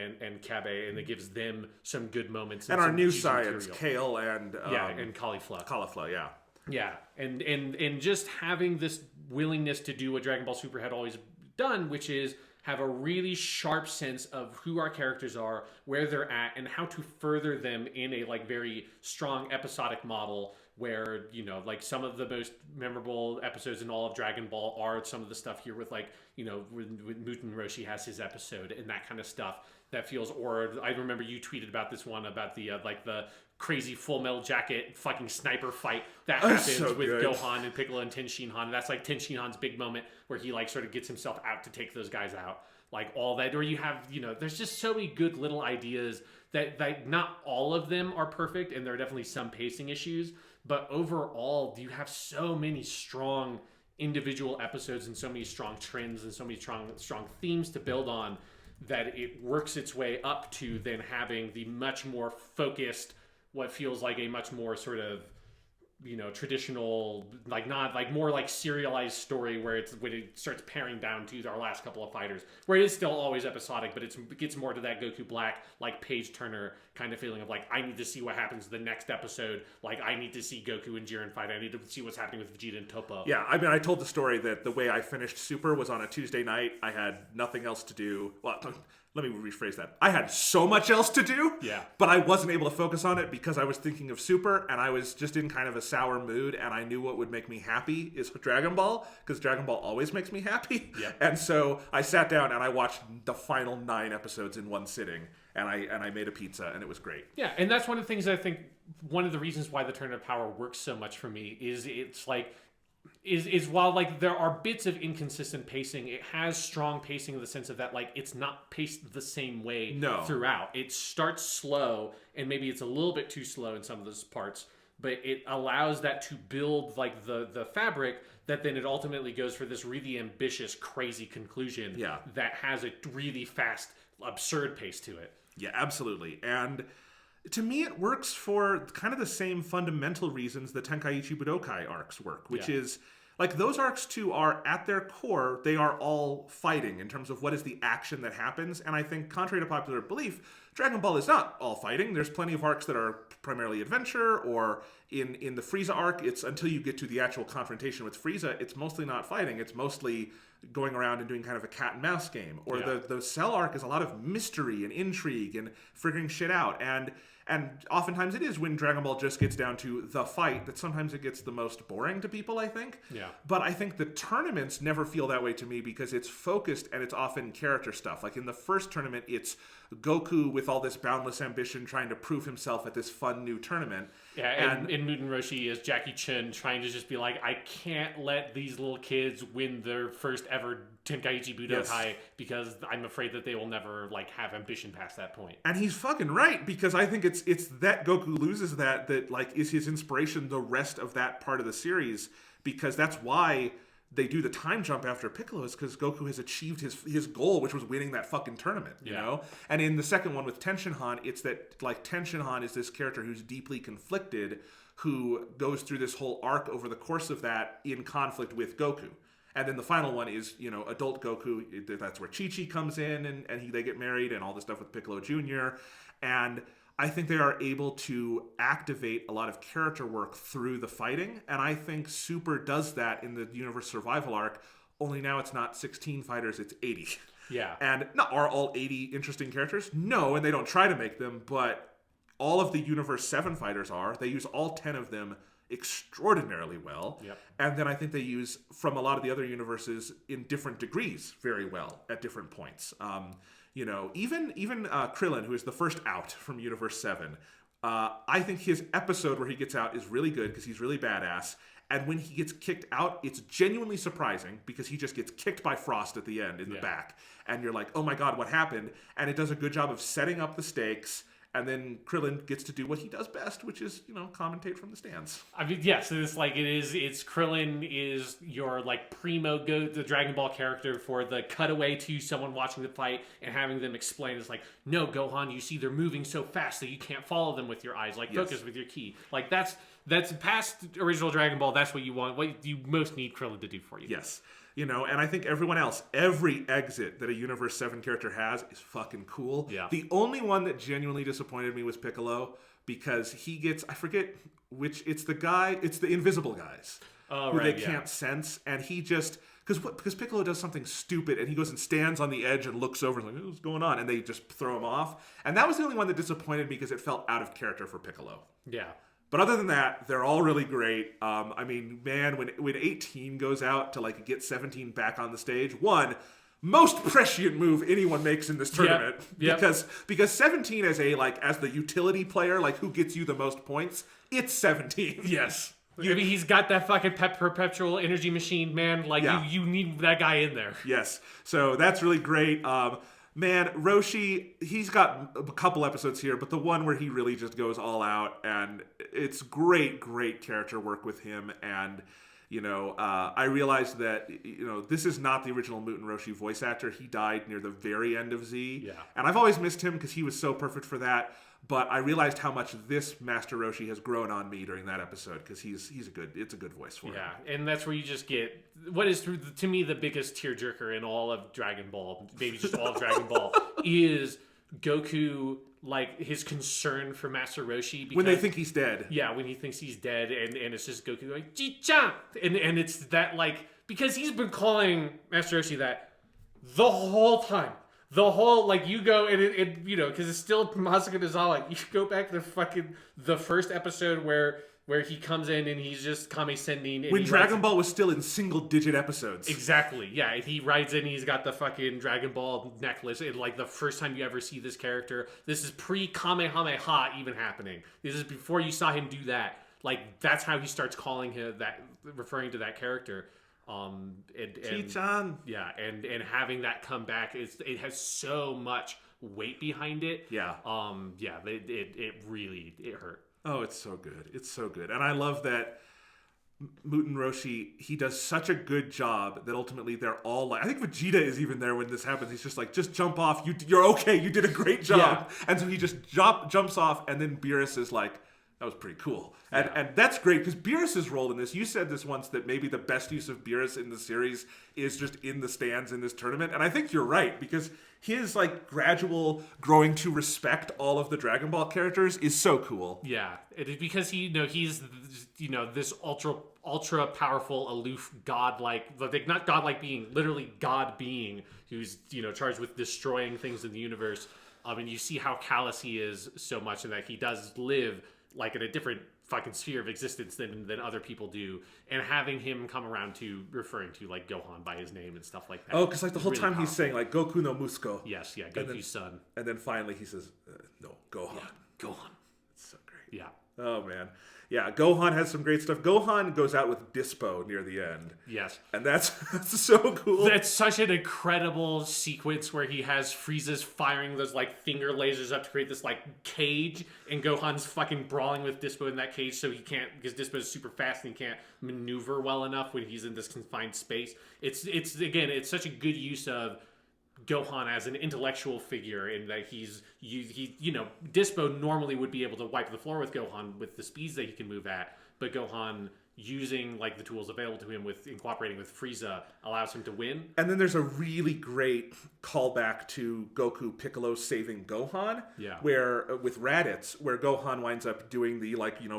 Cabba, and it gives them some good moments. And our some new juicy science, material. Kale and and Caulifla. Caulifla, yeah. Yeah, and just having this willingness to do what Dragon Ball Super had always done, which is have a really sharp sense of who our characters are, where they're at, and how to further them in a like very strong episodic model where, you know, like some of the most memorable episodes in all of Dragon Ball are some of the stuff here with, like, you know, when Muten Roshi has his episode and that kind of stuff that feels, or I remember you tweeted about this one about the like the crazy Full Metal Jacket fucking sniper fight that happens so with good. Gohan and Piccolo and Tenshin Han. That's like Tenshin Han's big moment where he like sort of gets himself out to take those guys out. Like all that, or you have, you know, there's just so many good little ideas that not all of them are perfect, and there are definitely some pacing issues, but overall you have so many strong individual episodes and so many strong trends and so many strong themes to build on that it works its way up to then having the much more focused, what feels like a much more sort of, you know, traditional, like not like more like serialized story where when it starts paring down to our last couple of fighters, where it is still always episodic, but it gets more to that Goku Black, like page turner kind of feeling of like, I need to see what happens the next episode. Like I need to see Goku and Jiren fight. I need to see what's happening with Vegeta and Toppo. Yeah, I mean, I told the story that the way I finished Super was on a Tuesday night. I had nothing else to do. Well, let me rephrase that. I had so much else to do, but I wasn't able to focus on it because I was thinking of Super, and I was just in kind of a sour mood, and I knew what would make me happy is Dragon Ball, because Dragon Ball always makes me happy. Yeah. And so I sat down and I watched the final 9 episodes in one sitting, and I made a pizza, and it was great. Yeah, and that's one of the things I think, one of the reasons why the Tournament of Power works so much for me is it's like, is while like there are bits of inconsistent pacing, it has strong pacing in the sense of that like it's not paced the same way throughout. It starts slow, and maybe it's a little bit too slow in some of those parts, but it allows that to build like the fabric that then it ultimately goes for this really ambitious, crazy conclusion that has a really fast, absurd pace to it. Yeah, absolutely. And to me, it works for kind of the same fundamental reasons the Tenkaichi Budokai arcs work, which is, like, those arcs too are, at their core, they are all fighting in terms of what is the action that happens. And I think, contrary to popular belief, Dragon Ball is not all fighting. There's plenty of arcs that are primarily adventure, or in the Frieza arc, it's until you get to the actual confrontation with Frieza, it's mostly not fighting. It's mostly going around and doing kind of a cat and mouse game. Or the Cell arc is a lot of mystery and intrigue and figuring shit out. And oftentimes it is when Dragon Ball just gets down to the fight that sometimes it gets the most boring to people, I think. Yeah. But I think the tournaments never feel that way to me because it's focused and it's often character stuff. Like in the first tournament, it's Goku with all this boundless ambition trying to prove himself at this fun new tournament. Yeah, and in Muten Roshi is Jackie Chun trying to just be like, I can't let these little kids win their first ever Tenkaichi Budokai because I'm afraid that they will never like have ambition past that point. And he's fucking right, because I think it's that Goku loses that like is his inspiration the rest of that part of the series, because that's why they do the time jump after Piccolo, is because Goku has achieved his goal, which was winning that fucking tournament, you know? And in the second one with Tenshin Han, it's that, like, Tenshin Han is this character who's deeply conflicted, who goes through this whole arc over the course of that in conflict with Goku. And then the final one is, you know, adult Goku. That's where Chi-Chi comes in, and they get married, and all this stuff with Piccolo Jr. And I think they are able to activate a lot of character work through the fighting, and I think Super does that in the Universe Survival arc, only now it's not 16 fighters, it's 80. Yeah. And are all 80 interesting characters? No, and they don't try to make them, but all of the Universe 7 fighters are. They use all 10 of them extraordinarily well. Yep. And then I think they use, from a lot of the other universes, in different degrees very well at different points. You know, even Krillin, who is the first out from Universe 7, I think his episode where he gets out is really good because he's really badass. And when he gets kicked out, it's genuinely surprising because he just gets kicked by Frost at the end in the back. And you're like, oh my God, what happened? And it does a good job of setting up the stakes. And then Krillin gets to do what he does best, which is, you know, commentate from the stands. I mean, yes, it's like it's Krillin is your like primo the Dragon Ball character for the cutaway to someone watching the fight and having them explain. It's like, no, Gohan, you see they're moving so fast that you can't follow them with your eyes. Like, focus with your ki. Like, That's past original Dragon Ball. That's what you want. What you most need Krillin to do for you. Yes. And I think everyone else, every exit that a Universe 7 character has is fucking cool. Yeah. The only one that genuinely disappointed me was Piccolo, because he gets, I forget which, it's the invisible guys who they can't sense, and he just, because Piccolo does something stupid, and he goes and stands on the edge and looks over and like, what's going on? And they just throw him off. And that was the only one that disappointed me because it felt out of character for Piccolo. Yeah. But other than that, they're all really great. I mean, man, when 18 goes out to like get 17 back on the stage, most prescient move anyone makes in this tournament. Yep. Because 17 as the utility player, like who gets you the most points, it's 17. Yes. I mean, he's got that fucking perpetual energy machine, man. Like, you need that guy in there. Yes. So that's really great. Man, Roshi, he's got a couple episodes here, but the one where he really just goes all out, and it's great character work with him. And, I realized that, this is not the original Muten Roshi voice actor. He died near the very end of Z. Yeah. And I've always missed him because he was so perfect for that. But I realized how much this Master Roshi has grown on me during that episode, because it's a good voice for him. Yeah, and that's where you just get what is, to me, the biggest tearjerker in all of Dragon Ball, maybe just all of Dragon Ball, is Goku, like, his concern for Master Roshi. Because, when they think he's dead. Yeah, when he thinks he's dead, and it's just Goku going, Ji-chan! And it's that, like, because he's been calling Master Roshi that the whole time. The whole, like, you go, and because it's still Masaka Nozawa, you go back to the first episode where he comes in and he's just Kame-sending. When Dragon Ball was still in single-digit episodes. Exactly, yeah. And he rides in, he's got the fucking Dragon Ball necklace, and, like, the first time you ever see this character, this is pre-Kamehameha even happening. This is before you saw him do that. Like, that's how he starts calling him that, referring to that character. Chi-chan. Yeah, and having that come back, it has so much weight behind it. Yeah. It really hurt. Oh, it's so good. It's so good. And I love that Muten Roshi, he does such a good job that ultimately they're all like, I think Vegeta is even there when this happens. He's just like, just jump off. You're okay. You did a great job. Yeah. And so he just jumps off, and then Beerus is like, that was pretty cool. And that's great, because Beerus' role in this, you said this once, that maybe the best use of Beerus in the series is just in the stands in this tournament. And I think you're right, because his like gradual growing to respect all of the Dragon Ball characters is so cool. Yeah, it is, because he's this ultra powerful, aloof, godlike, like not godlike being, literally god being, who's charged with destroying things in the universe. And you see how callous he is so much, and that he does live like in a different fucking sphere of existence than other people do, and having him come around to referring to like Gohan by his name and stuff like that. Oh, because like the whole really time powerful. He's saying like Goku no Musko. Yes, yeah, Goku's son. And then finally he says, no, Gohan. Yeah, Gohan. It's so great. Yeah. Oh man. Yeah, Gohan has some great stuff. Gohan goes out with Dispo near the end. Yes. And that's so cool. That's such an incredible sequence where he has Frieza's firing those like finger lasers up to create this like cage, and Gohan's fucking brawling with Dispo in that cage, so he can't, because Dispo is super fast and he can't maneuver well enough when he's in this confined space. It's such a good use of Gohan as an intellectual figure, in that he's Dispo normally would be able to wipe the floor with Gohan with the speeds that he can move at, but Gohan, using like the tools available to him in cooperating with Frieza, allows him to win. And then there's a really great callback to Goku Piccolo saving Gohan, where with Raditz, where Gohan winds up doing the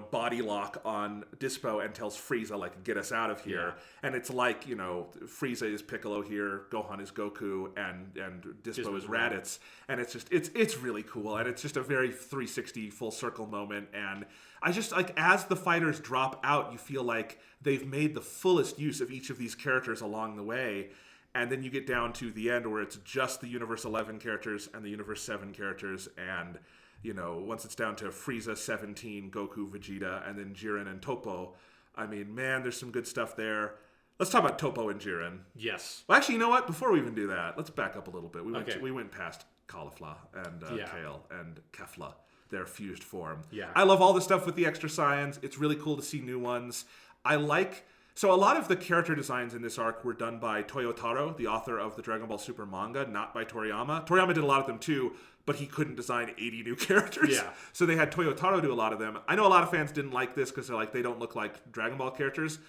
body lock on Dispo and tells Frieza like, get us out of here. Yeah. And it's like, Frieza is Piccolo here, Gohan is Goku, and Dispo is Raditz. And it's just it's really cool, and it's just a very 360 full circle moment. And I just like, as the fighters drop out, you feel like they've made the fullest use of each of these characters along the way. And then you get down to the end where it's just the Universe 11 characters and the Universe 7 characters. And, once it's down to Frieza, 17, Goku, Vegeta, and then Jiren and Toppo. I mean, man, there's some good stuff there. Let's talk about Toppo and Jiren. Yes. Well, actually, you know what? Before we even do that, let's back up a little bit. We went past Caulifla and Kale and Kefla, their fused form. Yeah. I love all the stuff with the extra science. It's really cool to see new ones. I like So a lot of the character designs in this arc were done by Toyotaro, the author of the Dragon Ball Super manga, not by Toriyama. Toriyama did a lot of them too, but he couldn't design 80 new characters. Yeah. So they had Toyotaro do a lot of them. I know a lot of fans didn't like this because they don't look like Dragon Ball characters.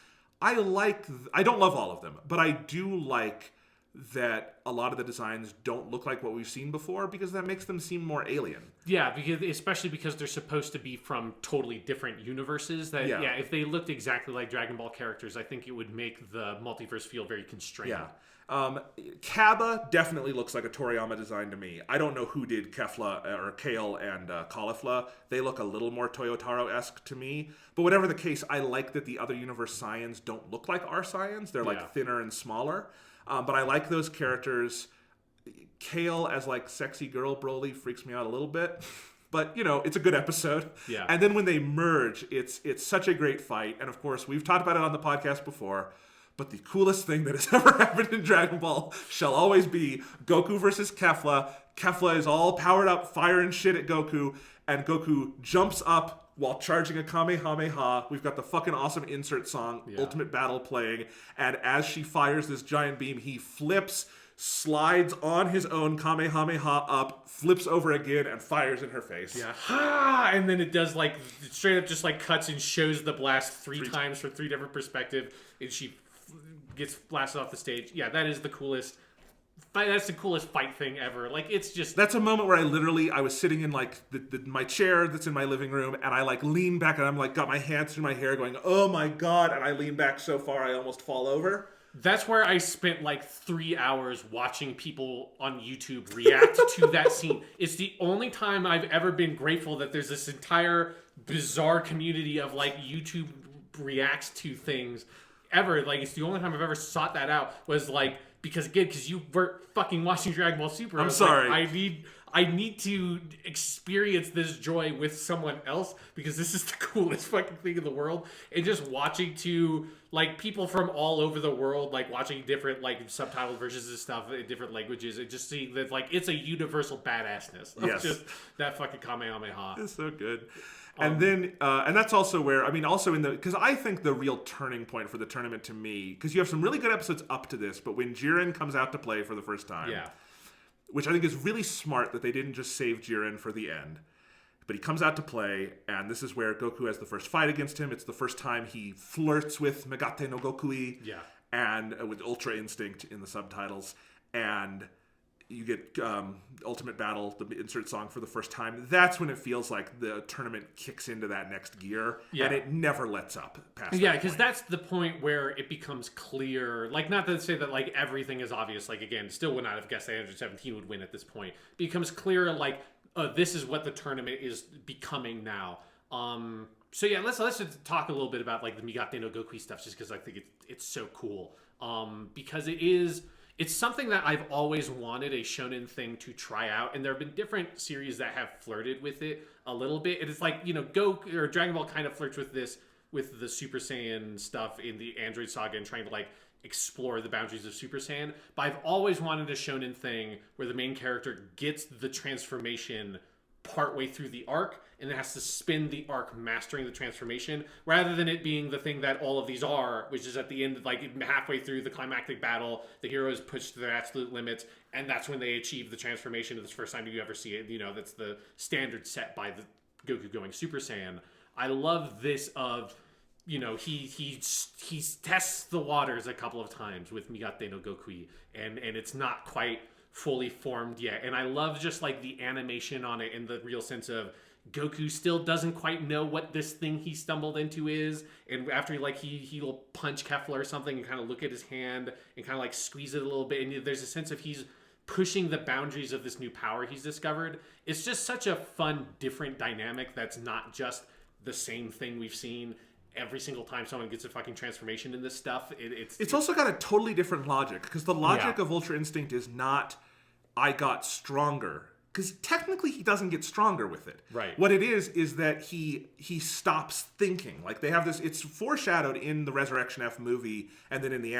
I don't love all of them, but I do like that a lot of the designs don't look like what we've seen before because that makes them seem more alien. Yeah, especially because they're supposed to be from totally different universes. If they looked exactly like Dragon Ball characters, I think it would make the multiverse feel very constrained. Yeah. Cabba definitely looks like a Toriyama design to me. I don't know who did Kale and Caulifla. They look a little more Toyotaro-esque to me. But whatever the case, I like that the other universe Saiyans don't look like our Saiyans. They're thinner and smaller. But I like those characters. Kale as sexy girl Broly freaks me out a little bit. But, it's a good episode. Yeah. And then when they merge, it's such a great fight. And of course, we've talked about it on the podcast before. But the coolest thing that has ever happened in Dragon Ball shall always be Goku versus Kefla. Kefla is all powered up, firing shit at Goku. And Goku jumps up while charging a Kamehameha. We've got the fucking awesome insert song, Ultimate Battle, playing. And as she fires this giant beam, he flips, slides on his own Kamehameha up, flips over again, and fires in her face. Yeah. Ha! And then it does straight up just cuts and shows the blast three times from three different perspectives. And she gets blasted off the stage. Yeah, that is the coolest. That's the coolest fight thing ever. It's just... That's a moment where I was sitting in, my chair that's in my living room, and I, lean back, and I'm, got my hands through my hair going, oh my god, and I lean back so far I almost fall over. That's where I spent, 3 hours watching people on YouTube react to that scene. It's the only time I've ever been grateful that there's this entire bizarre community of, YouTube reacts to things ever. It's the only time I've ever sought that out was, because you were fucking watching Dragon Ball Super. I'm sorry. I need to experience this joy with someone else because this is the coolest fucking thing in the world. And just watching people from all over the world, watching different subtitled versions of stuff in different languages, and just seeing that it's a universal badassness. Yes. Just that fucking Kamehameha. It's so good. And then, and that's also where, because I think the real turning point for the tournament to me, because you have some really good episodes up to this, but when Jiren comes out to play for the first time, which I think is really smart that they didn't just save Jiren for the end, but he comes out to play, and this is where Goku has the first fight against him. It's the first time he flirts with Megate no Gokui, and with Ultra Instinct in the subtitles, and you get Ultimate Battle, the insert song, for the first time. That's when it feels like the tournament kicks into that next gear, and it never lets up past that because that's the point where it becomes clear, not to say that everything is obvious, again, still would not have guessed that 117 would win at this point. It becomes clear, this is what the tournament is becoming now. So yeah, let's just talk a little bit about the Megate no Gokui stuff, just because I think it's so cool. Because it's something that I've always wanted a shonen thing to try out, and there have been different series that have flirted with it a little bit. And it's Goku or Dragon Ball kind of flirts with this with the Super Saiyan stuff in the Android Saga and trying to explore the boundaries of Super Saiyan. But I've always wanted a shonen thing where the main character gets the transformation partway through the arc and then has to spin the arc mastering the transformation, rather than it being the thing that all of these are, which is at the end, halfway through the climactic battle, the hero is pushed to their absolute limits, and that's when they achieve the transformation. It's the first time you ever see it. That's the standard set by the Goku going Super Saiyan. I love this of, he tests the waters a couple of times with Megate no Gokui, and it's not quite fully formed yet. And I love just the animation on it in the real sense of Goku still doesn't quite know what this thing he stumbled into is, and after he'll punch Kefla or something and kind of look at his hand and kind of squeeze it a little bit, and there's a sense of he's pushing the boundaries of this new power he's discovered. It's just such a fun, different dynamic that's not just the same thing we've seen every single time someone gets a fucking transformation in this stuff. It's also got a totally different logic, because the logic of Ultra Instinct is not I got stronger, because technically he doesn't get stronger with it. Right. What it is that he stops thinking. They have this. It's foreshadowed in the Resurrection F movie, and then in the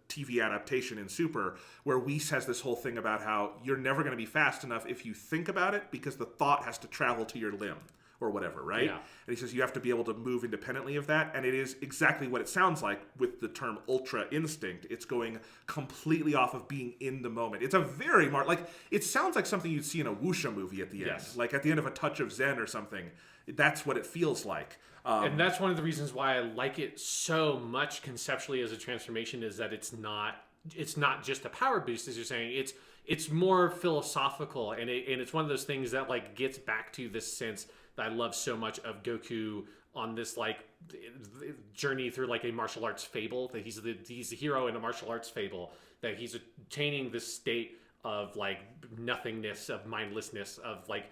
TV adaptation in Super, where Whis has this whole thing about how you're never going to be fast enough if you think about it, because the thought has to travel to your limb, or whatever, right? Yeah. And he says you have to be able to move independently of that, and it is exactly what it sounds like with the term Ultra Instinct. It's going completely off of being in the moment. It's a very it sounds like something you'd see in a wuxia movie at the end. Yes. Like at the end of A Touch of Zen or something. That's what it feels like. And that's one of the reasons why I like it so much conceptually as a transformation, is that it's not just a power boost, as you're saying. It's more philosophical, and it's one of those things that like gets back to this sense that I love so much of Goku on this like journey through like a martial arts fable, that he's the hero in a martial arts fable, that he's attaining this state of like nothingness, of mindlessness, of like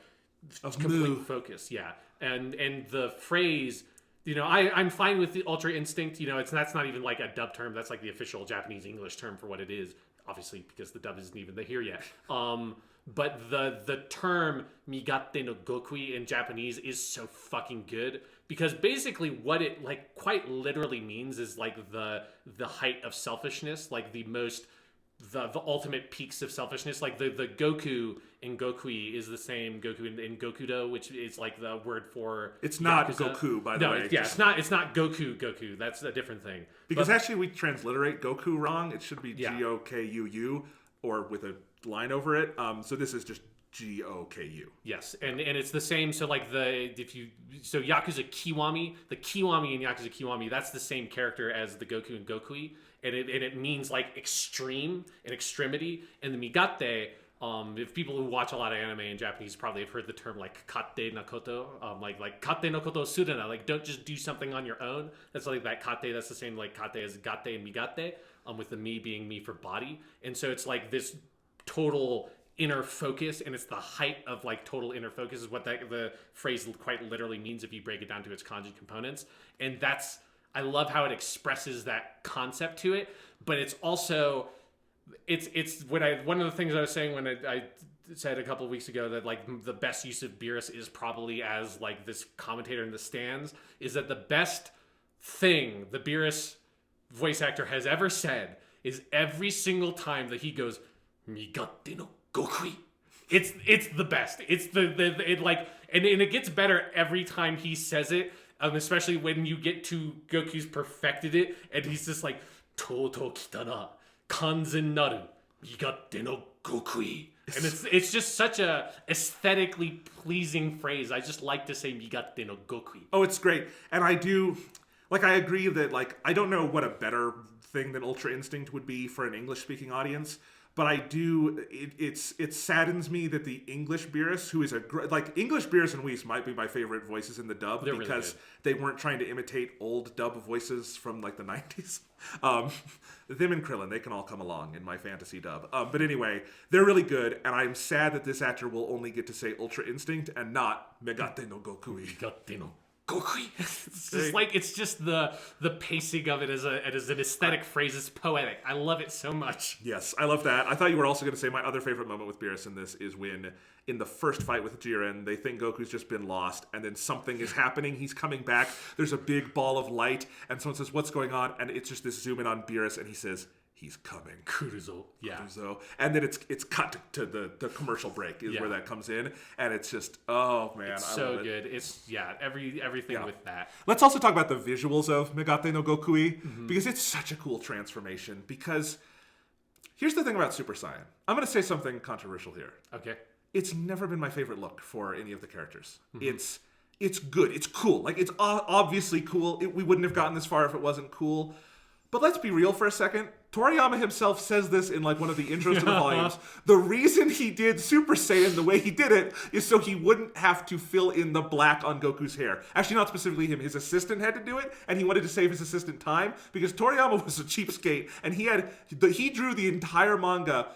complete focus. Yeah. And the phrase, I'm fine with the Ultra Instinct. That's not even like a dub term. That's like the official Japanese English term for what it is, obviously, because the dub isn't even here yet. But the term Migate no Gokui in Japanese is so fucking good, because basically what it like quite literally means is like the height of selfishness, like the ultimate peaks of selfishness. Like the Goku in Gokui is the same Goku in Gokudo, which is like the word for it's not Yakuza. Goku, by the way. Yeah, it's not Goku. That's a different thing. Because actually we transliterate Goku wrong. It should be Gokuu, or with a line over it. So this is just Goku. Yes, and it's the same. So like Yakuza Kiwami, the Kiwami in Yakuza Kiwami, that's the same character as the Goku in Gokui, and it means like extreme and extremity. And the Migate, if people who watch a lot of anime in Japanese probably have heard the term like kate no koto, like kate no koto suruna, like don't just do something on your own. That's like that kate. That's the same like kate as gate and migate, with the mi being me for body. And so it's like this total inner focus, and it's the height of like total inner focus is what the phrase quite literally means if you break it down to its kanji components. And I love how it expresses that concept to it, but it's also it's one of the things I was saying when I said a couple of weeks ago that like the best use of Beerus is probably as like this commentator in the stands, is that the best thing the Beerus voice actor has ever said is every single time that he goes Migate no Gokui. It's the best. It's it like and it gets better every time he says it, especially when you get to Goku's perfected it, and he's just like Toto kitana kanzen naru Migate no Gokui. And it's just such a aesthetically pleasing phrase. I just like to say Migate no Gokui. Oh, it's great. And I agree that I don't know what a better thing than Ultra Instinct would be for an English-speaking audience. But I do. It saddens me that the English Beerus, who is English Beerus and Whis might be my favorite voices in the dub. They're because really they weren't trying to imitate old dub voices from like the 90s. Them and Krillin, they can all come along in my fantasy dub. But anyway, they're really good, and I'm sad that this actor will only get to say Ultra Instinct and not Megate no Gokui. Migate no Gokui. It's just the pacing of it as an aesthetic phrase is poetic. I love it so much. Yes, I love that. I thought you were also going to say my other favorite moment with Beerus in this is when, in the first fight with Jiren, they think Goku's just been lost, and then something is happening. He's coming back. There's a big ball of light, and someone says, "What's going on?" And it's just this zoom in on Beerus, and he says, "He's coming." Kuruzo. Yeah. Kuruzo. And then it's cut to the commercial break is where that comes in. And it's just, oh man. It's so good. It's, everything with that. Let's also talk about the visuals of Megate no Gokui, because it's such a cool transformation. Because here's the thing about Super Saiyan. I'm going to say something controversial here. Okay. It's never been my favorite look for any of the characters. It's good. It's cool. Like, it's obviously cool. We wouldn't have gotten this far if it wasn't cool. But let's be real for a second. Toriyama himself says this in like one of the intros to the volumes. The reason he did Super Saiyan the way he did it is so he wouldn't have to fill in the black on Goku's hair. Actually, not specifically him. His assistant had to do it, and he wanted to save his assistant time because Toriyama was a cheapskate, and he drew the entire manga.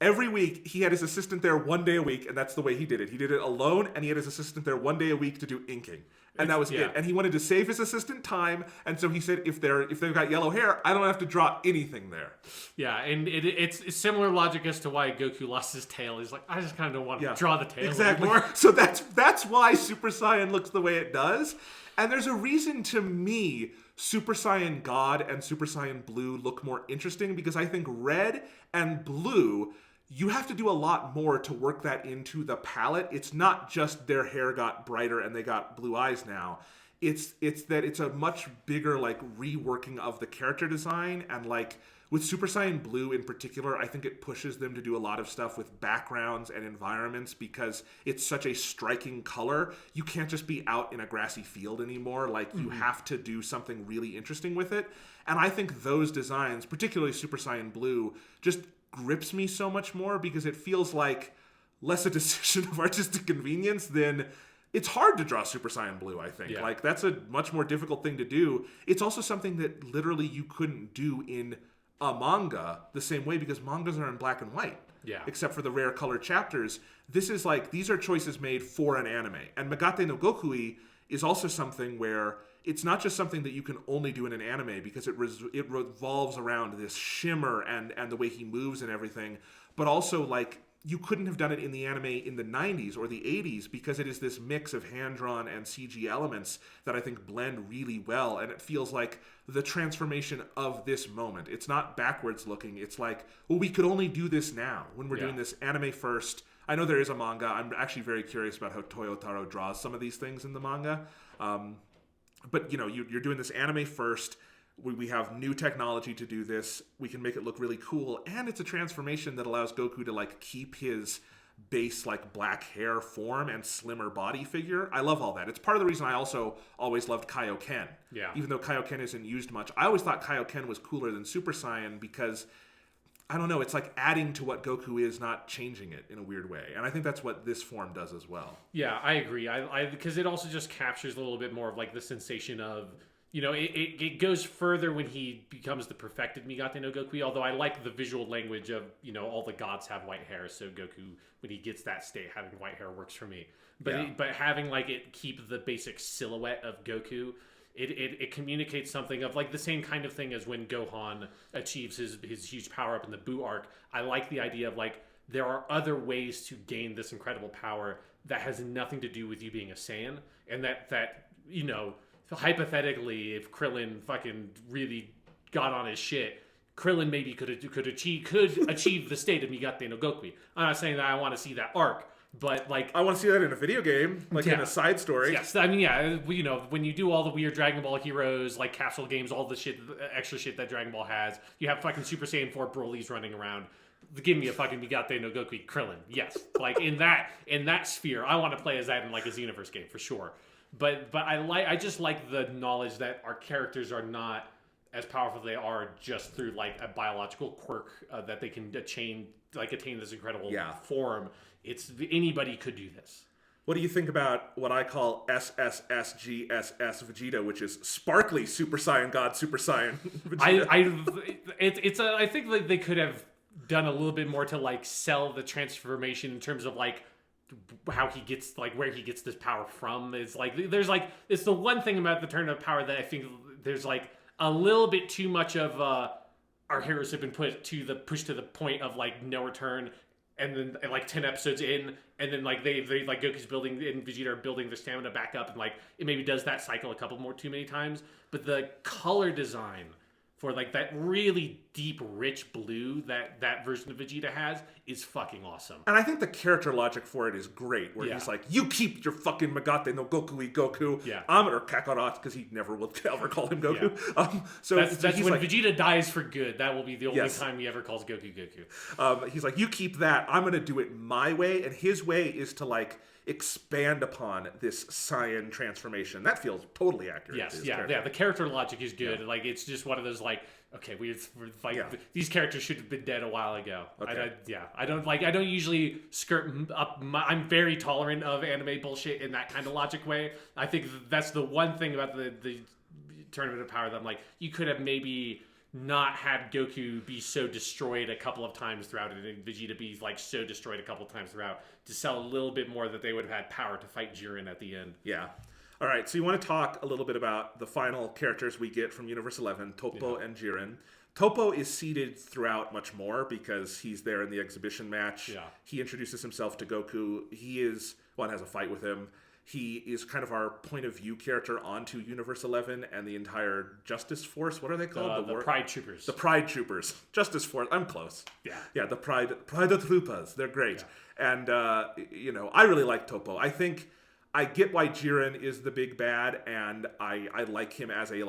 Every week, he had his assistant there 1 day a week, and that's the way he did it. He did it alone, and he had his assistant there 1 day a week to do inking. And that was it. And he wanted to save his assistant time, and so he said, if they've got yellow hair, I don't have to draw anything there. Yeah, and it's similar logic as to why Goku lost his tail. He's like, I just kind of don't want to draw the tail anymore. So that's why Super Saiyan looks the way it does. And there's a reason, to me, Super Saiyan God and Super Saiyan Blue look more interesting, because I think Red and Blue you have to do a lot more to work that into the palette. It's not just their hair got brighter and they got blue eyes now. It's that it's a much bigger like reworking of the character design, and like with Super Saiyan Blue in particular, I think it pushes them to do a lot of stuff with backgrounds and environments because it's such a striking color. You can't just be out in a grassy field anymore. Like, you have to do something really interesting with it. And I think those designs, particularly Super Saiyan Blue, just grips me so much more because it feels like less a decision of artistic convenience than... It's hard to draw Super Saiyan Blue, I think. Yeah. Like, that's a much more difficult thing to do. It's also something that literally you couldn't do in a manga the same way because mangas are in black and white. Yeah. Except for the rare colored chapters. This is like, these are choices made for an anime. And Megate no Gokui is also something where it's not just something that you can only do in an anime because it revolves around this shimmer and the way he moves and everything, but also like you couldn't have done it in the anime in the 90s or the 80s because it is this mix of hand-drawn and CG elements that I think blend really well, and it feels like the transformation of this moment. It's not backwards looking. It's like, well, we could only do this now when we're doing this anime first. I know there is a manga. I'm actually very curious about how Toyotaro draws some of these things in the manga. But, you know, you're doing this anime first. We have new technology to do this. We can make it look really cool. And it's a transformation that allows Goku to, like, keep his base, like, black hair form and slimmer body figure. I love all that. It's part of the reason I also always loved Kaioken. Yeah. Even though Kaioken isn't used much. I always thought Kaioken was cooler than Super Saiyan because... I don't know, it's like adding to what Goku is, not changing it in a weird way. And I think that's what this form does as well. Yeah, I agree. I because it also just captures a little bit more of like the sensation of, you know, it goes further when he becomes the perfected Megate no Gokui, although I like the visual language of, you know, all the gods have white hair, so Goku, when he gets that state, having white hair works for me. But but having like it keep the basic silhouette of Goku, it communicates something of like the same kind of thing as when Gohan achieves his huge power up in the Buu arc. I like the idea of like there are other ways to gain this incredible power that has nothing to do with you being a Saiyan, and that you know, hypothetically, if Krillin fucking really got on his shit, Krillin maybe could achieve the state of Megate no Gokui. I'm not saying that I want to see that arc. But like, I want to see that in a video game, like in a side story. Yes, I mean, yeah, you know, when you do all the weird Dragon Ball heroes, like capsule games, all the shit, extra shit that Dragon Ball has, you have fucking Super Saiyan 4 Broly's running around. Give me a fucking Megate no Gokui Krillin, yes. Like in that sphere, I want to play as that in like a Xenoverse game for sure. But I just like the knowledge that our characters are not as powerful as they are just through like a biological quirk that they can attain this incredible form. It's anybody could do this. What do you think about what I call SSSGSS Vegeta, which is sparkly Super Saiyan God Super Saiyan Vegeta? I think like they could have done a little bit more to like sell the transformation in terms of like how he gets like where he gets this power from. It's like there's like it's the one thing about the turn of power that I think there's like a little bit too much of our heroes have been pushed to the point of like no return. And then like 10 episodes in, and then like they like Goku's building and Vegeta are building their stamina back up, and like it maybe does that cycle a couple more too many times. But the color design for like that really deep, rich blue that version of Vegeta has is fucking awesome. And I think the character logic for it is great, where he's like, you keep your fucking Megate no Gokui Goku. Yeah. Or Kakarot, because he never will ever call him Goku. Yeah. So that's when like, Vegeta dies for good. That will be the only time he ever calls Goku Goku. He's like, you keep that. I'm going to do it my way. And his way is to like expand upon this Saiyan transformation. That feels totally accurate. Yes, yeah. The character logic is good. Like it's just one of those like, okay, we're like these characters should have been dead a while ago. Okay. I don't usually skirt up. I'm very tolerant of anime bullshit in that kind of logic way. I think that's the one thing about the Tournament of Power that I'm like, you could have maybe not had Goku be so destroyed a couple of times throughout it, and Vegeta be like so destroyed a couple of times throughout to sell a little bit more that they would have had power to fight Jiren at the end. Yeah. All right, so you want to talk a little bit about the final characters we get from Universe 11, Toppo and Jiren. Toppo is seeded throughout much more because he's there in the exhibition match. Yeah. He introduces himself to Goku. He has a fight with him. He is kind of our point of view character onto Universe 11 and the entire Justice Force. What are they called? The Pride Troopers. The Pride Troopers. Justice Force. I'm close. Yeah, the Pride Troopers. They're great. Yeah. And, I really like Topo. I think I get why Jiren is the big bad, and I like him as a,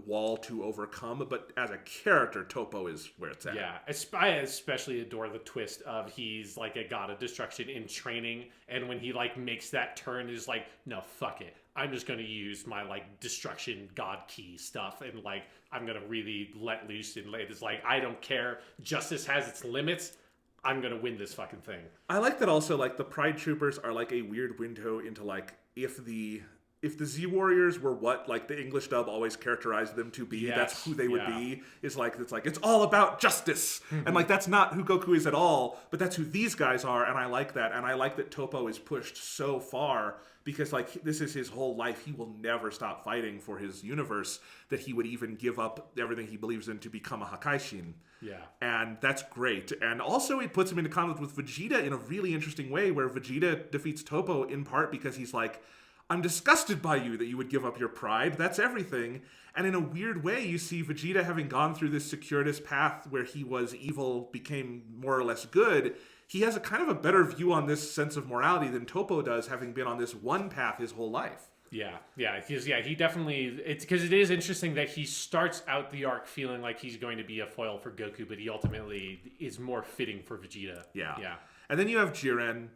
wall to overcome, but as a character, Topo is where it's at. Yeah, I especially adore the twist of he's, like, a god of destruction in training, and when he, makes that turn, is like, no, fuck it. I'm just going to use my, destruction god key stuff, and, I'm going to really let loose, and it's like, I don't care. Justice has its limits. I'm going to win this fucking thing. I like that also, the Pride Troopers are, a weird window into, if the Z Warriors were what, the English dub always characterized them to be, that's who they would be, is, it's all about justice. And, that's not who Goku is at all, but that's who these guys are, and I like that. And I like that Topo is pushed so far, because, this is his whole life. He will never stop fighting for his universe, that he would even give up everything he believes in to become a Hakaishin. Yeah. And that's great. And also it puts him into conflict with Vegeta in a really interesting way, where Vegeta defeats Topo in part because he's like, I'm disgusted by you that you would give up your pride. That's everything. And in a weird way, you see Vegeta, having gone through this circuitous path where he was evil, became more or less good. He has a kind of a better view on this sense of morality than Topo does, having been on this one path his whole life. He definitely, it's because it is interesting that he starts out the arc feeling like he's going to be a foil for Goku, but he ultimately is more fitting for Vegeta. Yeah. And then you have Jiren,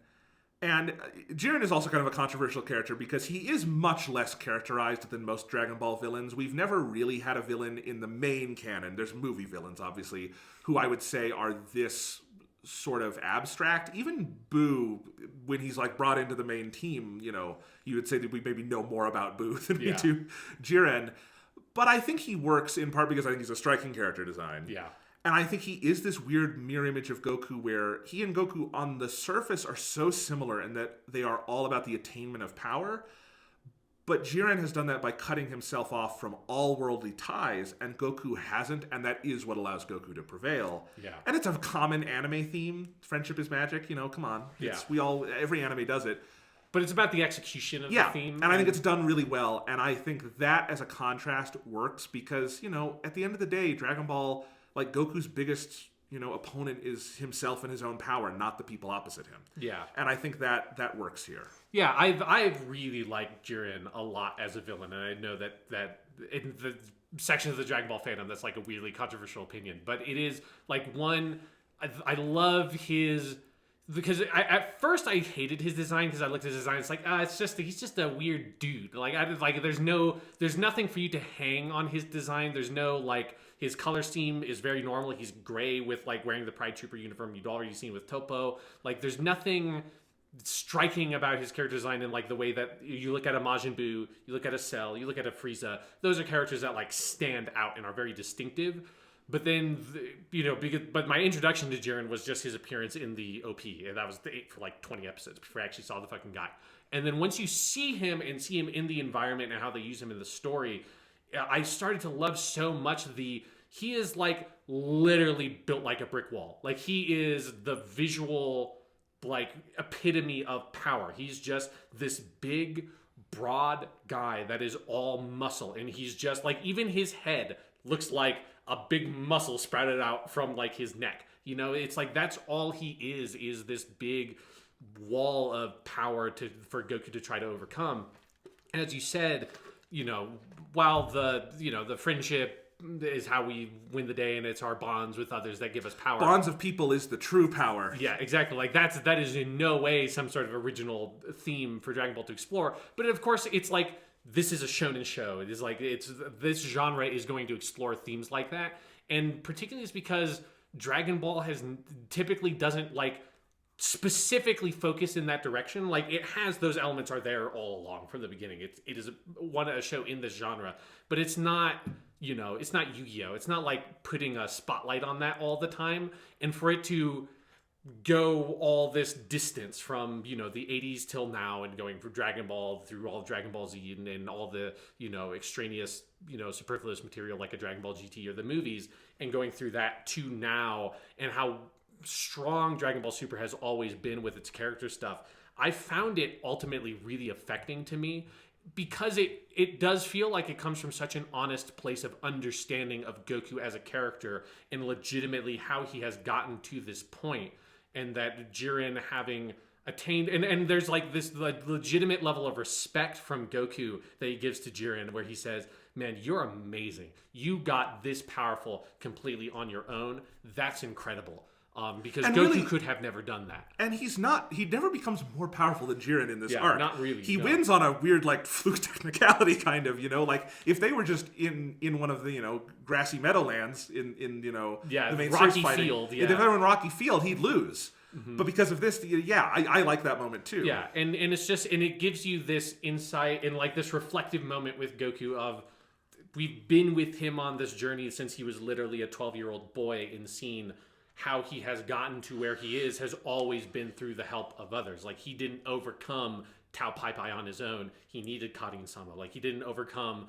and Jiren is also kind of a controversial character because he is much less characterized than most Dragon Ball villains. We've never really had a villain in the main canon. There's movie villains, obviously, who I would say are this sort of abstract. Even Boo, when he's brought into the main team, you would say that we maybe know more about Boo than we do Jiren. But I think he works in part because I think he's a striking character design. Yeah. And I think he is this weird mirror image of Goku, where he and Goku on the surface are so similar in that they are all about the attainment of power. But Jiren has done that by cutting himself off from all worldly ties, and Goku hasn't, and that is what allows Goku to prevail. Yeah. And it's a common anime theme. Friendship is magic, come on. Every anime does it. But it's about the execution of the theme. And I think it's done really well. And I think that as a contrast works because, at the end of the day, Dragon Ball, Goku's biggest, opponent is himself and his own power, not the people opposite him. Yeah. And I think that works here. Yeah, I've really liked Jiren a lot as a villain, and I know that in the section of the Dragon Ball fandom that's a weirdly controversial opinion, but it is I love his, because at first I hated his design because I looked at his design, it's he's just a weird dude. There's nothing for you to hang on his design. There's no his color scheme is very normal. He's gray with wearing the Pride Trooper uniform you'd already seen with Topo. There's nothing striking about his character design in the way that you look at a Majin Buu, you look at a Cell, you look at a Frieza. Those are characters that stand out and are very distinctive. But then, but my introduction to Jiren was just his appearance in the OP, and that was for 20 episodes before I actually saw the fucking guy. And then once you see him and see him in the environment and how they use him in the story, I started to love so much he is literally built like a brick wall. He is the visual epitome of power. He's just this big, broad guy that is all muscle, and he's just even his head looks like a big muscle sprouted out from his neck. It's that's all he is this big wall of power for Goku to try to overcome. And as you said, while the friendship is how we win the day, and it's our bonds with others that give us power. Bonds of people is the true power. Yeah, exactly. That is in no way some sort of original theme for Dragon Ball to explore. But of course, it's this is a shonen show. It is this genre is going to explore themes like that, and particularly it's because Dragon Ball typically doesn't specifically focus in that direction. It has those elements are there all along from the beginning. It is a show in this genre, but it's not. It's not Yu-Gi-Oh! It's not putting a spotlight on that all the time. And for it to go all this distance from, the 80s till now, and going from Dragon Ball through all of Dragon Ball Z and all the, extraneous, superfluous material like a Dragon Ball GT or the movies, and going through that to now, and how strong Dragon Ball Super has always been with its character stuff. I found it ultimately really affecting to me because it does feel like it comes from such an honest place of understanding of Goku as a character and legitimately how he has gotten to this point, and that Jiren having attained, and there's like this legitimate level of respect from Goku that he gives to Jiren, where he says, man, you're amazing. You got this powerful completely on your own. That's incredible. Because and Goku really, could have never done that. And he never becomes more powerful than Jiren in this arc. Not really. He wins on a weird, like, fluke technicality, kind of, like, if they were just in one of the, grassy meadowlands in the main Rocky series fighting, Field, if they were in Rocky Field, he'd lose. Mm-hmm. But because of this, I like that moment, too. Yeah, and it's just, and it gives you this insight and, like, this reflective moment with Goku of, we've been with him on this journey since he was literally a 12-year-old boy, and seen how he has gotten to where he is has always been through the help of others. Like, he didn't overcome Tao Pai Pai on his own. He needed Karin-sama. Like, he didn't overcome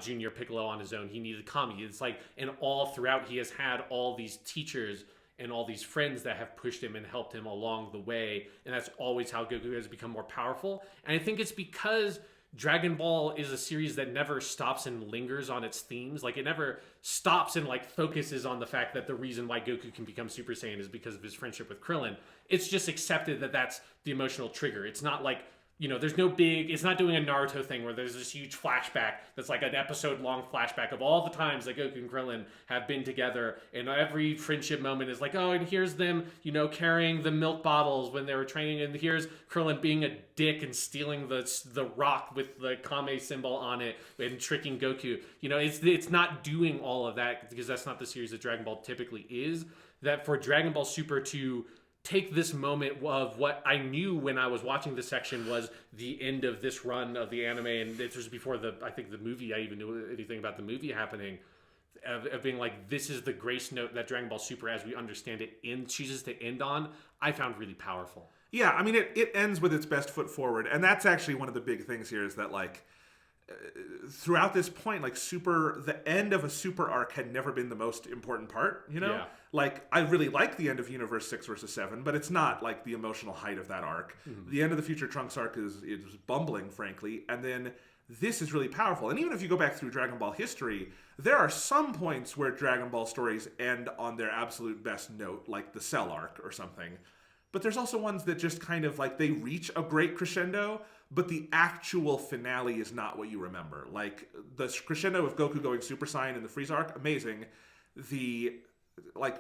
Junior Piccolo on his own. He needed Kami. It's like, and all throughout he has had all these teachers and all these friends that have pushed him and helped him along the way. And that's always how Goku has become more powerful. And I think it's because Dragon Ball is a series that never stops and lingers on its themes. Like, it never stops and, like, focuses on the fact that the reason why Goku can become Super Saiyan is because of his friendship with Krillin. It's just accepted that that's the emotional trigger. It's not like, there's no big, it's not doing a Naruto thing where there's this huge flashback that's like an episode-long flashback of all the times that Goku and Krillin have been together, and every friendship moment is like, oh, and here's them, carrying the milk bottles when they were training, and here's Krillin being a dick and stealing the rock with the Kame symbol on it and tricking Goku. It's not doing all of that, because that's not the series that Dragon Ball typically is. That for Dragon Ball Super to take this moment of what I knew when I was watching this section was the end of this run of the anime, and it was before the movie, I even knew anything about the movie happening, of being like, this is the grace note that Dragon Ball Super, as we understand it, chooses to end on, I found really powerful. Yeah, I mean, it ends with its best foot forward, and that's actually one of the big things here, is that, like, throughout this point, like, the end of a Super arc had never been the most important part, Yeah. Like, I really like the end of Universe 6 versus 7, but it's not, like, the emotional height of that arc. Mm-hmm. The end of the Future Trunks arc is bumbling, frankly, and then this is really powerful. And even if you go back through Dragon Ball history, there are some points where Dragon Ball stories end on their absolute best note, like the Cell arc or something. But there's also ones that just kind of, like, they reach a great crescendo, but the actual finale is not what you remember. Like, the crescendo of Goku going Super Saiyan in the Frieza arc, amazing.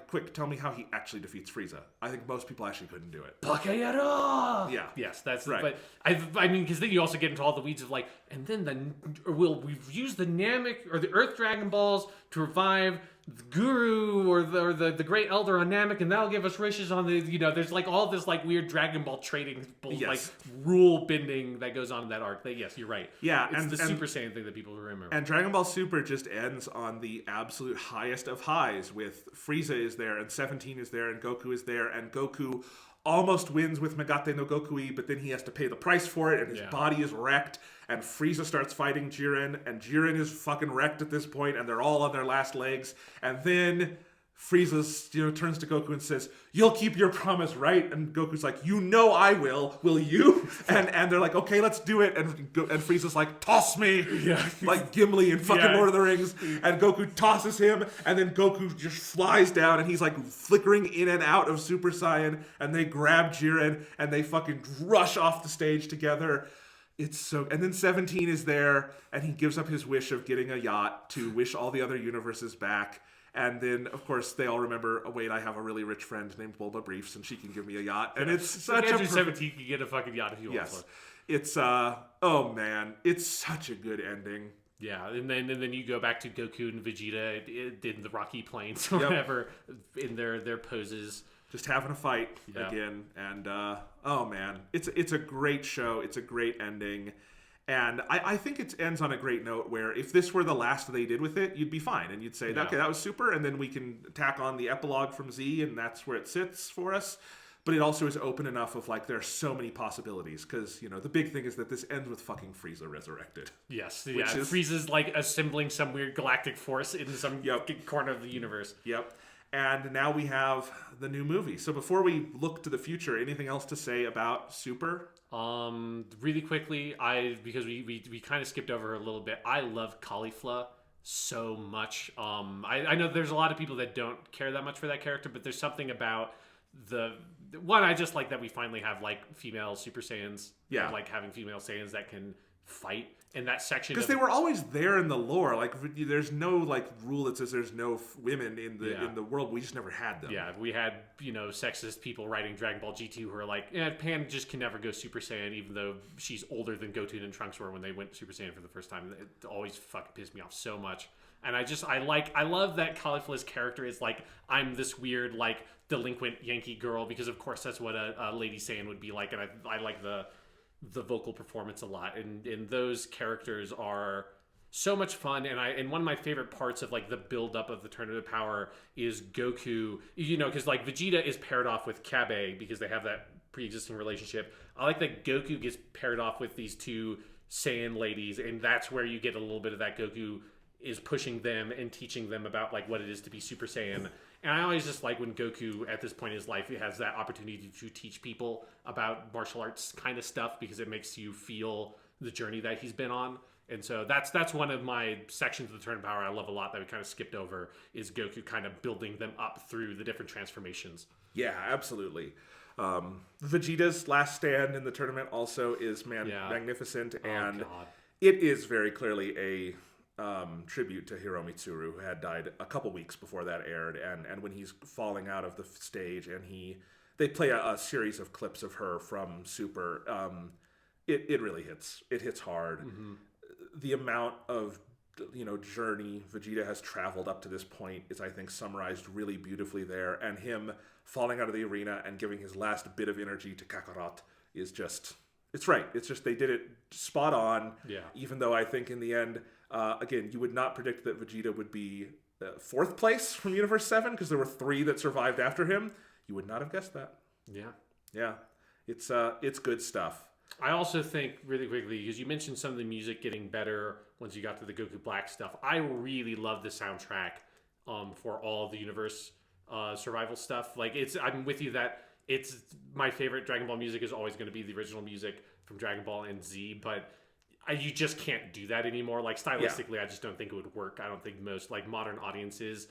Quick, tell me how he actually defeats Frieza. I think most people actually couldn't do it. Bakayaro! Yeah. Yes, that's right. But I mean, because then you also get into all the weeds of, like, and then we've used the Namek or the Earth Dragon Balls to revive the Guru or the Great Elder on Namek, and that'll give us wishes on the, there's, like, all this, like, weird Dragon Ball trading, like, rule bending that goes on in that arc. Yes, you're right. Yeah, it's the Super Saiyan thing that people remember. And Dragon Ball Super just ends on the absolute highest of highs, with Frieza is there, and 17 is there, and Goku is there, and Goku almost wins with Megate no Gokui, but then he has to pay the price for it, and his body is wrecked, and Frieza starts fighting Jiren, and Jiren is fucking wrecked at this point, and they're all on their last legs, and then Frieza, turns to Goku and says, "You'll keep your promise, right?" And Goku's like, "I will you?" And they're like, "Okay, let's do it." And Frieza's like, "Toss me!" Yeah. Like Gimli in fucking Lord of the Rings. And Goku tosses him, and then Goku just flies down, and he's like flickering in and out of Super Saiyan, and they grab Jiren, and they fucking rush off the stage together. It's so... And then 17 is there, and he gives up his wish of getting a yacht to wish all the other universes back. And then, of course, they all remember, oh, wait, I have a really rich friend named Bulma Briefs, and she can give me a yacht. And it's such Andrew 17 can get a fucking yacht if you want. Yes. It's, oh, man. It's such a good ending. Yeah, and then you go back to Goku and Vegeta in the Rocky Plains or whatever, in their poses. Just having a fight again. And, oh, man. It's a great show. It's a great ending. And I think it ends on a great note where if this were the last they did with it, you'd be fine. And you'd say, okay, that was super. And then we can tack on the epilogue from Z, and that's where it sits for us. But it also is open enough of, like, there are so many possibilities. Because, the big thing is that this ends with fucking Frieza resurrected. Yes. Frieza's, like, assembling some weird galactic force in some corner of the universe. Yep. And now we have the new movie. So before we look to the future, anything else to say about Super? Really quickly, because we kind of skipped over her a little bit. I love Caulifla so much. I know there's a lot of people that don't care that much for that character, but there's something about the one I just like that we finally have like female Super Saiyans. Yeah, like having female Saiyans that can fight in that section because they were always there in the lore. Like there's no like rule that says there's no women in the world. We just never had them. Yeah, we had sexist people writing Dragon Ball GT who are like, Pan just can never go Super Saiyan, even though she's older than Goku and Trunks were when they went Super Saiyan for the first time. It always fucking pissed me off so much. And I love that Caulifla's character is like, I'm this weird like delinquent Yankee girl, because of course that's what a Lady Saiyan would be like, and I like the vocal performance a lot, and those characters are so much fun. And one of my favorite parts of like the build up of the Tournament of Power is Goku, because like Vegeta is paired off with Cabba because they have that pre-existing relationship. I like that Goku gets paired off with these two Saiyan ladies, and that's where you get a little bit of that Goku is pushing them and teaching them about like what it is to be Super Saiyan. And I always just like when Goku at this point in his life, he has that opportunity to teach people about martial arts kind of stuff, because it makes you feel the journey that he's been on. And so that's one of my sections of the Tournament of Power I love a lot that we kind of skipped over, is Goku kind of building them up through the different transformations. Yeah, absolutely. Vegeta's last stand in the tournament also is magnificent, and it is very clearly a tribute to Hiro Mitsuru, who had died a couple weeks before that aired, and when he's falling out of the stage, and they play a series of clips of her from Super. It really hits. It hits hard. Mm-hmm. The amount of journey Vegeta has traveled up to this point is, I think, summarized really beautifully there, and him falling out of the arena and giving his last bit of energy to Kakarot is just, it's right. It's just, they did it spot on. Yeah. Even though I think in the end, again, you would not predict that Vegeta would be fourth place from Universe 7, because there were 3 that survived after him. You would not have guessed that. Yeah. Yeah. It's good stuff. I also think, really quickly, because you mentioned some of the music getting better once you got to the Goku Black stuff, I really love the soundtrack for all of the universe survival stuff. Like, I'm with you that it's my favorite Dragon Ball music is always going to be the original music from Dragon Ball and Z, but you just can't do that anymore. Like, stylistically, I just don't think it would work. I don't think most like modern audiences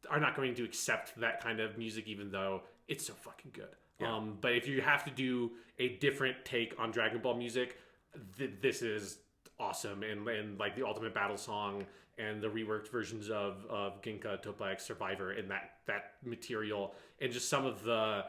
are not going to accept that kind of music, even though it's so fucking good. Yeah. But if you have to do a different take on Dragon Ball music, this is awesome. And like the Ultimate Battle Song and the reworked versions of Genka, Topa X, Survivor, and that material, and just some of the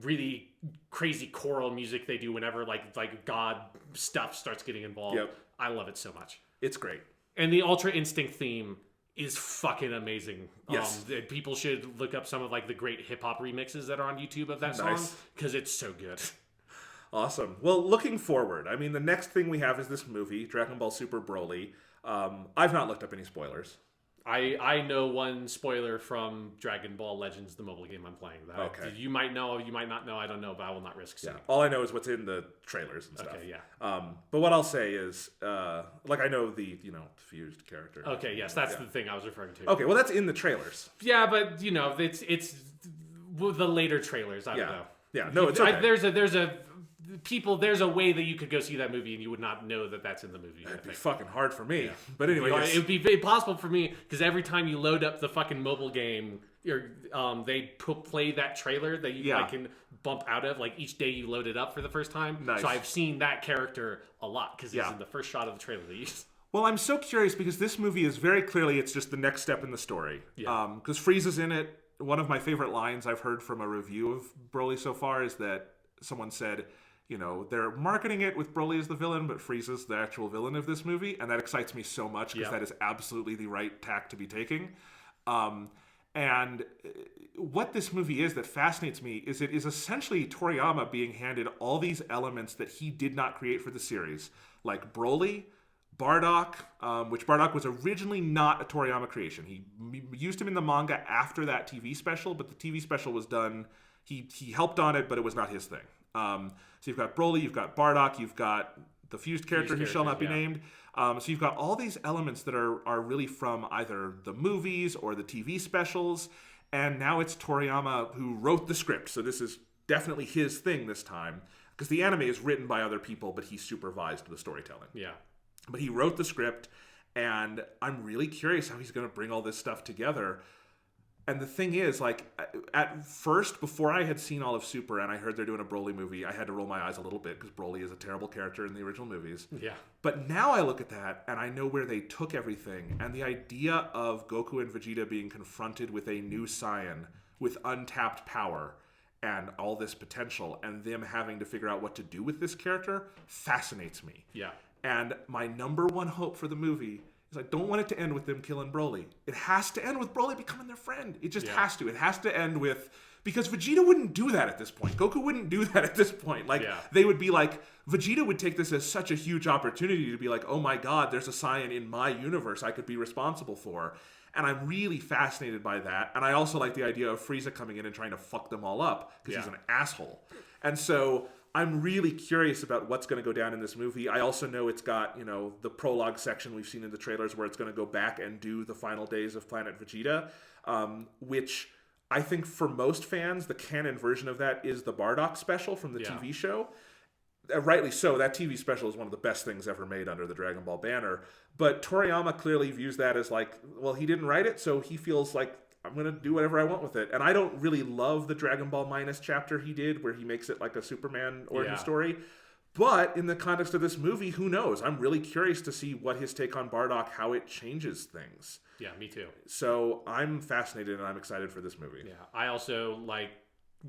really crazy choral music they do whenever like God stuff starts getting involved. Yep. I love it so much. It's great. And the Ultra Instinct theme is fucking amazing. Yes. People should look up some of like the great hip hop remixes that are on YouTube of that song, because it's so good. Awesome. Well, looking forward, I mean, the next thing we have is this movie, Dragon Ball Super Broly. I've not looked up any spoilers. I know one spoiler from Dragon Ball Legends, the mobile game I'm playing. Okay. You might know, you might not know. I don't know, but I will not risk saying. Yeah. All I know is what's in the trailers and stuff. Okay, yeah. But what I'll say is, like, I know the fused character. Okay, yes, that's the thing I was referring to. Okay, well, that's in the trailers. Yeah, but it's the later trailers. I don't know. Yeah, no, it's okay. There's a way that you could go see that movie and you would not know that that's in the movie. It'd be fucking hard for me. Yeah. But anyway, it would be impossible for me, because every time you load up the fucking mobile game, they play that trailer that you can bump out of. Like each day you load it up for the first time. Nice. So I've seen that character a lot because he's in the first shot of the trailer they use. Well, I'm so curious because this movie is very clearly, it's just the next step in the story. Yeah. Because Frieza's in it. One of my favorite lines I've heard from a review of Broly so far is that someone said, they're marketing it with Broly as the villain, but Frieza's the actual villain of this movie. And that excites me so much, because that is absolutely the right tack to be taking. And what this movie is that fascinates me is it is essentially Toriyama being handed all these elements that he did not create for the series. Like Broly, Bardock, which Bardock was originally not a Toriyama creation. He used him in the manga after that TV special, but the TV special was done, he helped on it, but it was not his thing. So you've got Broly, you've got Bardock, you've got the fused character who shall not be named. So you've got all these elements that are really from either the movies or the TV specials, And now it's Toriyama who wrote the script, so this is definitely his thing this time. Because the anime is written by other people, but he supervised the storytelling. Yeah. But he wrote the script, and I'm really curious how he's going to bring all this stuff together. And the thing is, like, at first, before I had seen all of Super and I heard they're doing a Broly movie, I had to roll my eyes a little bit because Broly is a terrible character in the original movies. Yeah. But now I look at that and I know where they took everything. And the idea of Goku and Vegeta being confronted with a new Saiyan with untapped power and all this potential and them having to figure out what to do with this character fascinates me. Yeah. And my number one hope for the movie is I don't want it to end with them killing Broly. It has to end with Broly becoming their friend. It just has to. It has to end with... Because Vegeta wouldn't do that at this point. Goku wouldn't do that at this point. Like, they would be like... Vegeta would take this as such a huge opportunity to be like, oh my god, there's a Saiyan in my universe I could be responsible for. And I'm really fascinated by that. And I also like the idea of Frieza coming in and trying to fuck them all up because he's an asshole. And so... I'm really curious about what's going to go down in this movie. I also know it's got, you know, the prologue section we've seen in the trailers where it's going to go back and do the final days of Planet Vegeta, which I think for most fans, the canon version of that is the Bardock special from the TV show. Rightly so. That TV special is one of the best things ever made under the Dragon Ball banner. But Toriyama clearly views that as like, well, he didn't write it, so he feels like I'm going to do whatever I want with it. And I don't really love the Dragon Ball Minus chapter he did where he makes it like a Superman origin story. But in the context of this movie, who knows? I'm really curious to see what his take on Bardock, how it changes things. Yeah, me too. So I'm fascinated and I'm excited for this movie. Yeah, I also like,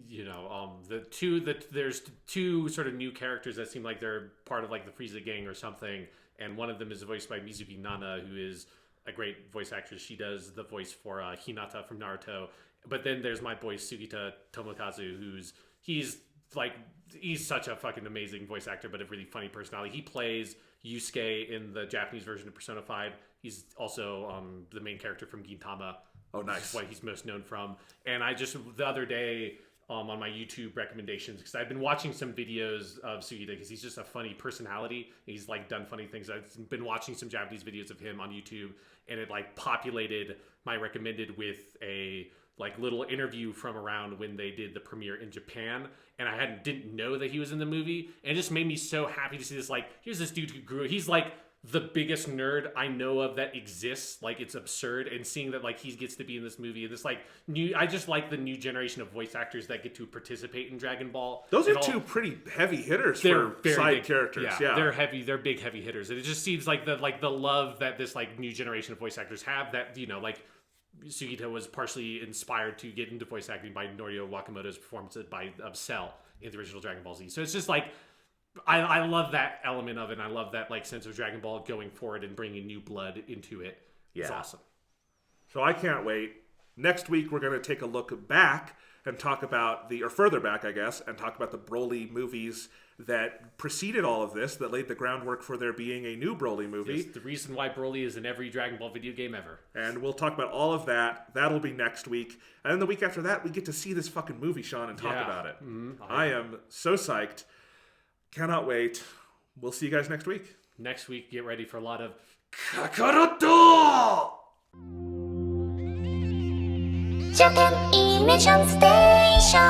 you know, there's two sort of new characters that seem like they're part of like the Frieza gang or something. And one of them is voiced by Mizuki Nana, who is a great voice actress. She does the voice for Hinata from Naruto. But then there's my boy Sugita Tomokazu, he's such a fucking amazing voice actor, but a really funny personality. He plays Yusuke in the Japanese version of Persona 5. He's also the main character from Gintama. Oh, nice. What he's most known from. And I just, the other day, on my YouTube recommendations, because I've been watching some videos of Sugita because he's just a funny personality. He's like done funny things. I've been watching some Japanese videos of him on YouTube, and it like populated my recommended with a like little interview from around when they did the premiere in Japan, and I didn't know that he was in the movie, and it just made me so happy to see this. Like, here's this dude who grew. He's like the biggest nerd I know of that exists. Like, it's absurd. And seeing that like he gets to be in this movie, and this like I just like the new generation of voice actors that get to participate in Dragon Ball. Those are two pretty heavy hitters for side characters. Yeah, they're heavy. They're big heavy hitters, and it just seems like the love that this like new generation of voice actors have. That, you know, like Sugita was partially inspired to get into voice acting by Norio Wakamoto's performance of Cell in the original Dragon Ball Z. So it's just like, I love that element of it, and I love that like sense of Dragon Ball going forward and bringing new blood into it. It's awesome. So I can't wait. Next week we're going to take a look back and talk about further back, I guess, and talk about the Broly movies that preceded all of this, that laid the groundwork for there being a new Broly movie. It's the reason why Broly is in every Dragon Ball video game ever. And we'll talk about all of that. That'll be next week. And then the week after that, we get to see this fucking movie, Sean, and talk about it. Mm-hmm. I am so psyched. Cannot wait. We'll see you guys next week. Next week, get ready for a lot of Kakaroto! Japanimation Station.